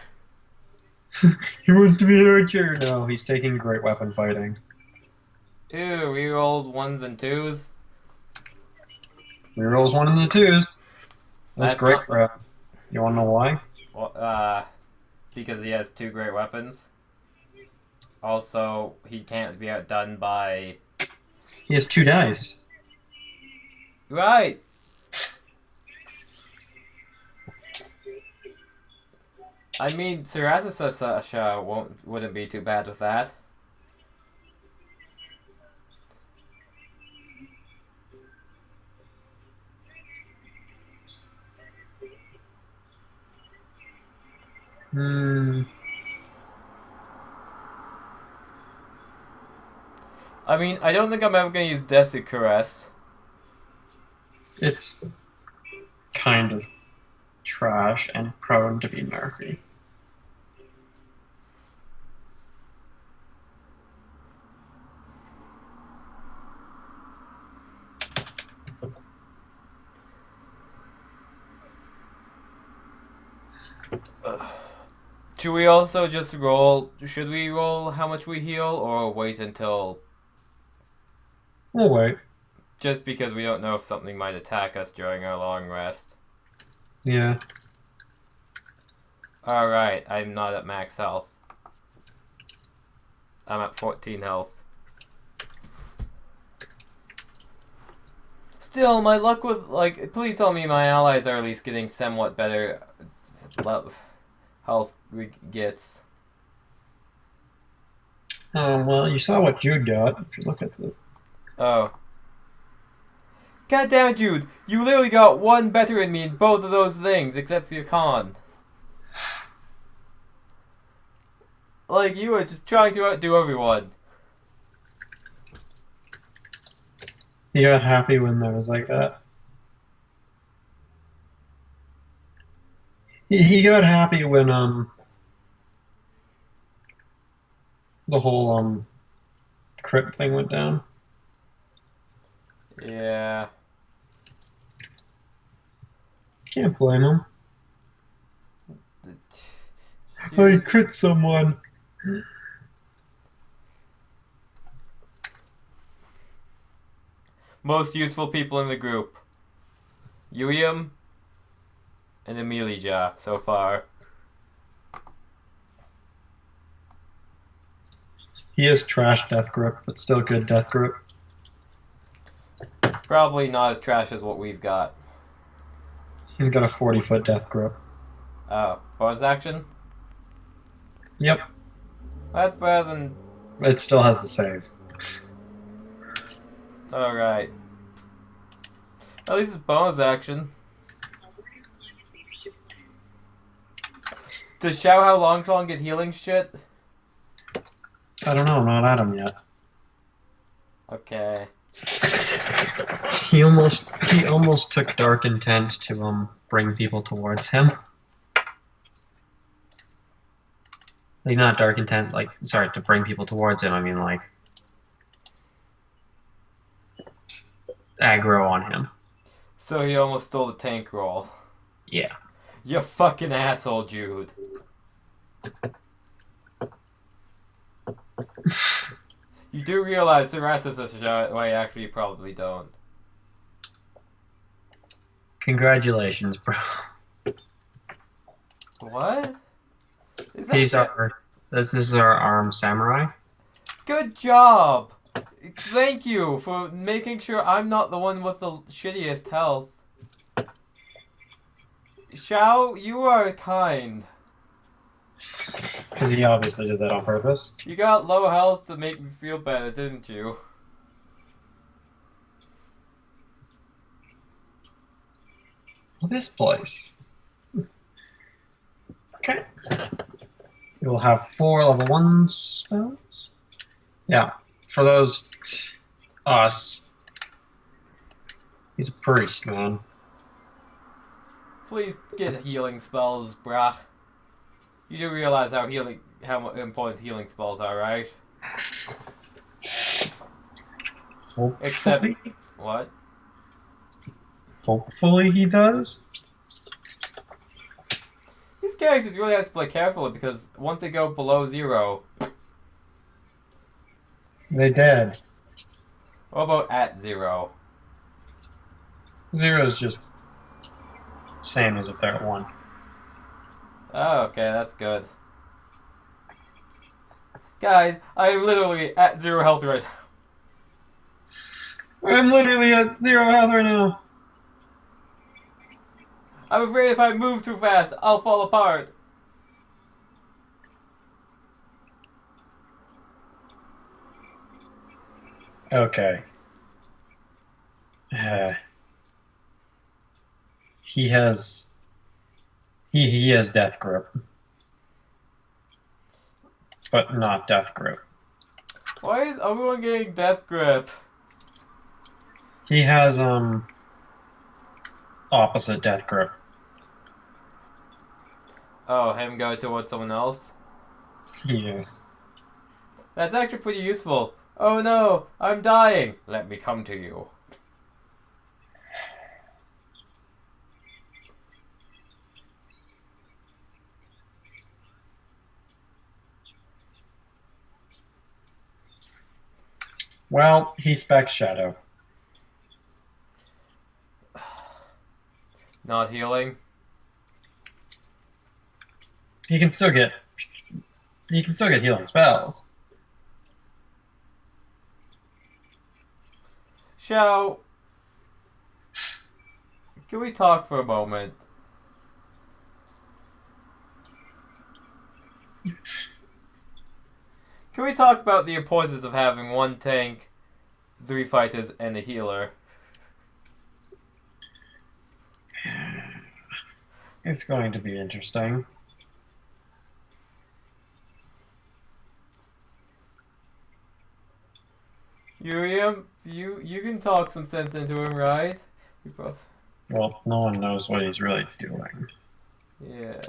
He wants to be an archer. No, he's taking great weapon fighting. Ew, rerolls 1s and 2s. Rerolls 1 and the 2s. That's great not... for him. You want to know why? Well, because he has 2 great weapons. Also, he can't be outdone by... He has 2 dice. Right! I mean, Sasha wouldn't be too bad with that. Hmm. I mean, I don't think I'm ever gonna use DESU Caress. It's kind of trash and prone to be nerfy. Should we also just roll? Should we roll how much we heal, or wait until? We'll wait. Just because we don't know if something might attack us during our long rest. Yeah. Alright, I'm not at max health. I'm at 14 health. Still, my luck with, like, please tell me my allies are at least getting somewhat better health gets. Well, you saw what Jude got. If you look at the... Oh. God damn it, Jude! You literally got one better than me in both of those things, except for your con. Like, you were just trying to outdo everyone. He got happy when there was like that. He got happy when the whole crit thing went down. Yeah. Can't blame him. Oh, he crit someone. Most useful people in the group. Yuium and Emilia so far. He is trash death grip, but still good death grip. Probably not as trash as what we've got. He's got a 40-foot death grip. Oh, bonus action? Yep. That's better than... It still has the save. Alright. At least it's bonus action. Does Xiao Hao Longchlong get healing shit? I don't know, I'm not at him yet. Okay. He almost took Dark Intent to bring people towards him. Like, not Dark Intent, like, sorry, to bring people towards him, I mean, like, aggro on him. So he almost stole the tank roll. Yeah. You fucking asshole, Jude. You do realize the rest is a way, actually you probably don't. Congratulations, bro. What? This is our armed samurai. Good job! Thank you for making sure I'm not the one with the shittiest health. Xiao, you are kind. Because he obviously did that on purpose. You got low health to make me feel better, didn't you? Well, this place. Okay. We will have 4 level 1 spells. Yeah. For those us, he's a priest, man. Please get healing spells, brah. You do realize how important healing spells are, right? Hopefully. Except what? Hopefully he does. These characters really have to play carefully because once they go below 0, They dead. what about at 0? 0 is just same as if they're at 1. Oh, okay, that's good. Guys, I am literally at 0 health right now. I'm literally at 0 health right now. I'm afraid if I move too fast, I'll fall apart. Okay. Uh, he has he has death grip, but not death grip. Why is everyone getting death grip? He has opposite death grip. Oh, him go towards someone else? Yes. That's actually pretty useful. Oh no, I'm dying. Let me come to you. Well, he specs shadow. Not healing. He can still get healing spells. Shao, can we talk for a moment? Can we talk about the importance of having one tank, 3 fighters, and a healer? It's going to be interesting. You can talk some sense into him, right? You both. Well, no one knows what he's really doing. Yeah.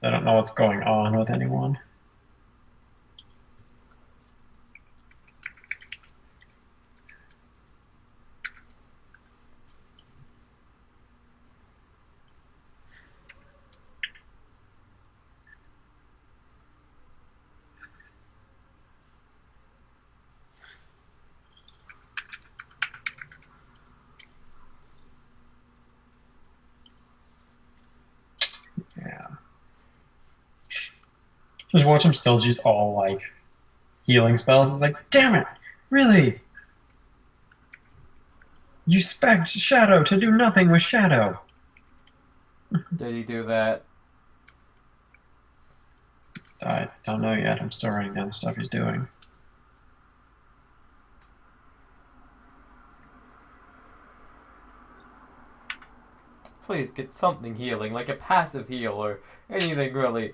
I don't know what's going on with anyone. Yeah. Just watch him still use all like healing spells. It's like, damn it, really? You spec shadow to do nothing with shadow. Did he do that? I don't know yet. I'm still writing down the stuff he's doing. Please get something healing, like a passive heal or anything really.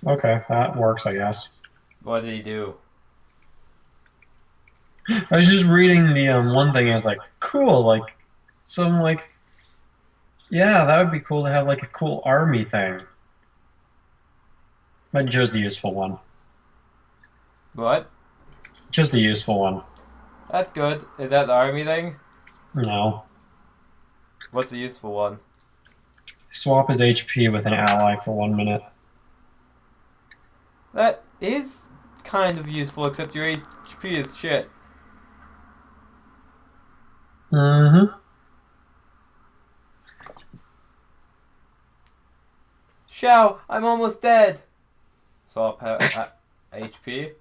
Okay, that works, I guess. What did he do? I was just reading the one thing. I was like, cool. Like, some like, yeah, that would be cool to have like a cool army thing. But just the useful one. What? Just the useful one. That's good. Is that the army thing? No. What's the useful one? Swap his HP with an ally for 1 minute. That is kind of useful, except your HP is shit. Mm-hmm. Shao, I'm almost dead. Swap HP.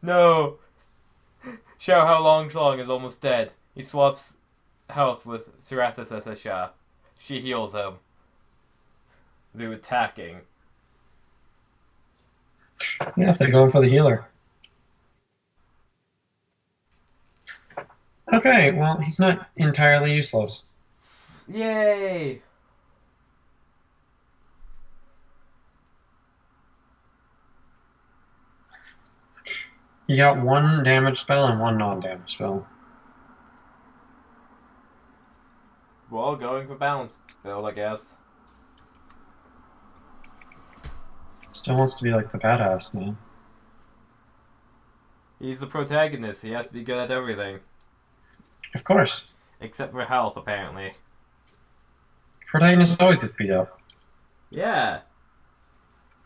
No. Shao How Long Shlong is almost dead. He swaps health with Sarasa Sha. She heals him. They're attacking. Yeah, if they're going for the healer. Okay, well, he's not entirely useless. Yay! You got 1 damage spell and 1 non-damage spell. Well, going for balance build, I guess. Still wants to be like the badass, man. He's the protagonist. He has to be good at everything. Of course. Except for health, apparently. Protagonist always gets beat up. Yeah.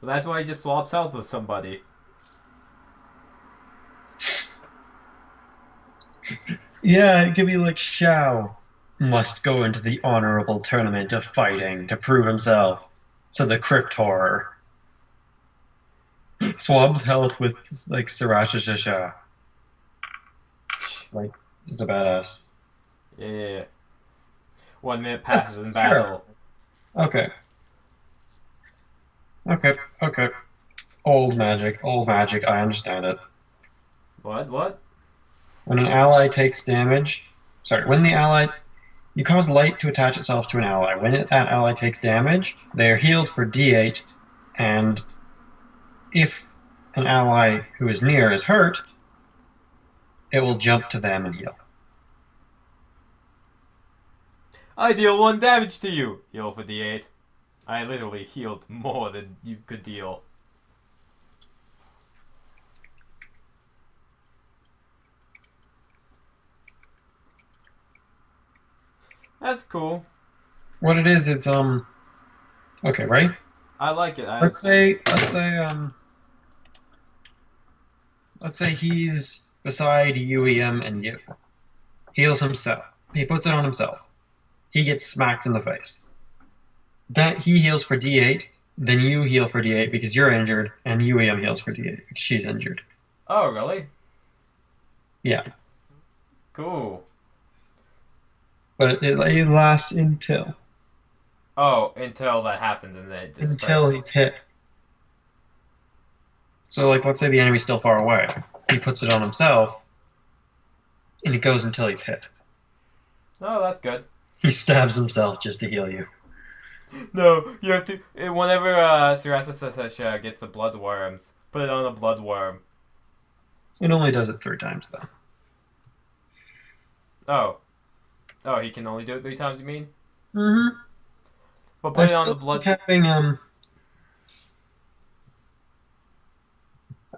Well, that's why he just swaps health with somebody. Yeah, it could be like Shao. must go into the honorable tournament of fighting to prove himself to the crypt horror. Swabs health with like Sriracha. Like, he's a badass. Yeah. 1 minute passes in That's terrible. battle. Okay. Okay. Okay. Old magic. Old magic. I understand it. What? What? When an ally takes damage, sorry, when the ally, you cause light to attach itself to an ally. When that ally takes damage, they are healed for D8, and if an ally who is near is hurt, it will jump to them and heal. I deal 1 damage to you. Heal for D8. I literally healed more than you could deal. That's cool. What it is, it's okay, right? I like it. Let's say he's beside UEM and you. Heals himself. He puts it on himself. He gets smacked in the face. That he heals for D8, then you heal for D8 because you're injured, and UEM heals for D8 because she's injured. Oh, really? Yeah. Cool. But it lasts until. Oh, until that happens and then it disperses. Until he's hit. So, like, let's say the enemy's still far away. He puts it on himself, and it goes until he's hit. Oh, that's good. He stabs himself just to heal you. No, you have to. Whenever Sriracha gets the bloodworms, put it on a bloodworm. It only does it 3 times, though. Oh. Oh, he can only do it 3 times, you mean? Mm-hmm. But put it on the blood.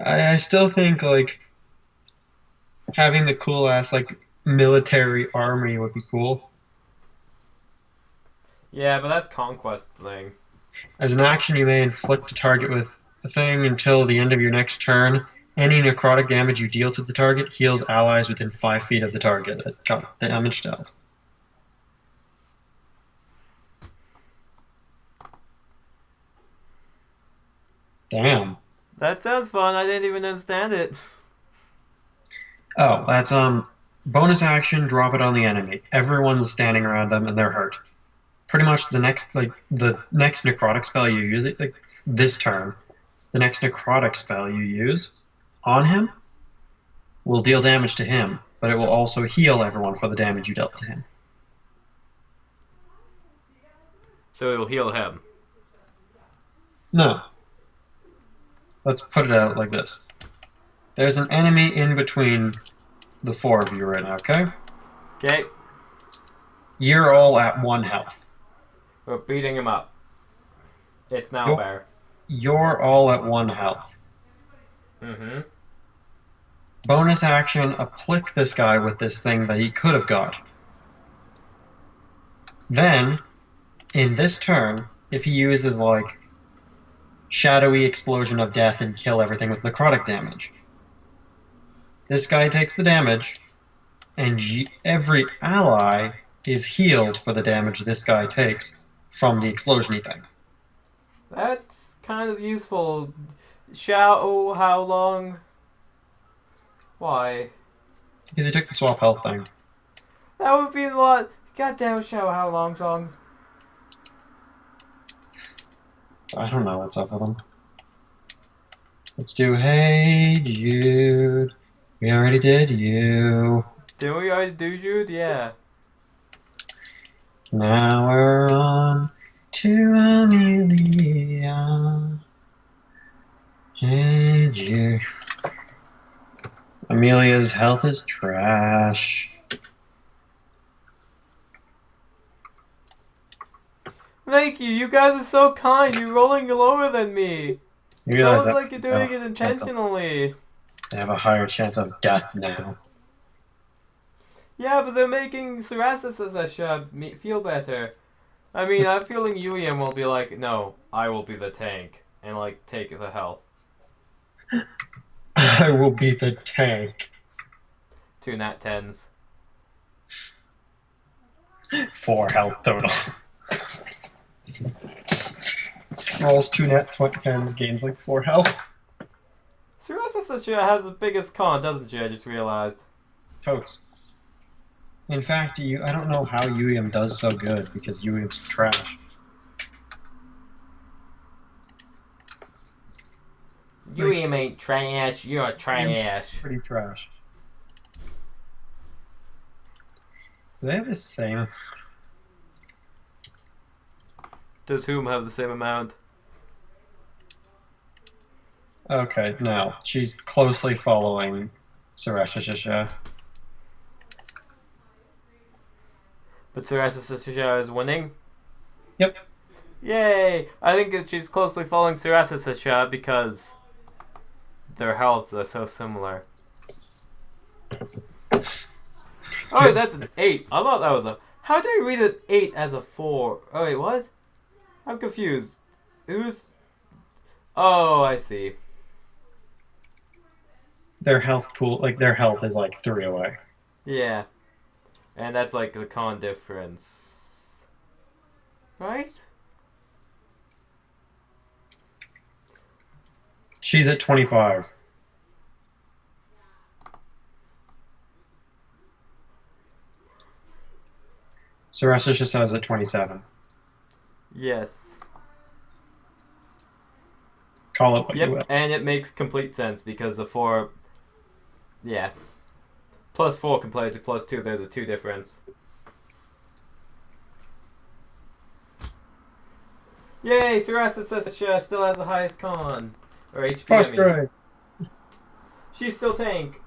I still think like having the cool ass like military army would be cool. Yeah, but that's Conquest's thing. As an action, you may inflict a target with the thing until the end of your next turn. Any necrotic damage you deal to the target heals allies within 5 feet of the target that got damage dealt. Damn. That sounds fun. I didn't even understand it. Oh, that's bonus action, drop it on the enemy. Everyone's standing around them and they're hurt. Pretty much the next necrotic spell you use it like this turn, the next necrotic spell you use on him will deal damage to him, but it will also heal everyone for the damage you dealt to him. So it'll heal him. No. Let's put it out like this. There's an enemy in between the 4 of you right now, okay? Okay. You're all at 1 health. We're beating him up. It's now bear. You're all at 1 health. Mm-hmm. Bonus action, afflict this guy with this thing that he could have got. Then, in this turn, if he uses like shadowy explosion of death and kill everything with necrotic damage, this guy takes the damage, and every ally is healed for the damage this guy takes from the explosion-y thing. That's kind of useful. How long? Why? Because he took the swap health thing. That would be a lot. Goddamn, how long, Song? I don't know what's up with him. Let's do Hey Jude. We already did you. Did we already do Jude? Yeah. Now we're on to Amelia. Hey Jude. Amelia's health is trash. Thank you. You guys are so kind. You're rolling lower than me. You It realize sounds like you're doing it intentionally. They have a higher chance of death now. Yeah, but they're making Sriracha feel better. I mean, I'm feeling Yulian will be like, no, I will be the tank, and like take the health. I will be the tank. 2 nat 10s. 4 health total. Rolls 2 net 10s, gains like 4 health. Surasa has the biggest con, doesn't she? I just realized. Totes. In fact, I don't know how Uium does so good because Uium's trash. You ain't trash, you're trash. Pretty trash. Do they have the same? Does whom have the same amount? Okay, no. She's closely following Surasha. But Surasa is winning? Yep. Yay! I think that she's closely following Surasa because their healths are so similar. Oh, that's an 8. I thought that was a... How do I read an 8 as a 4? Oh, wait, what? I'm confused. Who's... Oh, I see. Their health pool, like their health is like 3 away. Yeah. And that's like the con difference. Right? She's at 25. Surasha is at 27. Yes. Call it what you will. Yep, and it makes complete sense because the 4... Yeah. Plus 4 compared to plus 2, there's a 2 difference. Yay! Surasa still has the highest con. Or HP. First grade. She's still tank.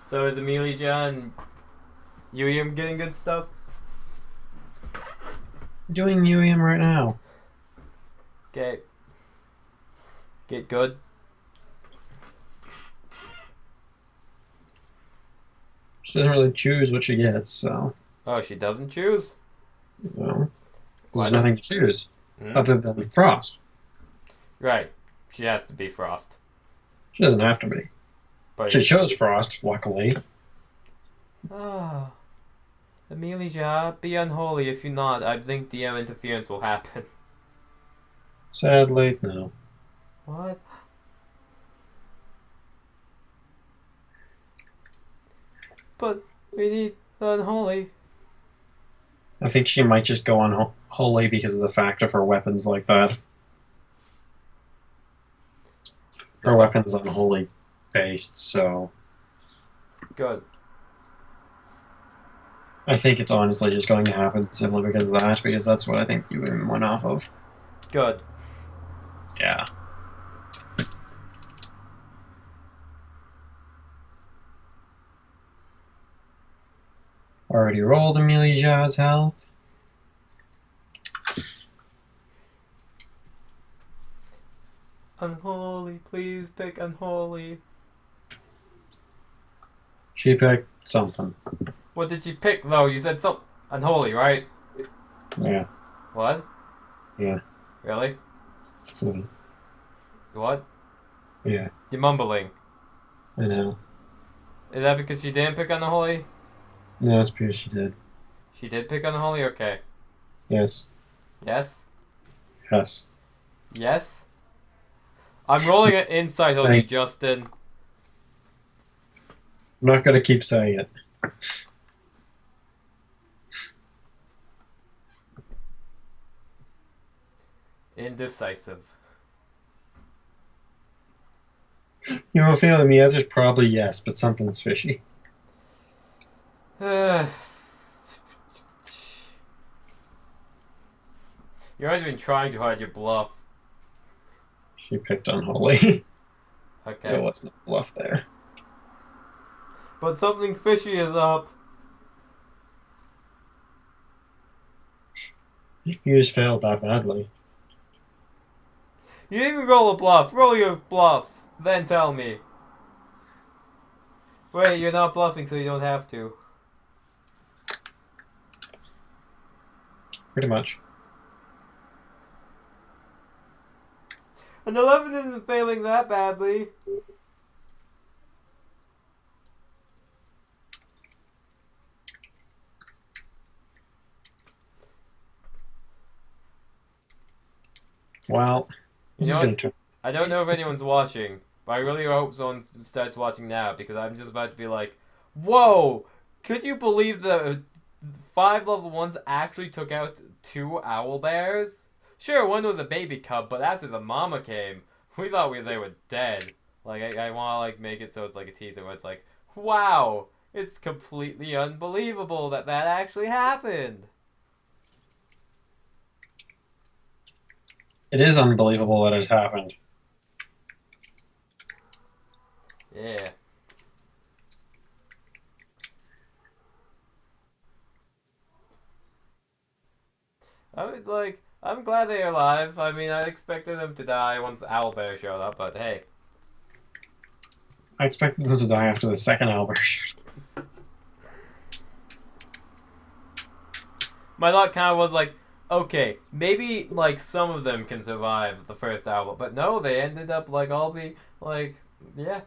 So is Amelia and Uium getting good stuff? I'm doing Uium right now. Okay. Get good. She doesn't really choose what she gets, so. Oh, she doesn't choose? No. Why There's not? nothing to choose other than Frost. Right. She has to be Frost. She doesn't have to be. But She chose Frost, luckily. Oh. Amelia, be unholy. If you're not, I think DM interference will happen. Sadly, no. What? But we need the unholy. I think she might just go unholy because of the fact of her weapons like that. Her weapon's unholy based, so Good. I think it's honestly just going to happen simply because of that, because that's what I think you went off of. Good. Yeah. Already rolled Amelia's health. Unholy, please pick unholy. She picked something. What did you pick though? You said something unholy, right? Yeah. What? Yeah. Really? Mhm. What? Yeah. You're mumbling. I know. Is that because she didn't pick unholy? No, it's because she did. She did pick unholy? Okay. Yes. Yes? Yes. Yes? I'm rolling an insight on you, Saying- Justin. I'm not going to keep saying it. Indecisive. You have a feeling the answer's probably yes, but something's fishy. You're always been trying to hide your bluff. She picked unholy. Okay. There wasn't a bluff there. But something fishy is up. You just failed that badly. You didn't even roll a bluff. Roll your bluff. Then tell me. Wait, you're not bluffing, so you don't have to. Pretty much. An 11 isn't failing that badly. Well, You this know is gonna what? turn. I don't know if anyone's watching, but I really hope someone starts watching now because I'm just about to be like, whoa! Could you believe the 5 level 1s actually took out 2 owl bears? Sure, one was a baby cub, but after the mama came, we thought they were dead. Like, I want to like make it so it's like a teaser where it's like, wow! It's completely unbelievable that that actually happened. It is unbelievable that it happened. Yeah. I'm glad they're alive. I mean, I expected them to die once Owlbear showed up, but hey. I expected them to die after the second Albert. My thought kind of was like, okay, maybe like some of them can survive the first owl, but no, they ended up like all be like, yeah.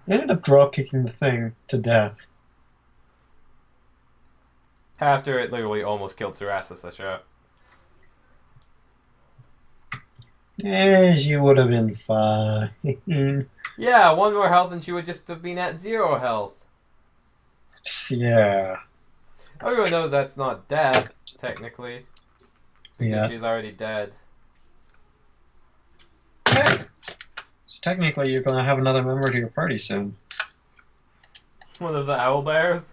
They ended up drop kicking the thing to death. After it literally almost killed Thrasus the show. Yeah, she would have been fine. Yeah, 1 more health and she would just have been at 0 health. Yeah. Everyone knows that's not death, technically. Because Yeah. she's already dead. Hey. So technically, you're gonna have another member to your party soon. One of the owlbears.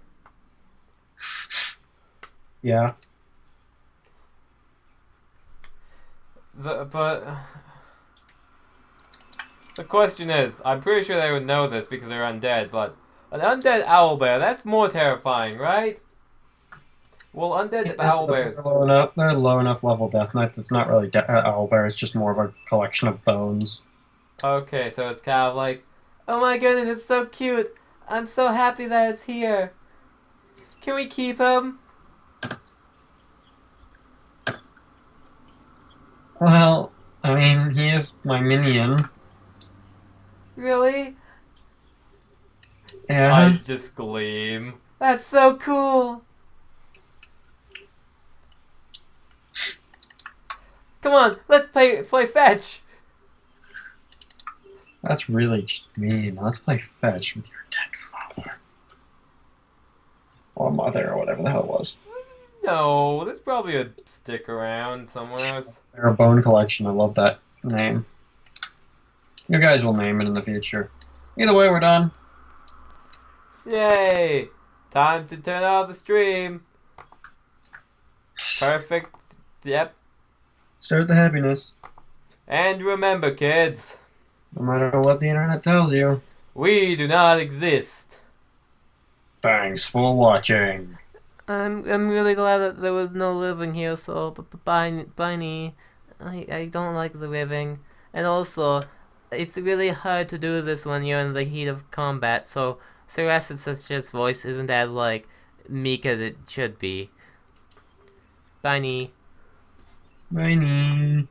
Yeah. But the question is, I'm pretty sure they would know this because they're undead, but an undead owlbear, that's more terrifying, right? Well, undead owlbears... They're low enough level death knight that's not really owlbear. It's just more of a collection of bones. Okay, so it's kind of like, oh my goodness, it's so cute. I'm so happy that it's here. Can we keep him? Well, I mean, he is my minion. Really? Yeah. Eyes just gleam. That's so cool. Come on, let's play fetch. That's really just mean. Let's play fetch with your dead father. Or mother, or whatever the hell it was. No, there's probably a stick around somewhere. They're a bone collection. I love that name. You guys will name it in the future. Either way, we're done. Yay! Time to turn off the stream. Perfect. Yep. Start the happiness. And remember, kids, No matter what the internet tells you. we do not exist. Thanks for watching. I'm really glad that there was no living here, so bye. I don't like the living. And also, it's really hard to do this when you're in the heat of combat, so Thrasus' voice isn't as, like, meek as it should be. Bye. Bye.